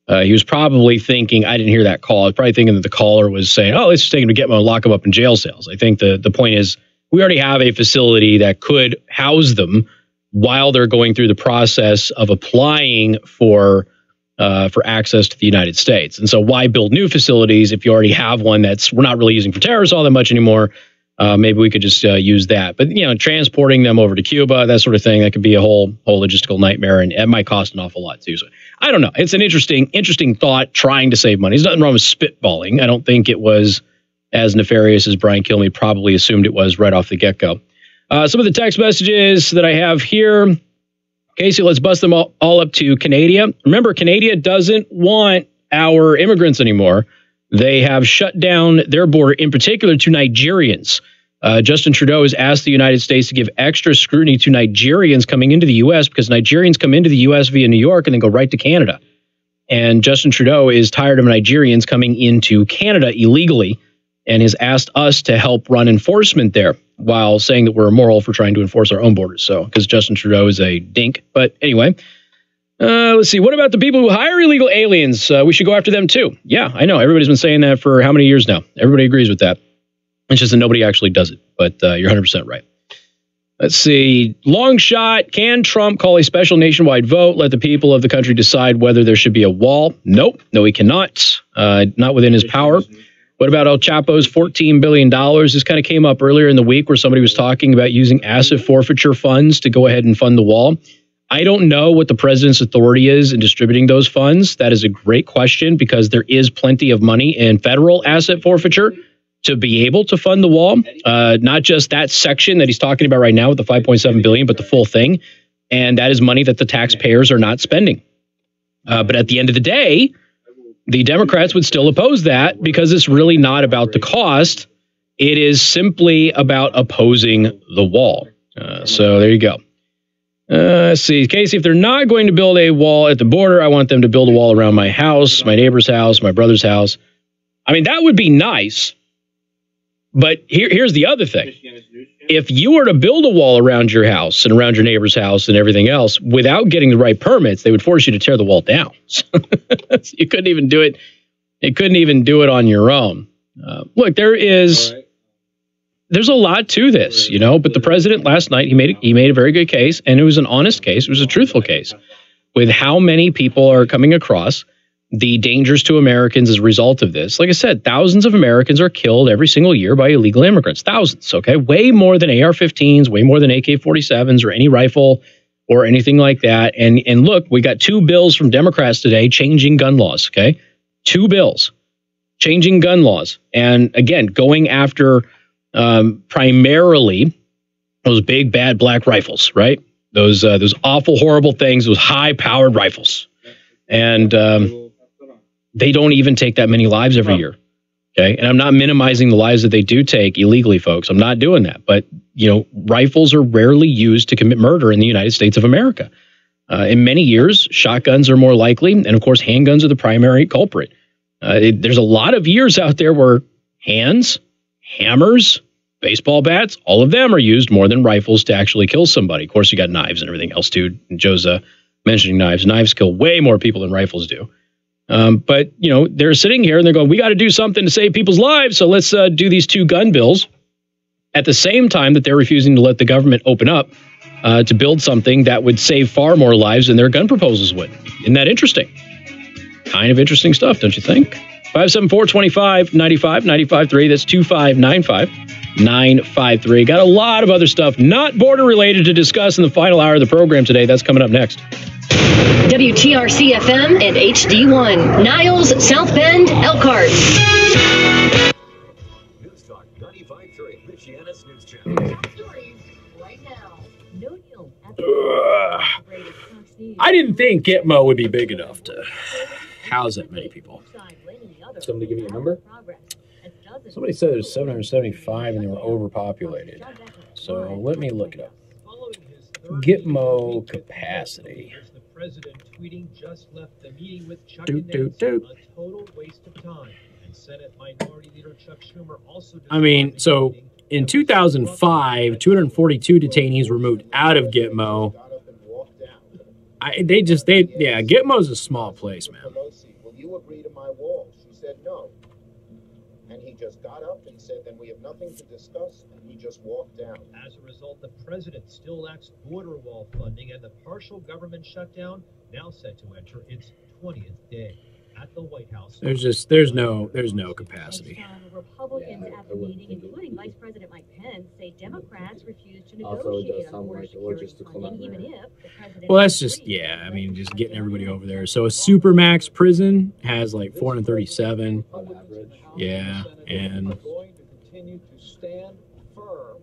he was probably thinking, I didn't hear that call. I was probably thinking that the caller was saying, oh, let's just take him to Gitmo and lock him up in jail cells. I think the point is, we already have a facility that could house them while they're going through the process of applying for access to the United States. And so why build new facilities if you already have one we're not really using for terrorists all that much anymore? Maybe we could just use that. But, you know, transporting them over to Cuba, that sort of thing, that could be a whole logistical nightmare, and it might cost an awful lot too. So I don't know. It's an interesting thought, trying to save money. There's nothing wrong with spitballing. I don't think it was as nefarious as Brian Kilmeade probably assumed it was right off the get-go. Some of the text messages that I have here. Casey, let's bust them all up to Canada. Remember, Canada doesn't want our immigrants anymore. They have shut down their border, in particular to Nigerians. Justin Trudeau has asked the United States to give extra scrutiny to Nigerians coming into the U.S. because Nigerians come into the U.S. via New York and then go right to Canada. And Justin Trudeau is tired of Nigerians coming into Canada illegally, and has asked us to help run enforcement there while saying that we're immoral for trying to enforce our own borders. So, because Justin Trudeau is a dink. But anyway, let's see. What about the people who hire illegal aliens? We should go after them too. Yeah, I know. Everybody's been saying that for how many years now? Everybody agrees with that. It's just that nobody actually does it. But you're 100% right. Let's see. Long shot. Can Trump call a special nationwide vote? Let the people of the country decide whether there should be a wall? Nope. No, he cannot. Not within his power. What about El Chapo's $14 billion? This kind of came up earlier in the week where somebody was talking about using asset forfeiture funds to go ahead and fund the wall. I don't know what the president's authority is in distributing those funds. That is a great question because there is plenty of money in federal asset forfeiture to be able to fund the wall. Not just that section that he's talking about right now with the $5.7 billion, but the full thing. And that is money that the taxpayers are not spending. But at the end of the day, the Democrats would still oppose that because it's really not about the cost. It is simply about opposing the wall. So there you go. Let's see. Casey, if they're not going to build a wall at the border, I want them to build a wall around my house, my neighbor's house, my brother's house. I mean, that would be nice. But here's the other thing. If you were to build a wall around your house and around your neighbor's house and everything else without getting the right permits, they would force you to tear the wall down. So you couldn't even do it. You couldn't even do it on your own. Look, there's a lot to this, you know, but the president last night, he made a very good case, and it was an honest case. It was a truthful case with how many people are coming across the dangers to Americans as a result of this. Like I said, thousands of Americans are killed every single year by illegal immigrants. Thousands, okay? Way more than AR-15s, way more than AK-47s or any rifle or anything like that. And look, we got 2 bills from Democrats today changing gun laws, okay? 2 bills changing gun laws. And again, going after primarily those big, bad black rifles, right? Those awful, horrible things, those high-powered rifles. And they don't even take that many lives every year. Okay. And I'm not minimizing the lives that they do take illegally, folks. I'm not doing that. But, rifles are rarely used to commit murder in the United States of America. In many years, shotguns are more likely. And of course, handguns are the primary culprit. There's a lot of years out there where hands, hammers, baseball bats, all of them are used more than rifles to actually kill somebody. Of course, you got knives and everything else too. Joe's mentioning knives. Knives kill way more people than rifles do. But, they're sitting here and they're going, we got to do something to save people's lives. So let's do these 2 gun bills at the same time that they're refusing to let the government open up to build something that would save far more lives than their gun proposals would. Isn't that interesting? Kind of interesting stuff, don't you think? 574-25-95-95-3. That's 2595-953. Got a lot of other stuff not border related to discuss in the final hour of the program today. That's coming up next. WTRC FM and HD1. Niles, South Bend, Elkhart. News Talk 95.3, Michiana's News Channel. Stories right now. No deal at I didn't think Gitmo would be big enough to house that many people. Somebody give you a number? Somebody said there's 775 and they were overpopulated. So let me look it up. Gitmo capacity. President tweeting just left the meeting with Chuck Doot, and doot, Nancy, doot. a total waste of time. And Senate Minority Leader Chuck Schumer also. I mean, so in 2005, 242 detainees were moved out of Gitmo. Gitmo's a small place, man. Will you agree to my wall? She said no. And he just got up and said, then we have nothing to discuss, and he just walked down. As a result, the president still lacks border wall funding, and the partial government shutdown now set to enter its 20th day. At the White House, There's no capacity. Republicans at the meeting, including Vice President Mike Pence, say Democrats refused to Also, it negotiate does on sound border like a security logistical funding, nightmare. even if the president. Well, that's just just getting everybody over there. So a Supermax prison has like 437. On average. Yeah, and are going to continue to stand firm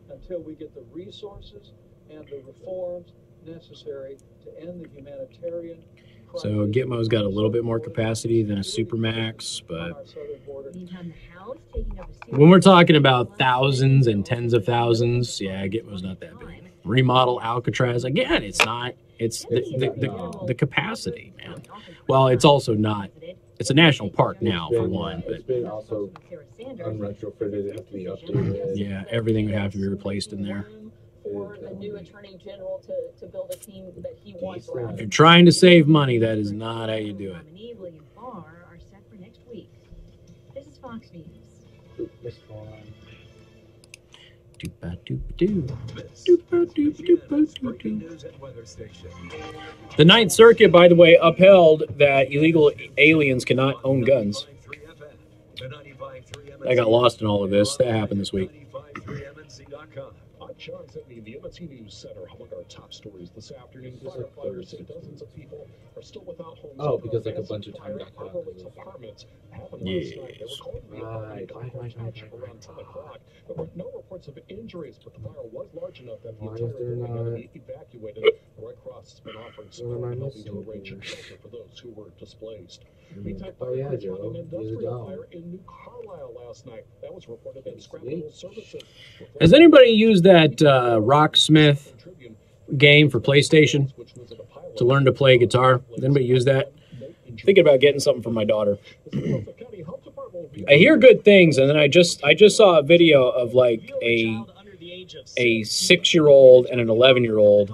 until we get the resources and the reforms necessary to end the humanitarian crisis. so Gitmo's got a little bit more capacity than a Supermax, but Meantime, the House taking over when we're talking about thousands and tens of thousands, Gitmo's not that big. Remodel Alcatraz, again, it's not. It's the capacity, man. Well, it's also not. It's a national park now, for one. But It's been also unretrofitted. It has to be updated. yeah, everything would have to be replaced in there. For the new attorney general to build a team that he wants around. If you're trying to save money, that is not how you do it. nominee William Barr are set for next week. This is Fox News. The Ninth Circuit, by the way, upheld that illegal aliens cannot own guns. I got lost in all of this. That happened this week. I'm John Sidney, the MNC News Center. Among our top stories this afternoon, firefighters say dozens of people are still without homes. Oh, because like a bunch of time got cut out. Apartments happened last night. They were calling the Right. around 10 o'clock. There were no reports of injuries, but the fire was large enough that the Why is entire there building had to not- be evacuated. The Red Cross has been offering support and helping to arrange a shelter for those who were displaced. Meantime, Oh yeah, firefighters Joe. found an Use a industrial dome. fire in New Carlisle last night. That was reported in Scrapple Services. Has anybody used that Rocksmith game for PlayStation to learn to play guitar? Has anybody used that? Thinking about getting something for my daughter. I hear good things, and then I just saw a video of like a 6-year-old and an 11-year-old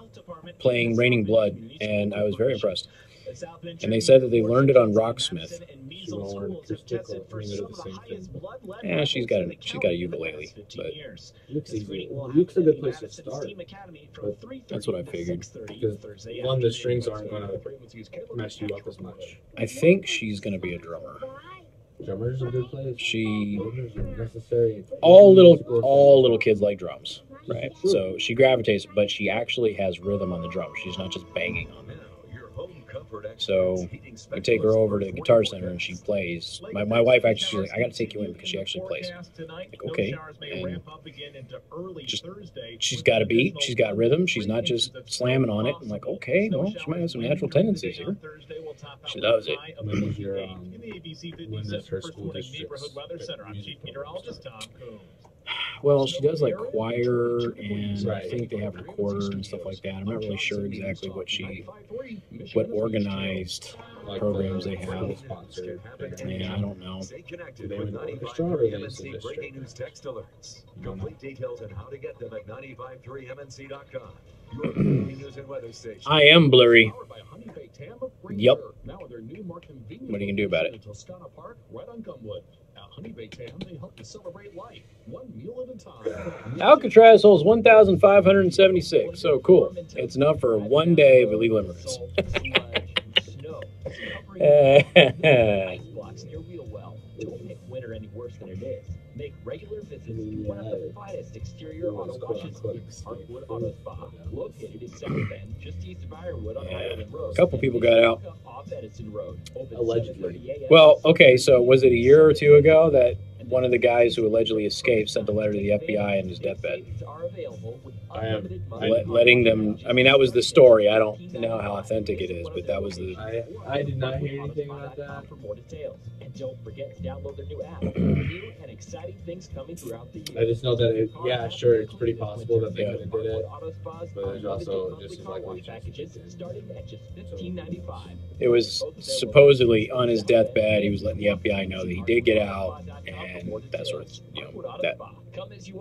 playing Raining Blood, and I was very impressed. And they said that they learned it on Rocksmith. Yeah, she's got a ukulele, but Uke's a good place to start. But that's what I figured. because one, the strings aren't going to mess you up as much. I think she's going to be a drummer. Drummer's a good place. Drummers are necessary. All little kids like drums, right? So she gravitates, but she actually has rhythm on the drums. She's not just banging on them. So I take her over to the Guitar Center and she plays. My wife actually, she's like, I got to take you in because she actually plays. Like, okay. And just, she's got a beat, she's got rhythm, she's not just slamming on it. I'm like, okay, well, she might have some natural tendencies here. She loves it. When is her school district's Well, she does like choir, and I think they have recorder and stuff like that. I'm not really sure exactly what organized programs they have. Yeah, I don't know. Do they have an orchestra or MNC breaking news text alerts? Complete details on how to get them at 953mnc.com. Your breaking news and weather station. I am blurry. Yep. What are you gonna do about it? They help to celebrate life, one meal at a time. Alcatraz holds 1,576. So cool. It's enough for 1 day of illegal immigrants. Don't make winter any worse than it is. Make regular visits to one of the finest exterior auto washes in Parkwood Auto Spa. Located in South Bend, just east of Ironwood on Ireland Road. A couple people got out. Off Edison Road. Allegedly. Well, okay, so was it a year or two ago that one of the guys who allegedly escaped sent a letter to the FBI in his deathbed? Letting them, I mean, that was the story. I don't know how authentic it is, but that was the... I did not hear anything about that. For more details. And don't forget to download their new app. New and exciting things coming throughout the year. I just know that, yeah, sure, it's pretty possible that they could have did it, but there's also just likely packages starting at just $15.95. It was supposedly on his deathbed. He was letting the FBI know that he did get out, and that sort of, that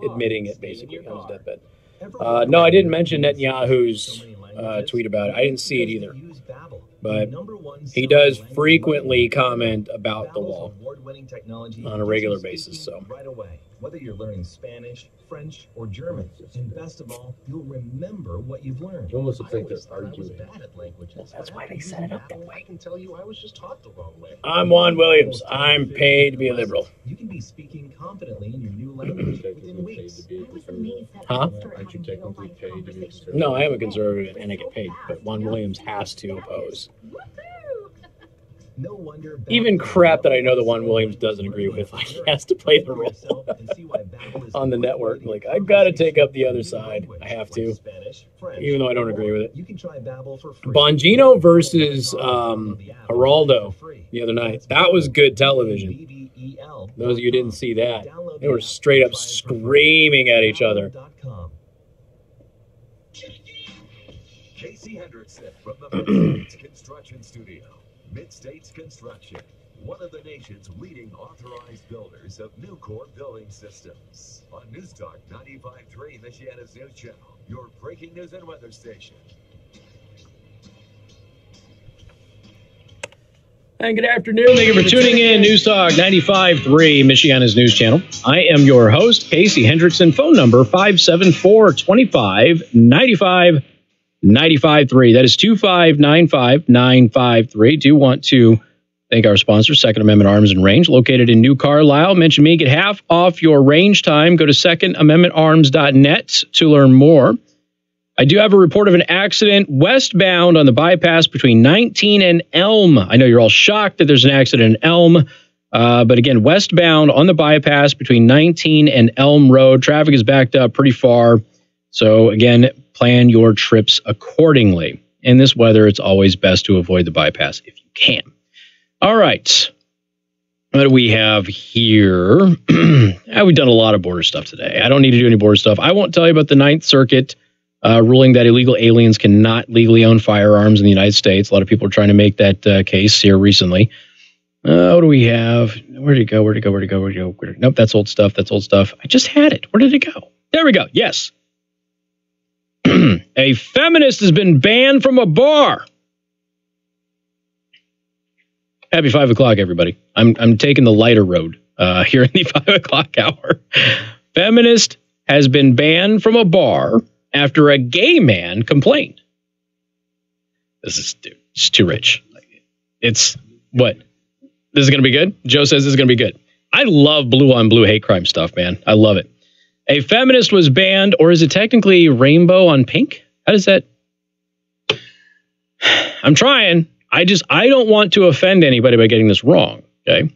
admitting it basically on his deathbed. No, I didn't mention Netanyahu's tweet about it. I didn't see it either. But he does frequently comment about the wall on a regular basis. So right away, whether you're learning Spanish, French, or German, and best of all, you'll remember what you've learned. It almost looks like they're arguing. I was bad at languages. That's why they set it up that way. I can tell you, I was just taught the wrong way. I'm Juan Williams. I'm paid to be a liberal. You can be speaking confidently in your new language within weeks. Huh? Aren't you technically paid to be a No, I am a conservative and I get paid, but Juan Williams has to oppose. No wonder even crap that I know that Juan Williams doesn't agree with, like he has to play the role on the network. Like, I've got to take up the other side. I have to, even though I don't agree with it. Bongino versus Geraldo the other night. That was good television. Those of you who didn't see that, they were straight up screaming at each other. Casey Hendrickson from the Mid-States Construction Studio. Mid-States Construction, one of the nation's leading authorized builders of new core building systems. On News Talk 95.3, Michiana's news channel, your breaking news and weather station. And good afternoon. Thank you for tuning in. News Talk 95.3, Michiana's news channel. I am your host, Casey Hendrickson. Phone number 574-25-95. 95.3. That is 2595-953. Do want to thank our sponsor, Second Amendment Arms and Range, located in New Carlisle. Mention me, get half off your range time. Go to secondamendmentarms.net to learn more. I do have a report of an accident westbound on the bypass between 19 and Elm. I know you're all shocked that there's an accident in Elm, but again, westbound on the bypass between 19 and Elm Road. Traffic is backed up pretty far. So again, plan your trips accordingly. In this weather, it's always best to avoid the bypass if you can. All right. What do we have here? We've done a lot of border stuff today. I don't need to do any border stuff. I won't tell you about the Ninth Circuit ruling that illegal aliens cannot legally own firearms in the United States. A lot of people are trying to make that case here recently. What do we have? Where'd it go? Nope, that's old stuff. I just had it. Where did it go? There we go. Yes. A feminist has been banned from a bar. Happy 5 o'clock, everybody. I'm taking the lighter road here in the 5 o'clock hour. Feminist has been banned from a bar after a gay man complained. It's too rich. It's what? This is going to be good? Joe says this is going to be good. I love blue on blue hate crime stuff, man. I love it. A feminist was banned, or is it technically rainbow on pink? How does that? I'm trying. I don't want to offend anybody by getting this wrong. Okay.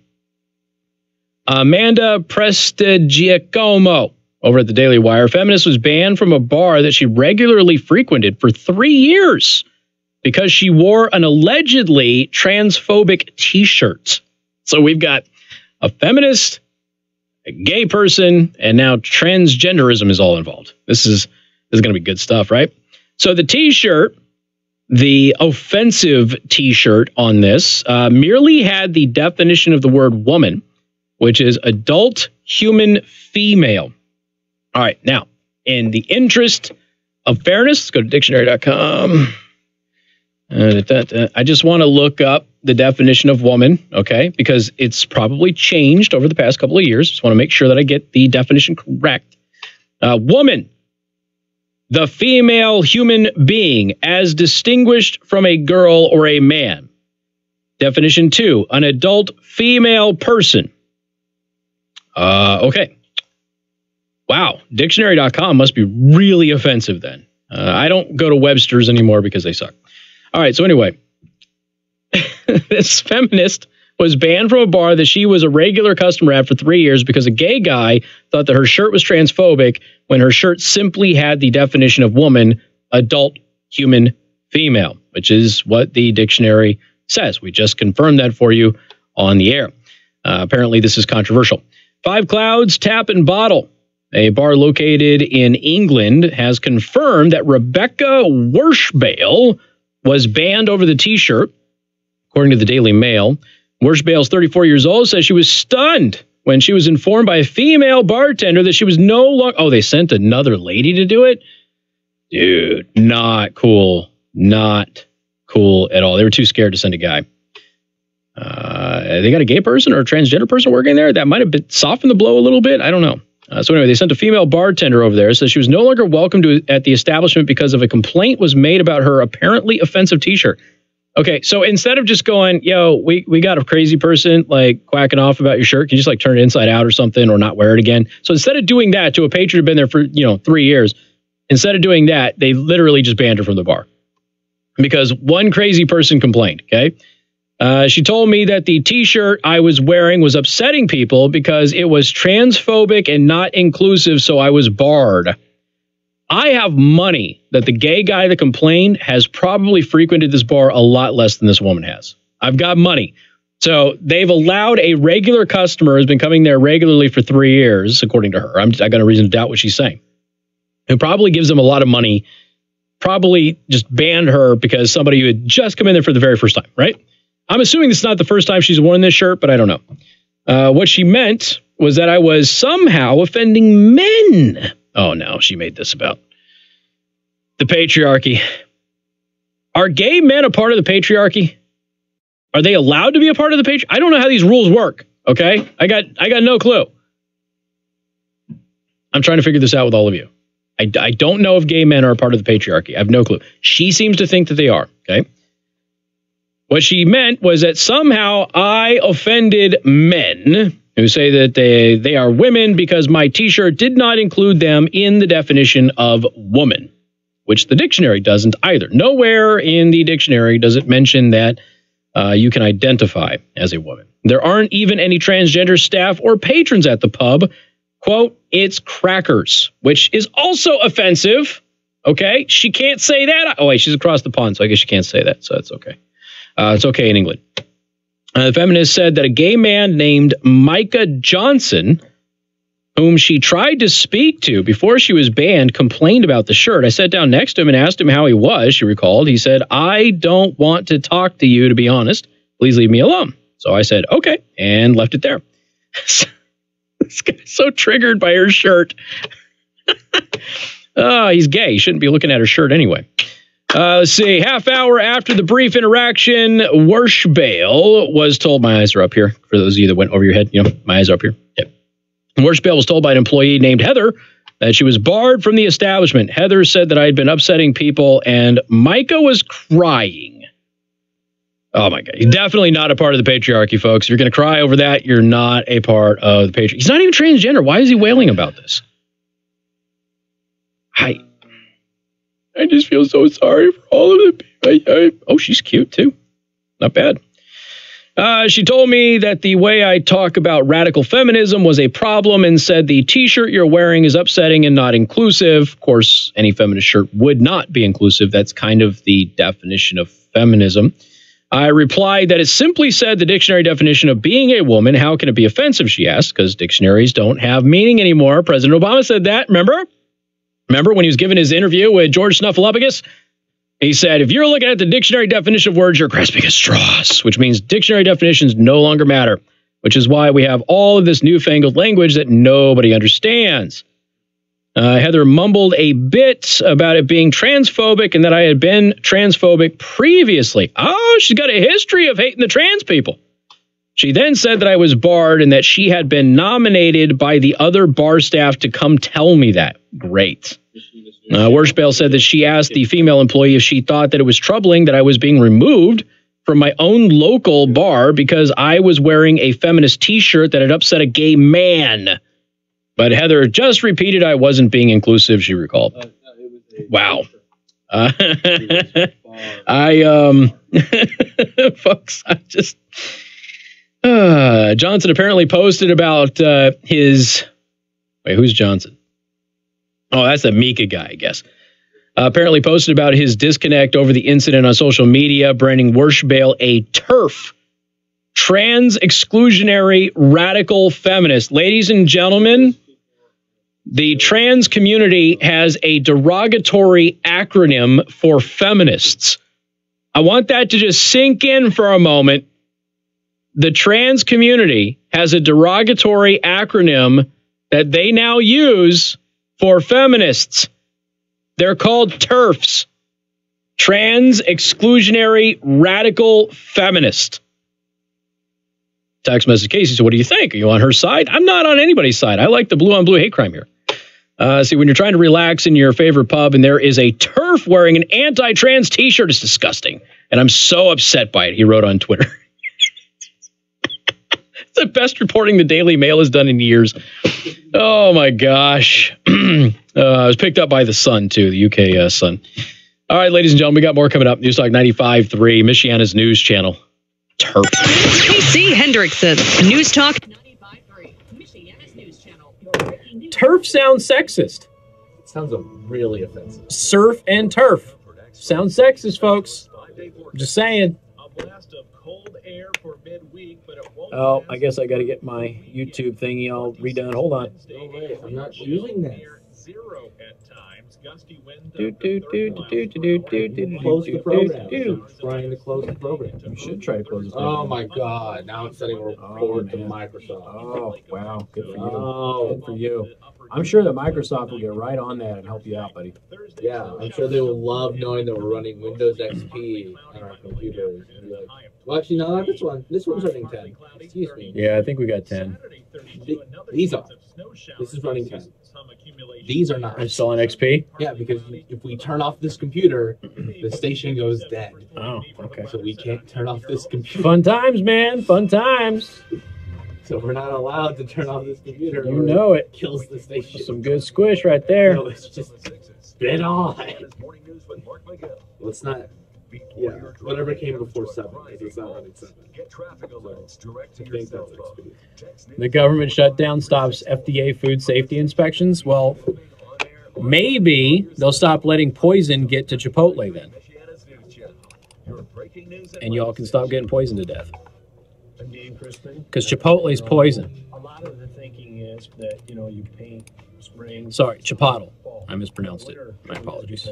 Amanda Prestigiacomo over at the Daily Wire. Feminist was banned from a bar that she regularly frequented for 3 years because she wore an allegedly transphobic T-shirt. So we've got a feminist, a gay person, and now transgenderism is all involved. This is going to be good stuff, right? So the T-shirt, the offensive T-shirt on this, merely had the definition of the word woman, which is adult human female. All right, now, in the interest of fairness, let's go to dictionary.com. I just want to look up the definition of woman, okay, because it's probably changed over the past couple of years. Just want to make sure that I get the definition correct. Woman, the female human being as distinguished from a girl or a man. Definition 2, an adult female person. Okay. Wow. Dictionary.com must be really offensive then. I don't go to Webster's anymore because they suck. All right. So anyway, this feminist was banned from a bar that she was a regular customer at for 3 years because a gay guy thought that her shirt was transphobic when her shirt simply had the definition of woman, adult, human, female, which is what the dictionary says. We just confirmed that for you on the air. Apparently, this is controversial. Five Clouds Tap and Bottle, a bar located in England, has confirmed that Rebecca Wershbale was banned over the T-shirt, according to the Daily Mail. Wershbale's 34 years old, says she was stunned when she was informed by a female bartender that she was no longer... Oh, they sent another lady to do it? Dude, not cool. Not cool at all. They were too scared to send a guy. They got a gay person or a transgender person working there? That might have been softened the blow a little bit. I don't know. So anyway, they sent a female bartender over there. Says she was no longer welcome at the establishment because of a complaint was made about her apparently offensive T-shirt. Okay, so instead of just going, yo, we got a crazy person like quacking off about your shirt, can you just like turn it inside out or something or not wear it again? So instead of doing that to a patron who'd been there for 3 years, instead of doing that, they literally just banned her from the bar because one crazy person complained. Okay. She told me that the T-shirt I was wearing was upsetting people because it was transphobic and not inclusive, so I was barred. I have money that the gay guy that complained has probably frequented this bar a lot less than this woman has. I've got money. So they've allowed a regular customer who's been coming there regularly for 3 years, according to her. I got no reason to doubt what she's saying. Who probably gives them a lot of money, probably just banned her because somebody who had just come in there for the very first time, right? I'm assuming this is not the first time she's worn this shirt, but I don't know. What she meant was that I was somehow offending men. Oh, no, she made this about the patriarchy. Are gay men a part of the patriarchy? Are they allowed to be a part of the patriarchy? I don't know how these rules work, okay? I got no clue. I'm trying to figure this out with all of you. I don't know if gay men are a part of the patriarchy. I have no clue. She seems to think that they are, okay? What she meant was that somehow I offended men who say that they are women because my T-shirt did not include them in the definition of woman, which the dictionary doesn't either. Nowhere in the dictionary does it mention that you can identify as a woman. There aren't even any transgender staff or patrons at the pub. Quote, it's crackers, which is also offensive. Okay, she can't say that. Oh, wait, she's across the pond, so I guess she can't say that, so that's okay. It's okay in England. The feminist said that a gay man named Micah Johnson, whom she tried to speak to before she was banned, complained about the shirt. I sat down next to him and asked him how he was, she recalled. He said, I don't want to talk to you, to be honest. Please leave me alone. So I said, okay, and left it there. This guy's so triggered by her shirt. Oh, he's gay. He shouldn't be looking at her shirt anyway. Let's see. Half hour after the brief interaction, Wershbale was told, my eyes are up here. For those of you that went over your head, my eyes are up here. Yep. Wershbale was told by an employee named Heather that she was barred from the establishment. Heather said that I had been upsetting people, and Micah was crying. Oh, my God. He's definitely not a part of the patriarchy, folks. If you're going to cry over that, you're not a part of the patriarchy. He's not even transgender. Why is he wailing about this? I just feel so sorry for all of the people. Oh, she's cute, too. Not bad. She told me that the way I talk about radical feminism was a problem and said the T-shirt you're wearing is upsetting and not inclusive. Of course, any feminist shirt would not be inclusive. That's kind of the definition of feminism. I replied that it simply said the dictionary definition of being a woman. How can it be offensive, she asked, because dictionaries don't have meaning anymore. President Obama said that, remember? Remember when he was giving his interview with George Snuffleupagus? He said, if you're looking at the dictionary definition of words, you're grasping at straws, which means dictionary definitions no longer matter, which is why we have all of this newfangled language that nobody understands. Heather mumbled a bit about it being transphobic and that I had been transphobic previously. Oh, she's got a history of hating the trans people. She then said that I was barred and that she had been nominated by the other bar staff to come tell me that. Great. Worshbale said that she asked the female employee if she thought that it was troubling that I was being removed from my own local bar because I was wearing a feminist T-shirt that had upset a gay man. But Heather just repeated I wasn't being inclusive, she recalled. Wow. Folks, I just... Johnson apparently posted about his... Wait, who's Johnson? Oh, that's the Mika guy, I guess. Apparently posted about his disconnect over the incident on social media, branding Worshbale a TERF, trans exclusionary radical feminist. Ladies and gentlemen, the trans community has a derogatory acronym for feminists. I want that to just sink in for a moment. The trans community has a derogatory acronym that they now use for feminists. They're called TERFs. Trans Exclusionary Radical Feminist. Text message Casey, so what do you think? Are you on her side? I'm not on anybody's side. I like the blue on blue hate crime here. See, when you're trying to relax in your favorite pub and there is a TERF wearing an anti-trans T-shirt, it's disgusting. And I'm so upset by it, he wrote on Twitter. It's the best reporting the Daily Mail has done in years. Oh, my gosh. It was picked up by the Sun, too, the UK Sun. All right, ladies and gentlemen, we got more coming up. News Talk 95.3, Michiana's news channel. TERP. PC Hendrickson, News Talk 95.3, Michiana's news channel. TERF sounds sexist. It sounds really offensive. Surf and turf. Sounds sexist, folks. Just saying. Oh, I guess I got to get my YouTube thingy all redone. Hold on. No way. I'm not using that. Close the program. Trying to close the program. You should try to close the program. Oh my God! Now it's sending a report to Microsoft. Oh wow! Good for you. Good for you. I'm sure that Microsoft will get right on that and help you out, buddy. Yeah, I'm sure they will love knowing that we're running Windows XP on our computers. And be like, well, actually, no, not this one. This one's running 10. Excuse me. Yeah, I think we got 10. These are. This is running 10. These are not. Are still on XP? Yeah, because if we turn off this computer, the station goes dead. Oh, okay. So we can't turn off this computer. Fun times, man. Fun times. So we're not allowed to turn off this computer. You know it. Kills the station. Some good squish right there. No, it's just spin on. Let's not. Yeah, whatever came before 7. It's not running 7. So, I think that's XP. The government shutdown stops FDA food safety inspections. Well, maybe they'll stop letting poison get to Chipotle then. And y'all can stop getting poisoned to death. Because Chipotle's poison. A lot of the thinking is that, you paint spring. Sorry, Chipotle. I mispronounced it. My apologies.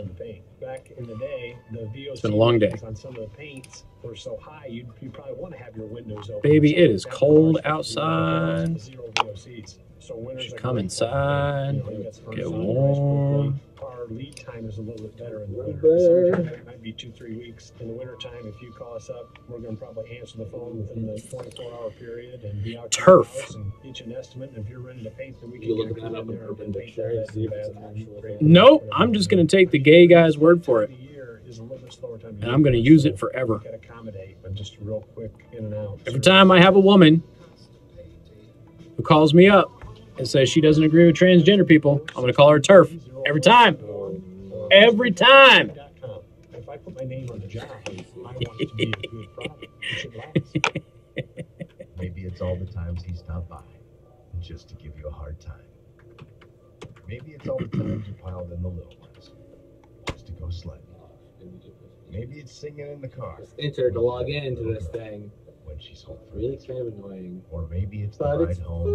Back in the day, the VOC it's been a long day. On some of the paints were so high, you probably want to have your windows open. Baby, it is cold outside. Zero VOCs. So Should come inside, get warm. Our lead time is a little bit better in the winter. It might be 2-3 weeks. In the wintertime, if you call us up, we're going to probably answer the phone within the 24-hour period and be out to your house and get you an estimate. And if you're ready to paint, then we can get it in there and paint that. Nope, I'm just going to take the gay guy's word for it. And I'm going to use it forever. Just real quick in and out. Every time I have a woman who calls me up and says she doesn't agree with transgender people, I'm going to call her TERF. Every time. Every time. If I put my name on the job, I want it to be a good product. Maybe it's all the times he stopped by just to give you a hard time. Maybe it's all the times you piled in the little ones just to go sledding. Maybe it's singing in the car. Enter to log into this thing. When she's home. Really kind of annoying. Or maybe it's the ride home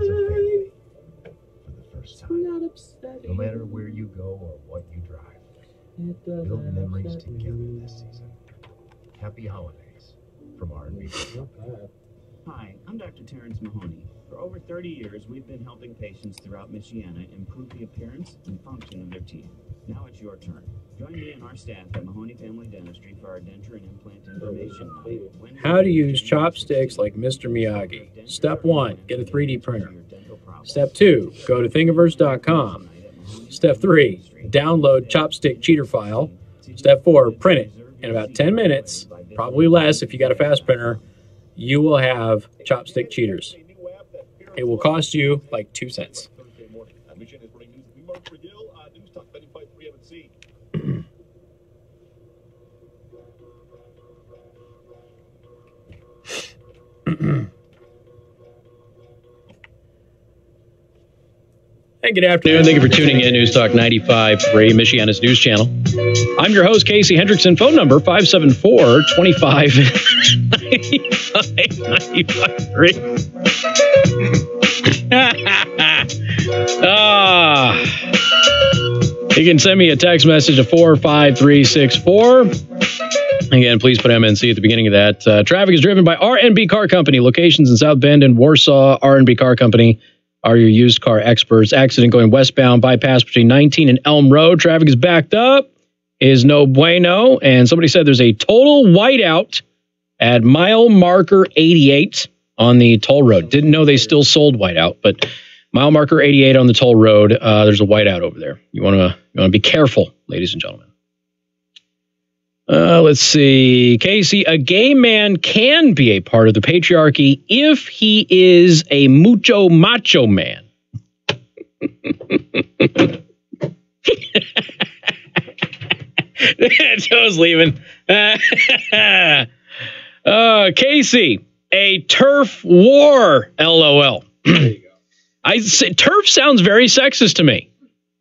as a family for the first time. Not upsetting. No matter where you go or what you drive, build memories together this season. Happy holidays from R&B. Hi, I'm Dr. Terrence Mahoney. For over 30 years, we've been helping patients throughout Michiana improve the appearance and function of their teeth. Now it's your turn. Join me and our staff at Mahoney Family Dentistry for our denture and implant information night. How to use chopsticks like Mr. Miyagi. Step 1, get a 3D printer. Step 2, go to thingiverse.com. Step 3, download chopstick cheater file. Step 4, print it. In about 10 minutes, probably less if you got a fast printer, you will have chopstick cheaters. It will cost you like 2 cents. Hey, good afternoon. Thank you for tuning in. News Talk 95.3, Michiana's news channel. I'm your host, Casey Hendrickson. Phone number 574-25-95. You can send me a text message to 45364. Again, please put MNC at the beginning of that. Traffic is driven by R&B Car Company. Locations in South Bend and Warsaw. R&B Car Company are your used car experts. Accident going westbound, bypass between 19 and Elm Road. Traffic is backed up. Is no bueno. And somebody said there's a total whiteout at mile marker 88 on the toll road. Didn't know they still sold whiteout, but mile marker 88 on the toll road. There's a whiteout over there. You want to be careful, ladies and gentlemen. Let's see. Casey, a gay man can be a part of the patriarchy if he is a mucho macho man. Joe's leaving. Casey, a turf war, LOL. I say turf sounds very sexist to me.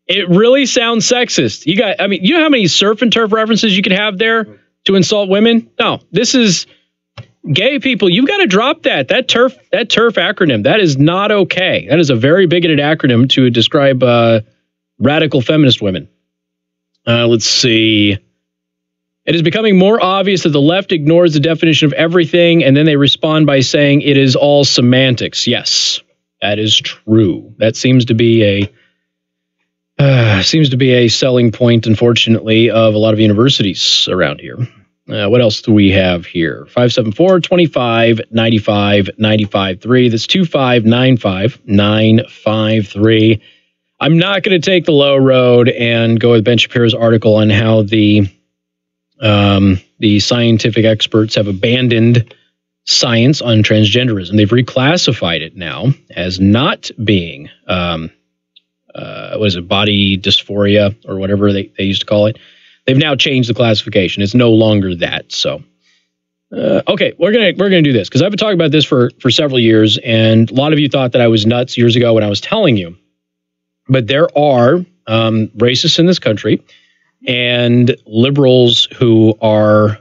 It really sounds sexist. You know how many surf and turf references you could have there to insult women? No, this is gay people. You've got to drop that. That turf acronym. That is not okay. That is a very bigoted acronym to describe radical feminist women. Let's see. It is becoming more obvious that the left ignores the definition of everything, and then they respond by saying it is all semantics. Yes, that is true. That seems to be a selling point, unfortunately, of a lot of universities around here. What else do we have here? 574-25-95-95-3. That's 2595-953. I'm not going to take the low road and go with Ben Shapiro's article on how the scientific experts have abandoned science on transgenderism. They've reclassified it now as not being body dysphoria or whatever they used to call it. They've now changed the classification. It's no longer that. So, okay, we're gonna do this because I've been talking about this for several years, and a lot of you thought that I was nuts years ago when I was telling you. But there are racists in this country and liberals who are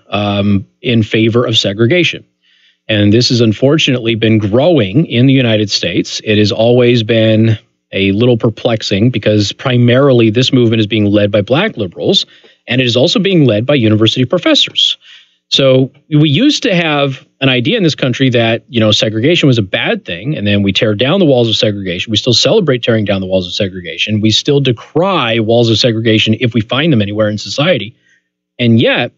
in favor of segregation. And this has unfortunately been growing in the United States. It has always been a little perplexing because primarily this movement is being led by black liberals, and it is also being led by university professors. So we used to have an idea in this country that, segregation was a bad thing, and then we tear down the walls of segregation. We still celebrate tearing down the walls of segregation. We still decry walls of segregation if we find them anywhere in society. And yet,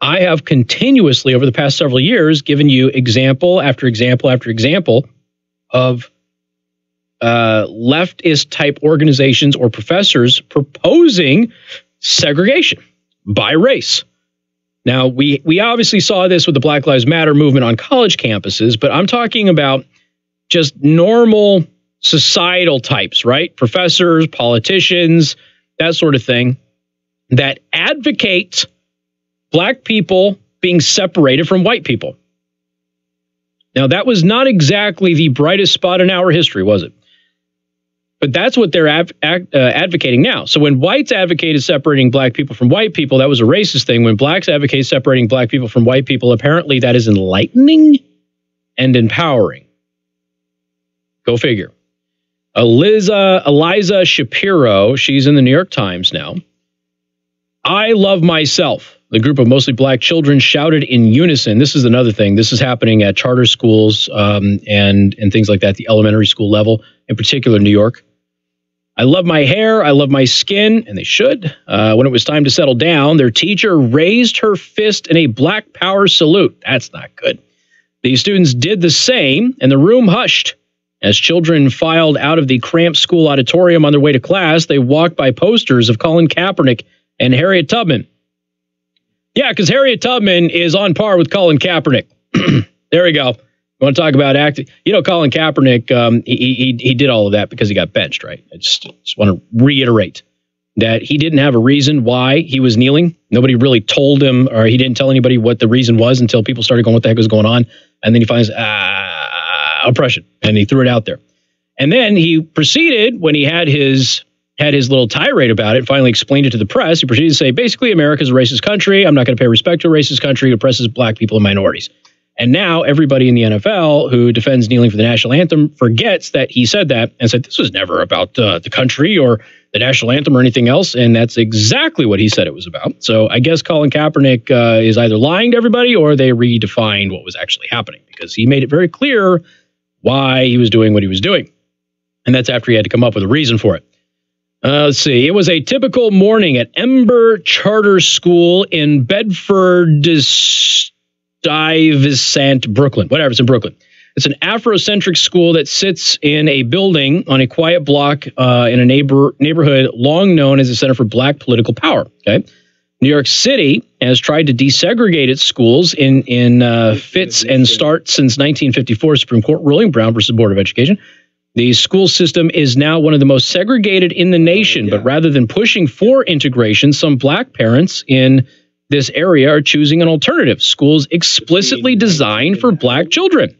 I have continuously, over the past several years, given you example after example after example of leftist type organizations or professors proposing segregation by race. Now, we obviously saw this with the Black Lives Matter movement on college campuses, but I'm talking about just normal societal types, right? Professors, politicians, that sort of thing, that advocate black people being separated from white people. Now, that was not exactly the brightest spot in our history, was it? But that's what they're advocating now. So when whites advocated separating black people from white people, that was a racist thing. When blacks advocate separating black people from white people, apparently that is enlightening and empowering. Go figure. Eliza Shapiro, she's in the New York Times now. I love myself. The group of mostly black children shouted in unison. This is another thing. This is happening at charter schools and things like that, the elementary school level, in particular New York. I love my hair. I love my skin, and they should. When it was time to settle down, their teacher raised her fist in a Black Power salute. That's not good. The students did the same, and the room hushed. As children filed out of the cramped school auditorium on their way to class, they walked by posters of Colin Kaepernick and Harriet Tubman. Yeah, because Harriet Tubman is on par with Colin Kaepernick. There we go. You want to talk about acting? You know, Colin Kaepernick, he did all of that because he got benched, right? I just want to reiterate that he didn't have a reason why he was kneeling. Nobody really told him, or he didn't tell anybody what the reason was until people started going, what the heck was going on? And then he finds, oppression, and he threw it out there. And then he proceeded, when he had his little tirade about it, finally explained it to the press, he proceeded to say, basically, America's a racist country. I'm not going to pay respect to a racist country who oppresses black people and minorities. And now everybody in the NFL who defends kneeling for the national anthem forgets that he said that and said, this was never about the country or the national anthem or anything else. And that's exactly what he said it was about. So I guess Colin Kaepernick is either lying to everybody or they redefined what was actually happening, because he made it very clear why he was doing what he was doing. And that's after he had to come up with a reason for it. Let's see. It was a typical morning at Ember Charter School in Bedford Stuyvesant, Brooklyn. Whatever, it's in Brooklyn. It's an Afrocentric school that sits in a building on a quiet block in a neighborhood long known as a center for black political power. Okay, New York City has tried to desegregate its schools in fits and starts since 1954 Supreme Court ruling, Brown versus Board of Education. The school system is now one of the most segregated in the nation, but rather than pushing for integration, some black parents in this area are choosing an alternative. Schools explicitly designed for black children.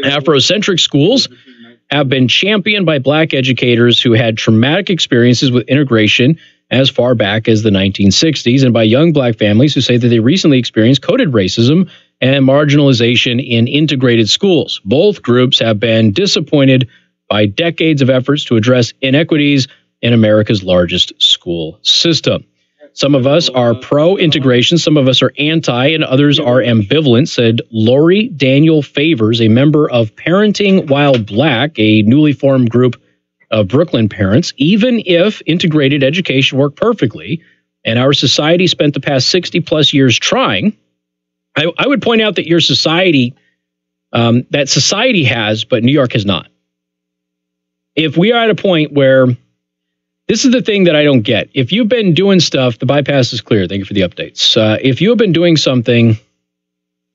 Afrocentric schools have been championed by black educators who had traumatic experiences with integration as far back as the 1960s, and by young black families who say that they recently experienced coded racism and marginalization in integrated schools. Both groups have been disappointed by decades of efforts to address inequities in America's largest school system. Some of us are pro-integration, some of us are anti, and others are ambivalent, said Lori Daniel Favors, a member of Parenting While Black, a newly formed group of Brooklyn parents. Even if integrated education worked perfectly, and our society spent the past 60-plus years trying, I would point out that your society, that society has, but New York has not. If we are at a point where, this is the thing that I don't get. If you've been doing stuff, the bypass is clear. Thank you for the updates. If you have been doing something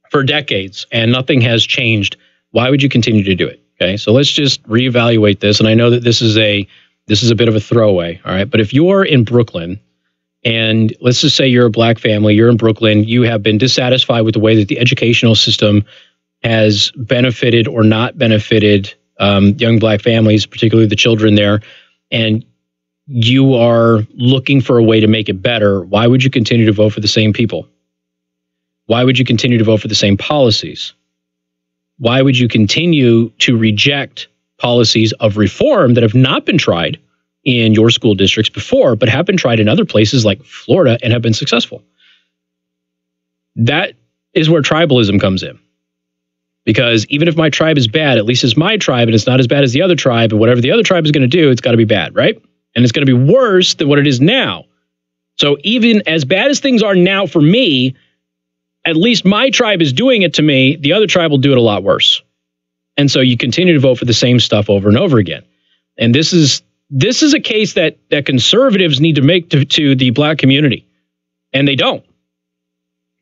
for decades and nothing has changed, why would you continue to do it? Okay, so let's just reevaluate this. And I know that this is a bit of a throwaway. All right, but if you're in Brooklyn, and let's just say you're a black family, you're in Brooklyn, you have been dissatisfied with the way that the educational system has benefited or not benefited young black families, particularly the children there, and you are looking for a way to make it better, why would you continue to vote for the same people? Why would you continue to vote for the same policies? Why would you continue to reject policies of reform that have not been tried in your school districts before, but have been tried in other places like Florida and have been successful? That is where tribalism comes in. Because even if my tribe is bad, at least it's my tribe and it's not as bad as the other tribe, and whatever the other tribe is going to do, it's got to be bad, right? And it's going to be worse than what it is now. So even as bad as things are now for me, at least my tribe is doing it to me. The other tribe will do it a lot worse. And so you continue to vote for the same stuff over and over again. And this is a case that conservatives need to make to the black community. And they don't.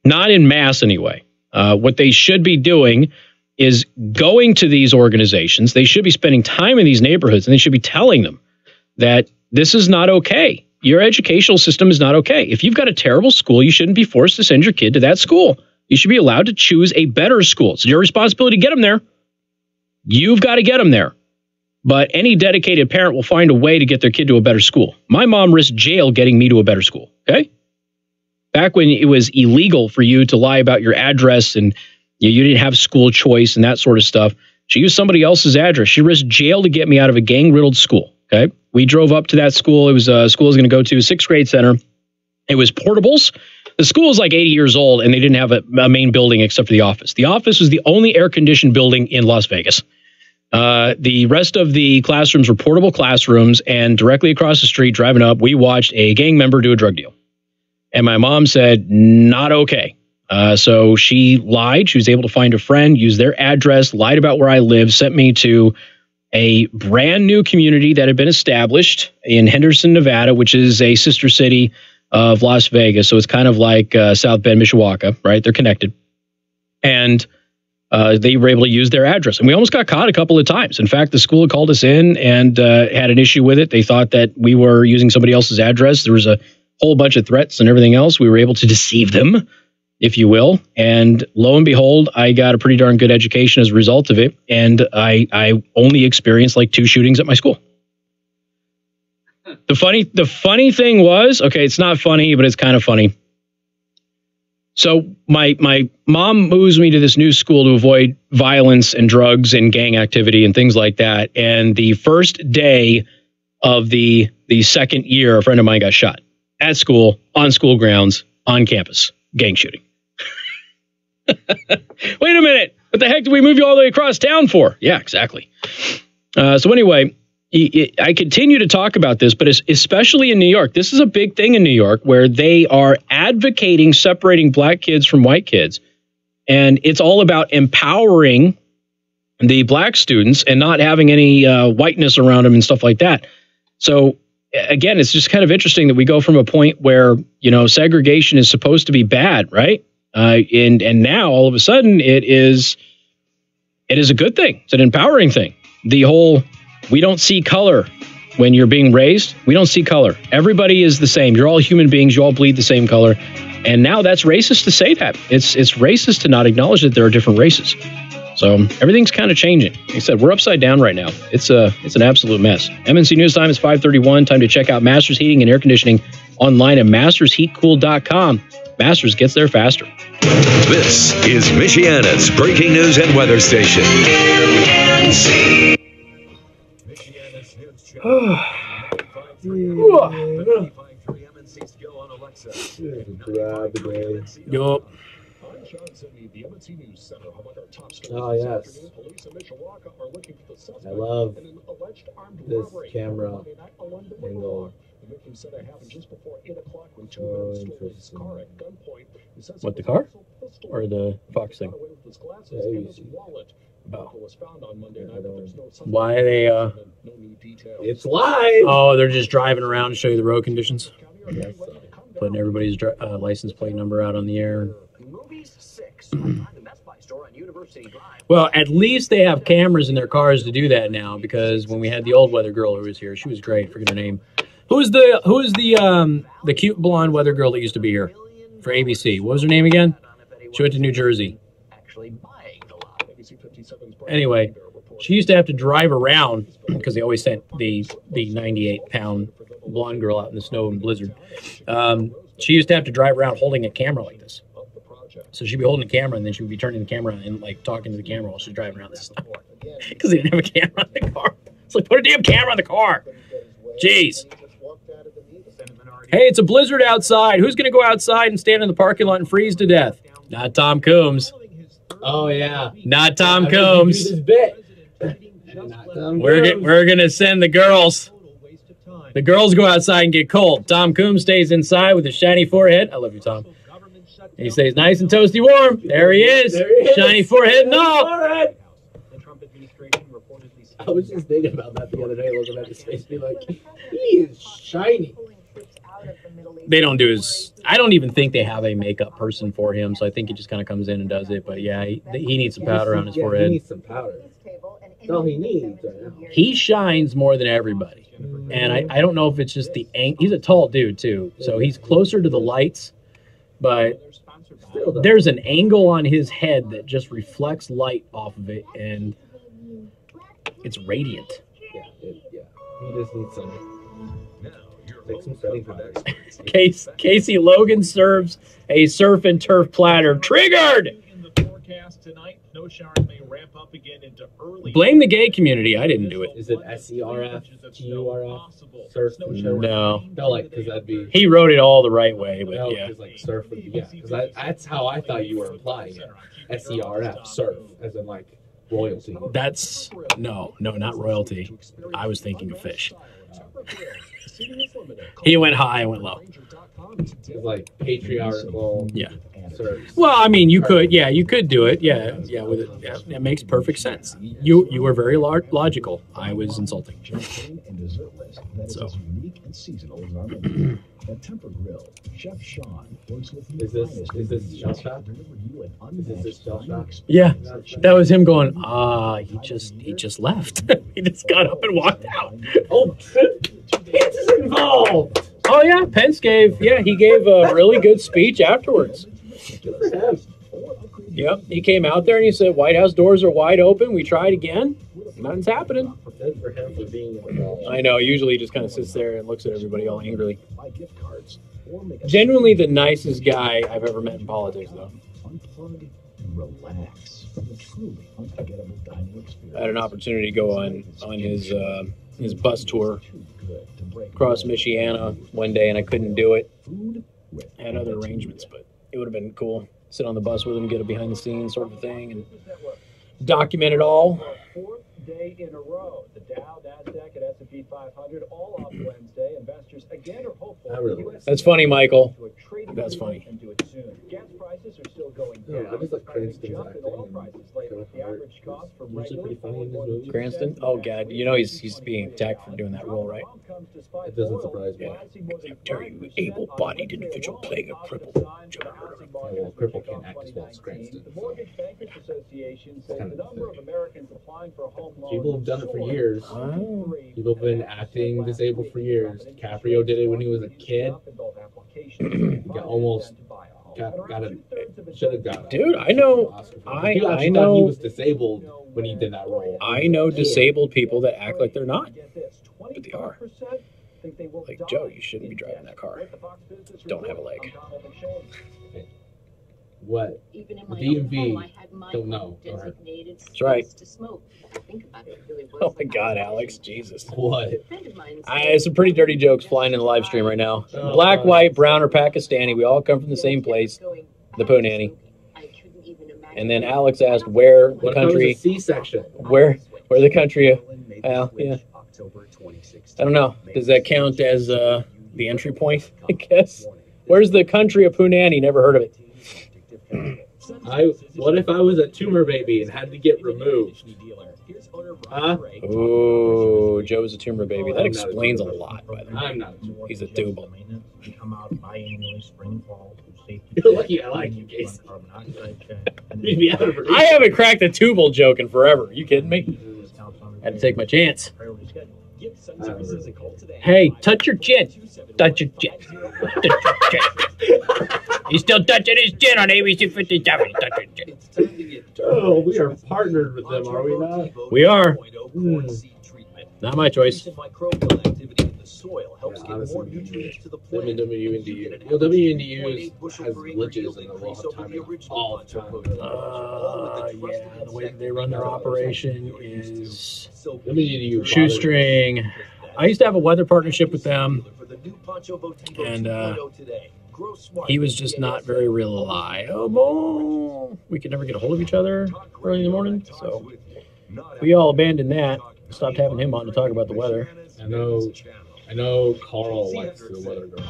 Not in mass anyway. What they should be doing is going to these organizations. They should be spending time in these neighborhoods, and they should be telling them that this is not okay. Your educational system is not okay. If you've got a terrible school, you shouldn't be forced to send your kid to that school. You should be allowed to choose a better school. It's your responsibility to get them there. You've got to get them there. But any dedicated parent will find a way to get their kid to a better school. My mom risked jail getting me to a better school, okay? Back when it was illegal for you to lie about your address and you didn't have school choice and that sort of stuff, she used somebody else's address. She risked jail to get me out of a gang-riddled school, okay? We drove up to that school. It was a school I was going to go to, 6th grade center. It was portables. The school was like 80 years old, and they didn't have a main building except for the office. The office was the only air-conditioned building in Las Vegas. The rest of the classrooms were portable classrooms, and directly across the street, driving up, we watched a gang member do a drug deal. And my mom said, not okay. So she lied. She was able to find a friend, use their address, lied about where I live, sent me to a brand new community that had been established in Hendrickson, Nevada, which is a sister city of Las Vegas. So it's kind of like South Bend, Mishawaka, right? They're connected. And they were able to use their address. And we almost got caught a couple of times. In fact, the school had called us in and had an issue with it. They thought that we were using somebody else's address. There was a whole bunch of threats and everything else. We were able to deceive them, if you will. And lo and behold, I got a pretty darn good education as a result of it. And I only experienced like 2 shootings at my school. The funny thing was, okay, it's not funny, but it's kind of funny. So my mom moves me to this new school to avoid violence and drugs and gang activity and things like that. And the first day of the second year, a friend of mine got shot at school, on school grounds, on campus, gang shooting. Wait a minute. What the heck did we move you all the way across town for? Yeah, exactly. So anyway, I continue to talk about this, but especially in New York, this is a big thing in New York where they are advocating separating black kids from white kids. And it's all about empowering the black students and not having any whiteness around them and stuff like that. So again, it's just kind of interesting that we go from a point where, you know, segregation is supposed to be bad, right? And now all of a sudden it is a good thing. It's an empowering thing. The whole, we don't see color when you're being raised. We don't see color. Everybody is the same. You're all human beings. You all bleed the same color. And now that's racist to say that. It's racist to not acknowledge that there are different races. So everything's kind of changing. Like I said, we're upside down right now. It's an absolute mess. MNC News Time is 5:31. Time to check out Masters Heating and Air Conditioning online at mastersheatcool.com. Masters gets there faster. This is Michiana's breaking news and weather station. MNC. Yup. Oh, yes. I love this camera angle. What, the car? Or the Fox thing? Oh. Why are they, It's live! Oh, they're just driving around to show you the road conditions? Putting everybody's license plate number out on the air. Well, at least they have cameras in their cars to do that now, because when we had the old weather girl who was here, she was great. Forget her name. Who's the cute blonde weather girl that used to be here for ABC? What was her name again? She went to New Jersey. Anyway, she used to have to drive around because they always sent the 98-pound blonde girl out in the snow and blizzard. She used to have to drive around holding a camera like this. So she'd be holding the camera, and then she would be turning the camera and like talking to the camera while she's driving around the snow because they didn't have a camera on the car. It's like, put a damn camera on the car. Jeez. Hey, it's a blizzard outside. Who's going to go outside and stand in the parking lot and freeze to death? Not Tom Coombs. Oh, yeah. Not Tom Coombs. We're going to send the girls. The girls go outside and get cold. Tom Coombs stays inside with a shiny forehead. I love you, Tom. And he stays nice and toasty warm. There he is. Shiny forehead and all. I was just thinking about that the other day, looking at his face, be like, he is shiny. They don't do his... I don't even think they have a makeup person for him, so I think he just kind of comes in and does it. But yeah, he needs some powder on his forehead. He needs some powder. That's all he needs right now. He shines more than everybody. And I don't know if it's just the... He's a tall dude, too, so he's closer to the lights. But there's an angle on his head that just reflects light off of it, and it's radiant. Yeah. He just needs some. Take some setting powder. Casey Logan serves a surf and turf platter. Triggered! Blame the gay community. I didn't do it. Is it SERF, GURF, surf and turf? No. No, like, because that'd be. He wrote it all the right way, but No, yeah. because like surf would be, yeah. Because that's how I thought you were implying it. SERF, surf, as in like royalty. That's no, not royalty. I was thinking of fish. He went high, I went low. It's like patriarchal. Yeah. Surf. Well, I mean, you could do it. Yeah, with it. Yeah, it makes perfect sense. You were very logical. I was insulting. So. At Temper Grill, Chef Sean works with Is this shell shock? Is this shell shock? Yeah, that was him going. He just left. He just got up and walked out. Oh, Pence is involved. Oh yeah, Pence gave a really good speech afterwards. Yep, he came out there and he said, "White House doors are wide open. We tried again. Nothing's happening." Good for him for being involved. I know. Usually, he just kind of sits there and looks at everybody all angrily. Genuinely, the nicest guy I've ever met in politics, though. Unplug and relax from the truly unforgettable dining experience. I had an opportunity to go on his bus tour across Michiana one day, and I couldn't do it. I had other arrangements, but it would have been cool. Sit on the bus with him, get a behind the scenes sort of thing, and document it all. Fourth day in a row, the Dow, Nasdaq, and S&P 500 all up Wednesday. Investors again are hopeful. That's funny, Michael. That's funny. Gas prices are still going down. Yeah, I just like Cranston's Jump in oil prices lately. The average cost for regular Cranston? Oh, God. You know he's being attacked for doing that role, right? It doesn't surprise me. How dare you, able-bodied individual playing a cripple? Well, cripple can't act as well as Cranston. The Mortgage Bankers Association says the number of Americans applying for a home loan. People have done it for years. People have been acting disabled for years. DiCaprio did it when he was a kid. Should have got it. Dude, I know. I know. He was disabled when he did that role. I know disabled people that act like they're not, but they are. Like, Joe, you shouldn't be driving that car. Don't have a leg. What? The DMV don't know. That's right. Oh my God, Alex, Jesus. What? Some pretty dirty jokes flying in the live stream right now. Black, white, brown, or Pakistani, we all come from the same place, the Punani. And then Alex asked where the country, C-section. where the country, yeah. I don't know. Does that count as the entry point? I guess. Where's the country of Punani? Never heard of it. What if I was a tumor baby and had to get removed? Huh? Oh, Joe's a tumor baby. That explains a lot, by the way. I'm not. He's a tubal. You're lucky I like you, Casey. I haven't cracked a tubal joke in forever. Are you kidding me? Had to take my chance. Hey, touch your chin. Touch your chin. Touch your chin. He's still touching his chin on ABC 57. Touch your chin. Oh, we are partnered with them, are we not? We are. Not my choice. WNDU. WNDU has glitches and they'll have timing all the time. Yeah, the way they run their operation is WNDU shoestring. I used to have a weather partnership with them, and he was just not very reliable. We could never get a hold of each other early in the morning, so we all abandoned that. Stopped having him on to talk about the weather. I know Carl likes the weather girl.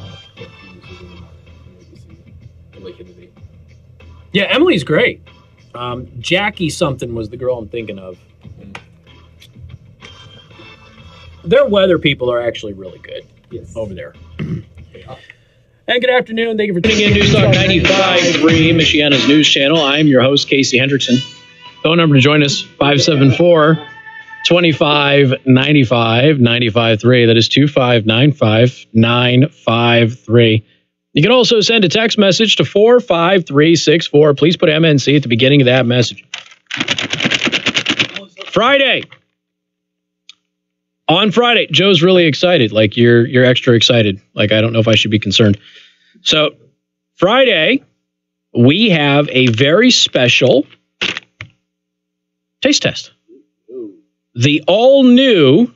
Yeah, Emily's great. Jackie something was the girl I'm thinking of. Their weather people are actually really good over there. And good afternoon. Thank you for tuning in. News Talk 95.3, Michiana's news channel. I'm your host, Casey Hendrickson. Phone number to join us, 574-2595-953. That is 2595-953. You can also send a text message to 45364. Please put MNC at the beginning of that message. Friday. On Friday, Joe's really excited. Like you're extra excited. Like I don't know if I should be concerned. So Friday, we have a very special taste test. The all new,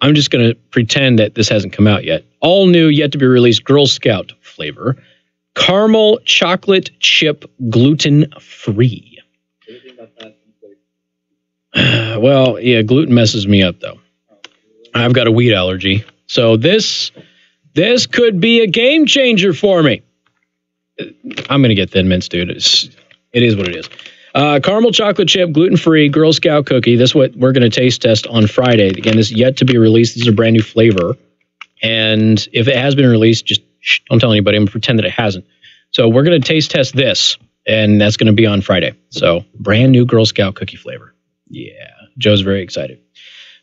I'm just going to pretend that this hasn't come out yet. All new, yet to be released Girl Scout flavor, caramel chocolate chip gluten free. Well, yeah, gluten messes me up though. I've got a wheat allergy. So this could be a game changer for me. I'm going to get Thin Mints, dude. It is what it is. Caramel chocolate chip, gluten-free Girl Scout cookie. This is what we're going to taste test on Friday. Again, this is yet to be released. This is a brand new flavor. And if it has been released, just don't tell anybody. I'm going to pretend that it hasn't. So we're going to taste test this, and that's going to be on Friday. So brand new Girl Scout cookie flavor. Yeah, Joe's very excited.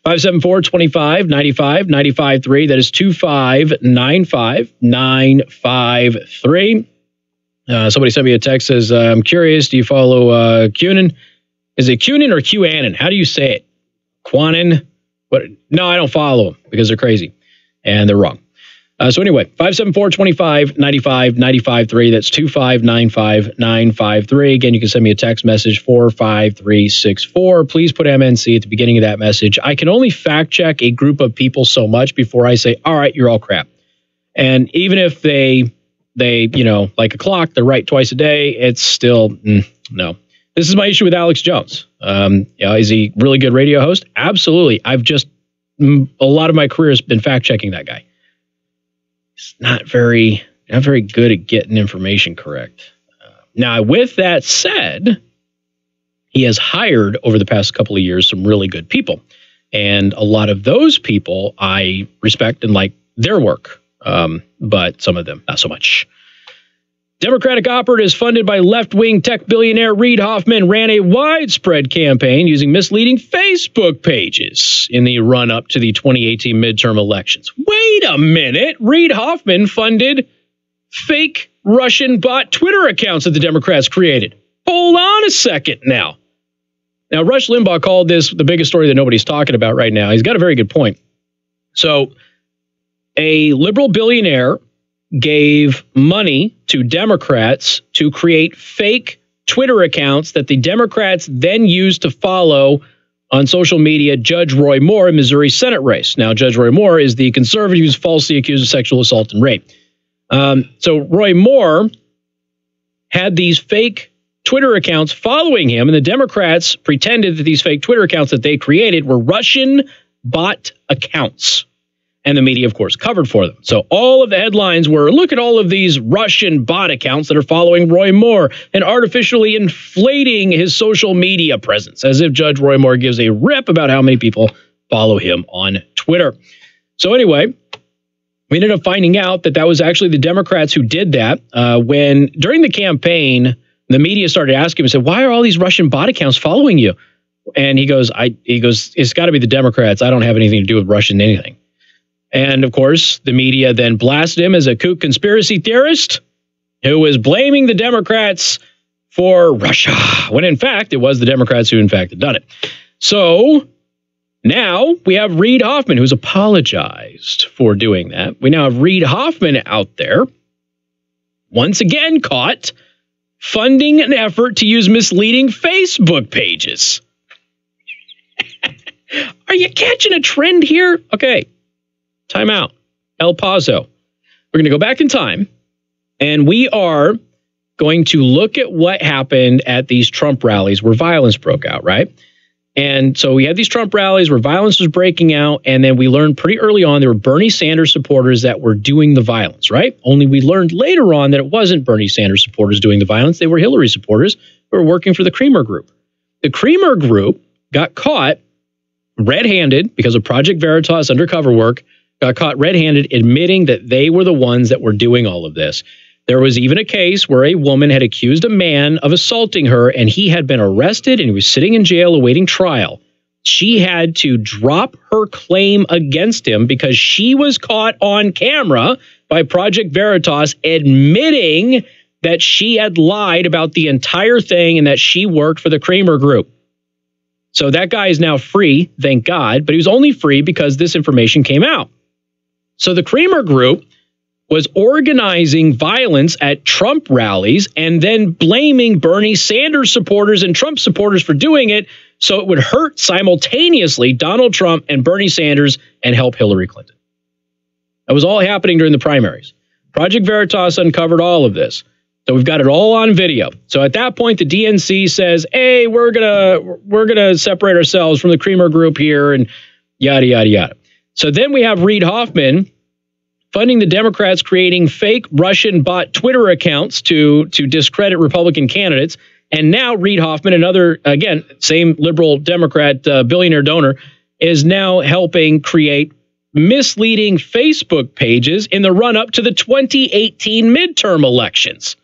574-25-95-95-3. That is 2595-953. Somebody sent me a text, says, I'm curious, do you follow Cunin? Is it Cunin or QAnon? How do you say it? Quanon? What? No, I don't follow them because they're crazy. And they're wrong. So anyway, 574-25-95-95-3. That's 2595-953. Again, you can send me a text message, 45364. Please put MNC at the beginning of that message. I can only fact check a group of people so much before I say, all right, you're all crap. And even if they, like a clock, they're right twice a day, it's still, no. This is my issue with Alex Jones. Is he a really good radio host? Absolutely. I've just, a lot of my career has been fact checking that guy. He's not very good at getting information correct. Now, with that said, he has hired over the past couple of years some really good people. And a lot of those people I respect and like their work. But some of them, not so much. Democratic operatives funded by left-wing tech billionaire Reid Hoffman ran a widespread campaign using misleading Facebook pages in the run-up to the 2018 midterm elections. Wait a minute. Reid Hoffman funded fake Russian bot Twitter accounts that the Democrats created. Hold on a second now. Now, Rush Limbaugh called this the biggest story that nobody's talking about right now. He's got a very good point. So, a liberal billionaire gave money to Democrats to create fake Twitter accounts that the Democrats then used to follow on social media Judge Roy Moore in Missouri's Senate race. Now, Judge Roy Moore is the conservative who's falsely accused of sexual assault and rape. So Roy Moore had these fake Twitter accounts following him, and the Democrats pretended that these fake Twitter accounts that they created were Russian bot accounts. And the media, of course, covered for them. So all of the headlines were, look at all of these Russian bot accounts that are following Roy Moore and artificially inflating his social media presence, as if Judge Roy Moore gives a rip about how many people follow him on Twitter. So anyway, we ended up finding out that that was actually the Democrats who did that. When during the campaign, the media started asking him, said, why are all these Russian bot accounts following you? And he goes, it's got to be the Democrats. I don't have anything to do with Russian anything. And, of course, the media then blasted him as a kook conspiracy theorist who was blaming the Democrats for Russia, when, in fact, it was the Democrats who, in fact, had done it. So now we have Reid Hoffman, who's apologized for doing that. We now have Reid Hoffman out there, once again caught funding an effort to use misleading Facebook pages. Are you catching a trend here? Okay. Time out. El Paso. We're going to go back in time, and we are going to look at what happened at these Trump rallies where violence broke out, right? And so we had these Trump rallies where violence was breaking out, and then we learned pretty early on there were Bernie Sanders supporters that were doing the violence, right? Only we learned later on that it wasn't Bernie Sanders supporters doing the violence. They were Hillary supporters who were working for the Creamer Group. The Creamer Group got caught red-handed because of Project Veritas undercover work, got caught red-handed admitting that they were the ones that were doing all of this. There was even a case where a woman had accused a man of assaulting her, and he had been arrested and he was sitting in jail awaiting trial. She had to drop her claim against him because she was caught on camera by by Project Veritas admitting that she had lied about the entire thing and that she worked for the Kramer Group. So that guy is now free, thank God, but he was only free because this information came out. So the Kramer Group was organizing violence at Trump rallies and then blaming Bernie Sanders supporters and Trump supporters for doing it so it would hurt simultaneously Donald Trump and Bernie Sanders and help Hillary Clinton. That was all happening during the primaries. Project Veritas uncovered all of this. So we've got it all on video. So at that point, the DNC says, hey, we're gonna separate ourselves from the Kramer Group here and yada, yada, yada. So then we have Reid Hoffman funding the Democrats creating fake Russian bot Twitter accounts to discredit Republican candidates. And now Reid Hoffman, another, again, same liberal Democrat billionaire donor, is now helping create misleading Facebook pages in the run-up to the 2018 midterm elections.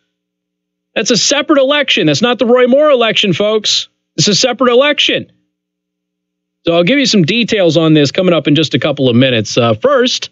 That's a separate election. That's not the Roy Moore election, folks. It's a separate election. So I'll give you some details on this coming up in just a couple of minutes. First,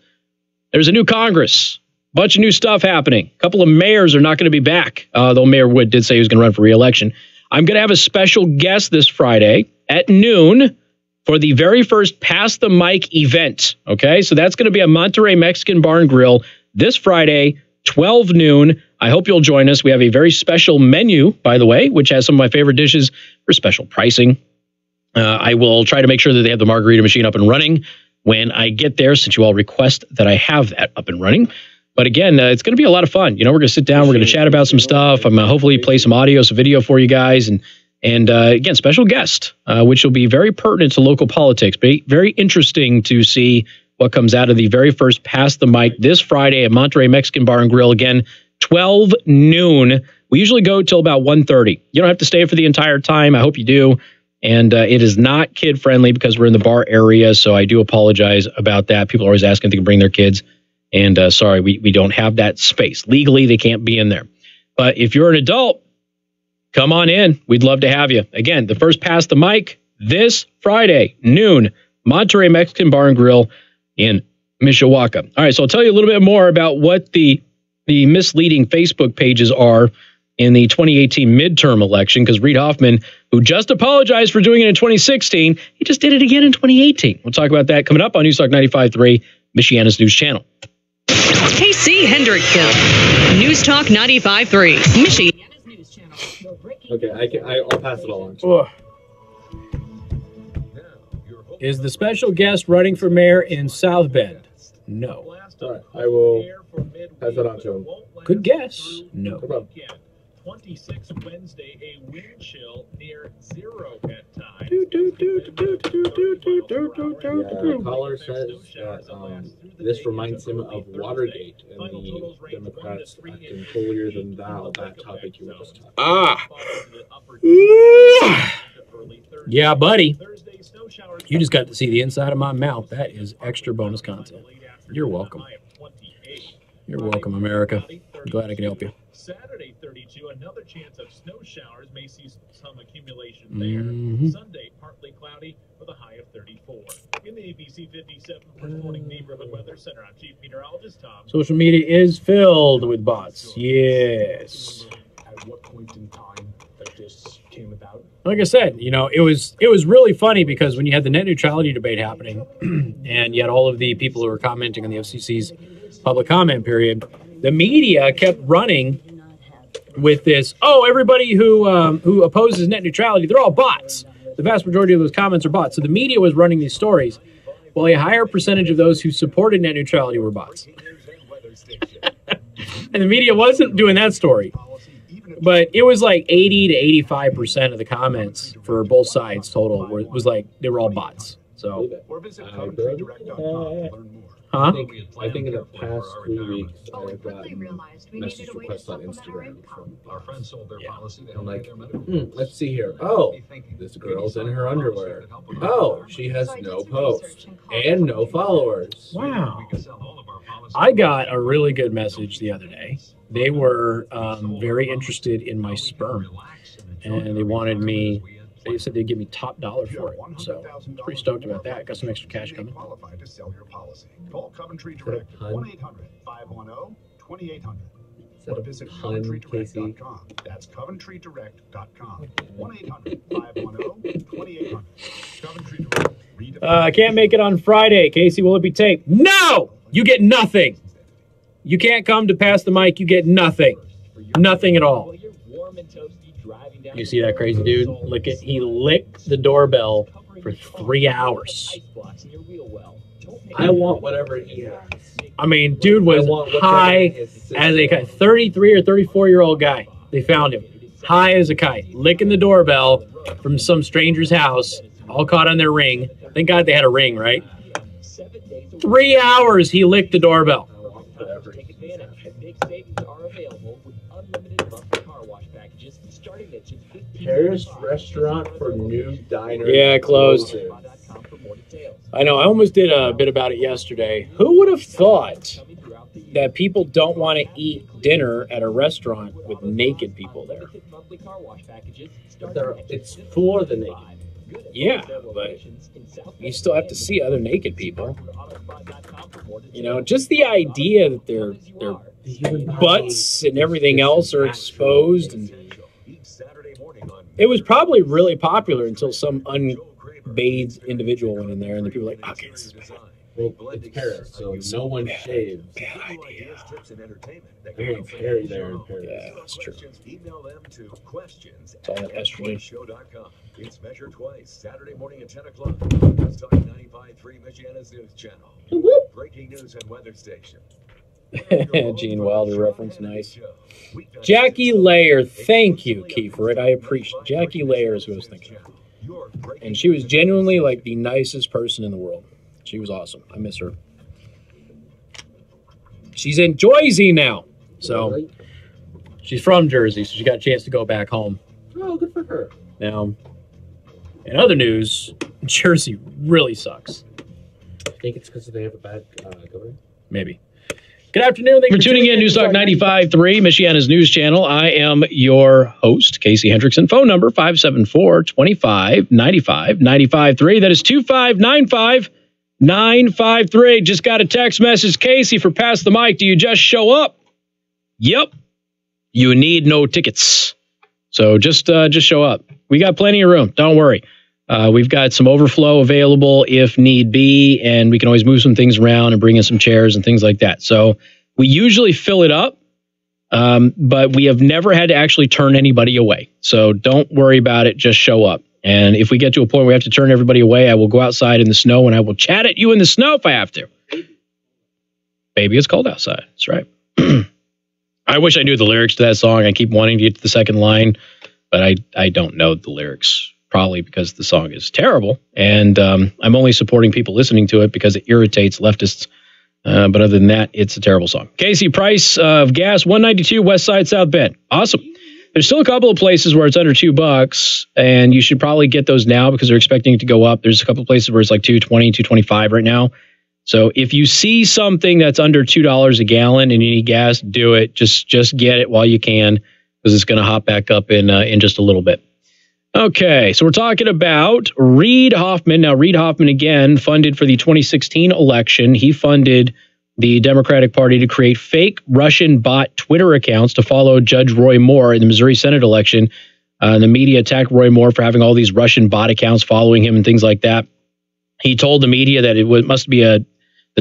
there's a new Congress, a bunch of new stuff happening. A couple of mayors are not going to be back, though Mayor Wood did say he was going to run for re-election. I'm going to have a special guest this Friday at noon for the very first Pass the Mic event. Okay, so that's going to be at Monterey Mexican Bar and Grill this Friday, 12 noon. I hope you'll join us. We have a very special menu, by the way, which has some of my favorite dishes for special pricing. I will try to make sure that they have the margarita machine up and running when I get there, since you all request that I have that up and running. But again, it's going to be a lot of fun. You know, we're going to sit down, we're going to chat about some stuff. I'm going to hopefully play some audio, some video for you guys. And again, special guest, which will be very pertinent to local politics. Very interesting to see what comes out of the very first Pass the Mic this Friday at Monterey Mexican Bar and Grill. Again, 12 noon. We usually go till about 1:30. You don't have to stay for the entire time. I hope you do. And it is not kid-friendly because we're in the bar area, so I do apologize about that. People are always asking if they can bring their kids, and sorry, we don't have that space. Legally, they can't be in there. But if you're an adult, come on in. We'd love to have you. Again, the first Pass the Mic this Friday, noon, Monterey Mexican Bar and Grill in Mishawaka. All right, so I'll tell you a little bit more about what the misleading Facebook pages are in the 2018 midterm election, because Reid Hoffman, who just apologized for doing it in 2016, he just did it again in 2018. We'll talk about that coming up on News Talk 95.3, Michiana's news channel. KC Hendrickson, News Talk 95.3, Michiana's news channel. Okay, I'll pass it all on. Is the special guest running for mayor in South Bend? No. All right, I will pass it on to him. Good guess. No. 26 Wednesday, a wind chill near 0 at times. Caller says that this reminds him of Watergate and the Democrats acting holier than thou, that topic you were just talking about. Yeah, buddy. You just got to see the inside of my mouth. That is extra bonus content. You're welcome. You're welcome, America. I'm glad I can help you. Saturday 32, another chance of snow showers, may see some accumulation there. Sunday, partly cloudy with a high of 34. In the ABC 57 reporting neighborhood weather center, I'm Chief Meteorologist Tom. Social media is filled with bots. Yes. At what point in time that this came about? Like I said, you know, it was really funny because when you had the net neutrality debate happening and you had all of the people who were commenting on the FCC's public comment period, the media kept running with this, everybody who opposes net neutrality, they're all bots. The vast majority of those comments are bots. So the media was running these stories, while a higher percentage of those who supported net neutrality were bots. And the media wasn't doing that story. But it was like 80 to 85% of the comments for both sides total was like they were all bots. So, I think in the past 3 weeks, I've gotten message requests on Instagram from our friends sold their policy. I'm like, let's see here. Oh, this girl's in her underwear. Oh, she has no posts and no followers. Wow. I got a really good message the other day. They were very interested in my sperm, and they wanted me They said they'd give me top dollar for it. So pretty stoked about that. Got some extra cash coming. Qualified to sell your policy. Call Coventry Direct 1-800-510-2800. Or visit CoventryDirect.com. That's CoventryDirect.com. 1-800-510-2800. Coventry Direct. I can't make it on Friday. Casey, will it be taped? No! You get nothing. You can't come to Pass the Mic. You get nothing. Nothing at all. You see that crazy dude? Look at, he licked the doorbell for 3 hours. I want whatever he has. I mean, dude was high as a kite. 33 or 34-year-old guy. They found him. High as a kite. Licking the doorbell from some stranger's house. All caught on their ring. Thank God they had a ring, right? 3 hours he licked the doorbell. Paris restaurant for new diners. Yeah, closed. I know. I almost did a bit about it yesterday. Who would have thought that people don't want to eat dinner at a restaurant with naked people there? It's for the naked. Yeah, but you still have to see other naked people. You know, just the idea that their butts and everything else are exposed. And it was probably really popular until some unbathed individual went in there, and the people were like, okay, this is bad. Well, it's Paris, so no one shaves. Bad idea. Very hairy there in Paris. Yeah, that's true. Email them to questions It's all that estrogen. @show.com. It's measured twice, Saturday morning at 10 o'clock. News Talk 95.3 Michiana's News Channel. Breaking news and weather station. Gene Wilder reference, nice. Jackie Layer, thank you, Key, for it. I appreciate it. Jackie Layer is who I was thinking of. And she was genuinely like the nicest person in the world. She was awesome. I miss her. She's in Jersey now. So she's from Jersey, so she got a chance to go back home. Oh, good for her. Now, in other news, Jersey really sucks. I think it's because they have a bad governor. Maybe. Good afternoon. Thank you for tuning in. News Talk 95.3, Michiana's news channel. I am your host, Casey Hendrickson. Phone number 574-25-95-95.3. That is 2595-953. Just got a text message. Casey, for Pass the Mic, do you just show up? Yep. You need no tickets. So just show up. We got plenty of room. Don't worry. We've got some overflow available if need be, and we can always move some things around and bring in some chairs and things like that. So we usually fill it up, but we have never had to actually turn anybody away. So don't worry about it. Just show up. And if we get to a point where we have to turn everybody away, I will go outside in the snow and I will chat at you in the snow if I have to. Baby, it's cold outside. That's right. I wish I knew the lyrics to that song. I keep wanting to get to the second line, but I don't know the lyrics. Probably because the song is terrible, and I'm only supporting people listening to it because it irritates leftists. But other than that, it's a terrible song. Casey, price of gas, $1.92 West Side, South Bend. Awesome. There's still a couple of places where it's under $2, and you should probably get those now because they're expecting it to go up. There's a couple of places where it's like $2.20, $2.25 right now. So if you see something that's under $2 a gallon and you need gas, do it. Just get it while you can because it's going to hop back up in just a little bit. Okay, so we're talking about Reid Hoffman. Now, Reid Hoffman, again, funded for the 2016 election. He funded the Democratic Party to create fake Russian bot Twitter accounts to follow Judge Roy Moore in the Missouri Senate election. The media attacked Roy Moore for having all these Russian bot accounts following him and things like that. He told the media that it must be the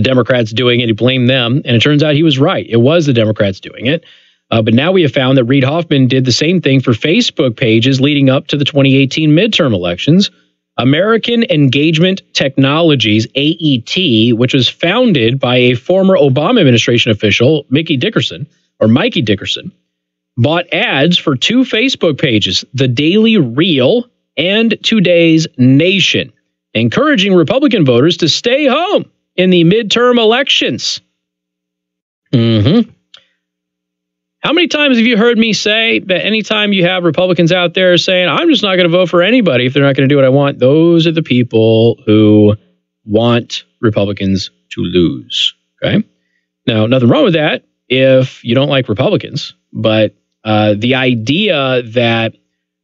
Democrats doing it. He blamed them, and it turns out he was right. It was the Democrats doing it. But now we have found that Reid Hoffman did the same thing for Facebook pages leading up to the 2018 midterm elections. American Engagement Technologies, AET, which was founded by a former Obama administration official, Mikey Dickerson, bought ads for two Facebook pages, The Daily Reel and Today's Nation, encouraging Republican voters to stay home in the midterm elections. How many times have you heard me say that anytime you have Republicans out there saying, I'm just not going to vote for anybody if they're not going to do what I want, those are the people who want Republicans to lose. Okay? Now, nothing wrong with that if you don't like Republicans, but the idea that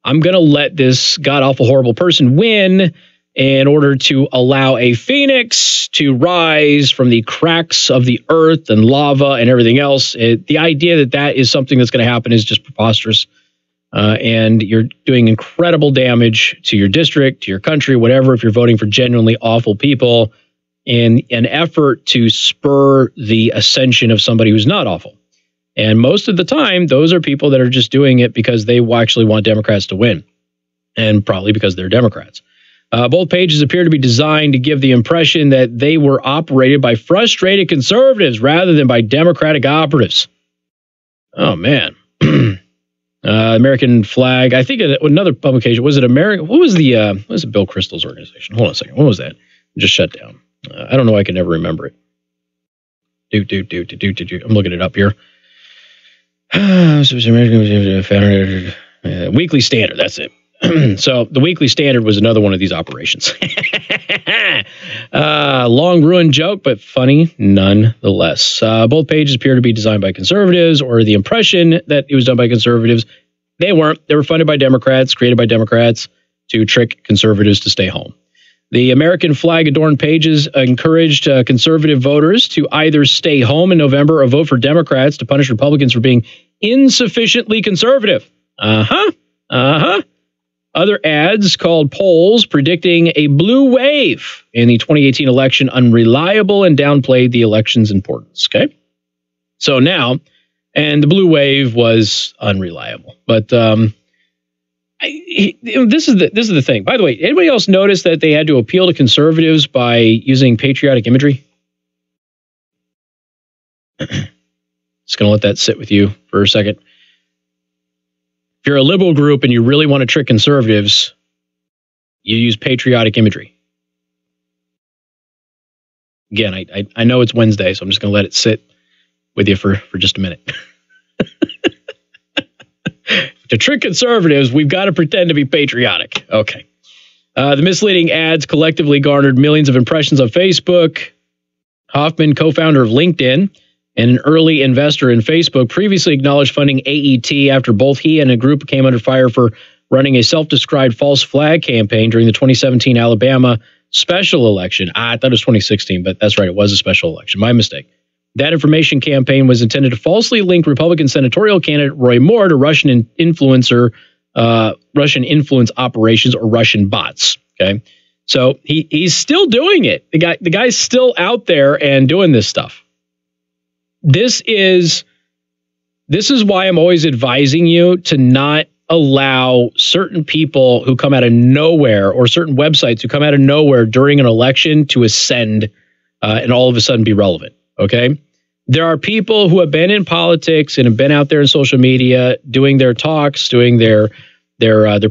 I'm going to let this god-awful, horrible person win in order to allow a phoenix to rise from the cracks of the earth and lava and everything else. The idea that that is something that's going to happen is just preposterous. And you're doing incredible damage to your district, to your country, whatever, if you're voting for genuinely awful people in an effort to spur the ascension of somebody who's not awful. And most of the time, those are people that are just doing it because they actually want Democrats to win, and probably because they're Democrats. Both pages appear to be designed to give the impression that they were operated by frustrated conservatives rather than by Democratic operatives. Oh, man. American Flag. I think another publication. Was it American? What was it Bill Kristol's organization? Hold on a second. What was that? Just shut down. I don't know. I can never remember it. I'm looking it up here. Weekly Standard. That's it. So the Weekly Standard was another one of these operations. Long ruined joke, but funny nonetheless. Both pages appear to be designed by conservatives, or the impression that it was done by conservatives. They weren't. They were funded by Democrats, created by Democrats to trick conservatives to stay home. The American flag adorned pages encouraged conservative voters to either stay home in November or vote for Democrats to punish Republicans for being insufficiently conservative. Other ads called polls predicting a blue wave in the 2018 election unreliable and downplayed the election's importance. Okay. So now, and the blue wave was unreliable, but this is the thing. By the way, anybody else notice that they had to appeal to conservatives by using patriotic imagery? Just going to let that sit with you for a second. If you're a liberal group and you really want to trick conservatives, you use patriotic imagery. Again, I know it's Wednesday, so I'm just going to let it sit with you for just a minute. To trick conservatives, we've got to pretend to be patriotic. Okay. The misleading ads collectively garnered millions of impressions on Facebook. Hoffman, co-founder of LinkedIn and an early investor in Facebook, previously acknowledged funding AET after both he and a group came under fire for running a self-described false flag campaign during the 2017 Alabama special election. I thought it was 2016, but that's right. It was a special election. My mistake. That information campaign was intended to falsely link Republican senatorial candidate Roy Moore to Russian influence operations or Russian bots. Okay. So he's still doing it. The guy's still out there and doing this stuff. This is why I'm always advising you to not allow certain people who come out of nowhere or certain websites who come out of nowhere during an election to ascend and all of a sudden be relevant. Okay. There are people who have been in politics and have been out there in social media doing their talks, doing their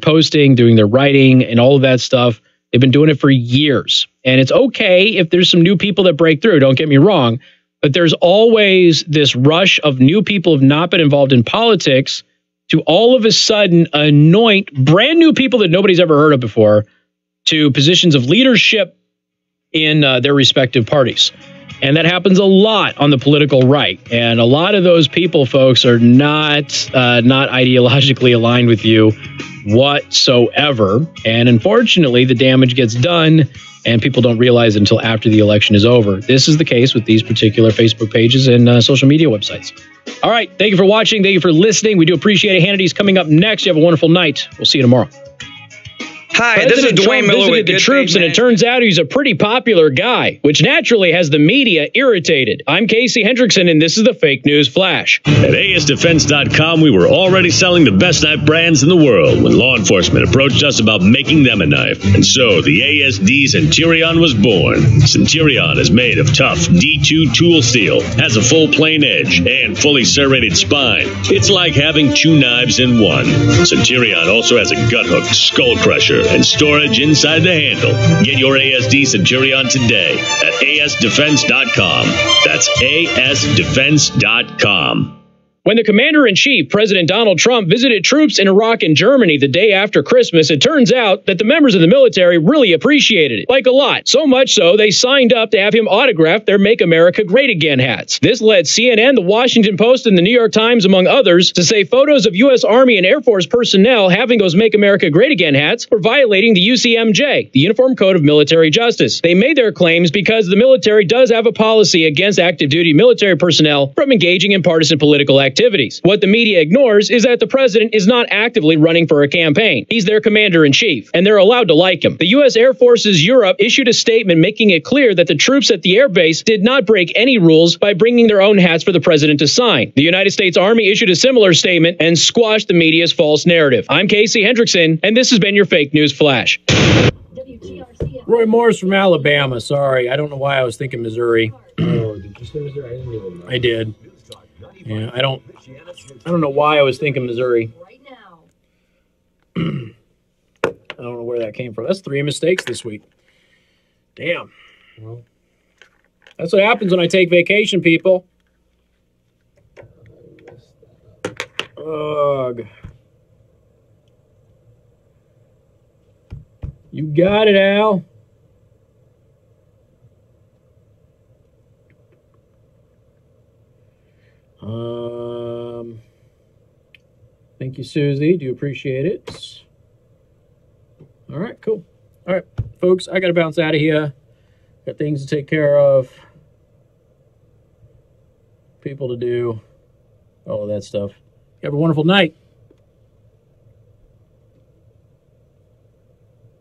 posting, doing their writing and all of that stuff. They've been doing it for years. And it's okay if there's some new people that break through. Don't get me wrong. But there's always this rush of new people who have not been involved in politics to all of a sudden anoint brand new people that nobody's ever heard of before to positions of leadership in their respective parties. And that happens a lot on the political right. And a lot of those people, folks, are not ideologically aligned with you whatsoever. And unfortunately, the damage gets done and people don't realize it until after the election is over. This is the case with these particular Facebook pages and social media websites. All right. Thank you for watching. Thank you for listening. We do appreciate it. Hannity's coming up next. You have a wonderful night. We'll see you tomorrow. Hi, this is Dwayne Miller with the troops, and it turns out he's a pretty popular guy, which naturally has the media irritated. I'm Casey Hendrickson, and this is the Fake News Flash. At ASDefense.com, we were already selling the best knife brands in the world when law enforcement approached us about making them a knife. And so the ASD Centurion was born. Centurion is made of tough D2 tool steel, has a full plain edge, and fully serrated spine. It's like having two knives in one. Centurion also has a gut hook, skull crusher, and storage inside the handle. Get your ASD Centurion today at ASDefense.com. That's ASDefense.com. When the commander-in-chief, President Donald Trump, visited troops in Iraq and Germany the day after Christmas, it turns out that the members of the military really appreciated it, like a lot. So much so, they signed up to have him autograph their Make America Great Again hats. This led CNN, the Washington Post, and the New York Times, among others, to say photos of U.S. Army and Air Force personnel having those Make America Great Again hats were violating the UCMJ, the Uniform Code of Military Justice. They made their claims because the military does have a policy against active duty military personnel from engaging in partisan political activities. What the media ignores is that the president is not actively running for a campaign. He's their commander-in-chief, and they're allowed to like him. The U.S. Air Forces Europe issued a statement making it clear that the troops at the airbase did not break any rules by bringing their own hats for the president to sign. The United States Army issued a similar statement and squashed the media's false narrative. I'm Casey Hendrickson, and this has been your Fake News Flash. Roy Morris from Alabama. Sorry, I don't know why I was thinking Missouri. Oh, did you say Missouri? I didn't even know. I did. Yeah, I don't know why I was thinking Missouri. I don't know where that came from. That's 3 mistakes this week. Damn. Well, that's what happens when I take vacation, people. Ugh. You got it, Al. Thank you, Susie. Do appreciate it. All right, cool. All right, folks, I got to bounce out of here. Got things to take care of. People to do. All of that stuff. You have a wonderful night.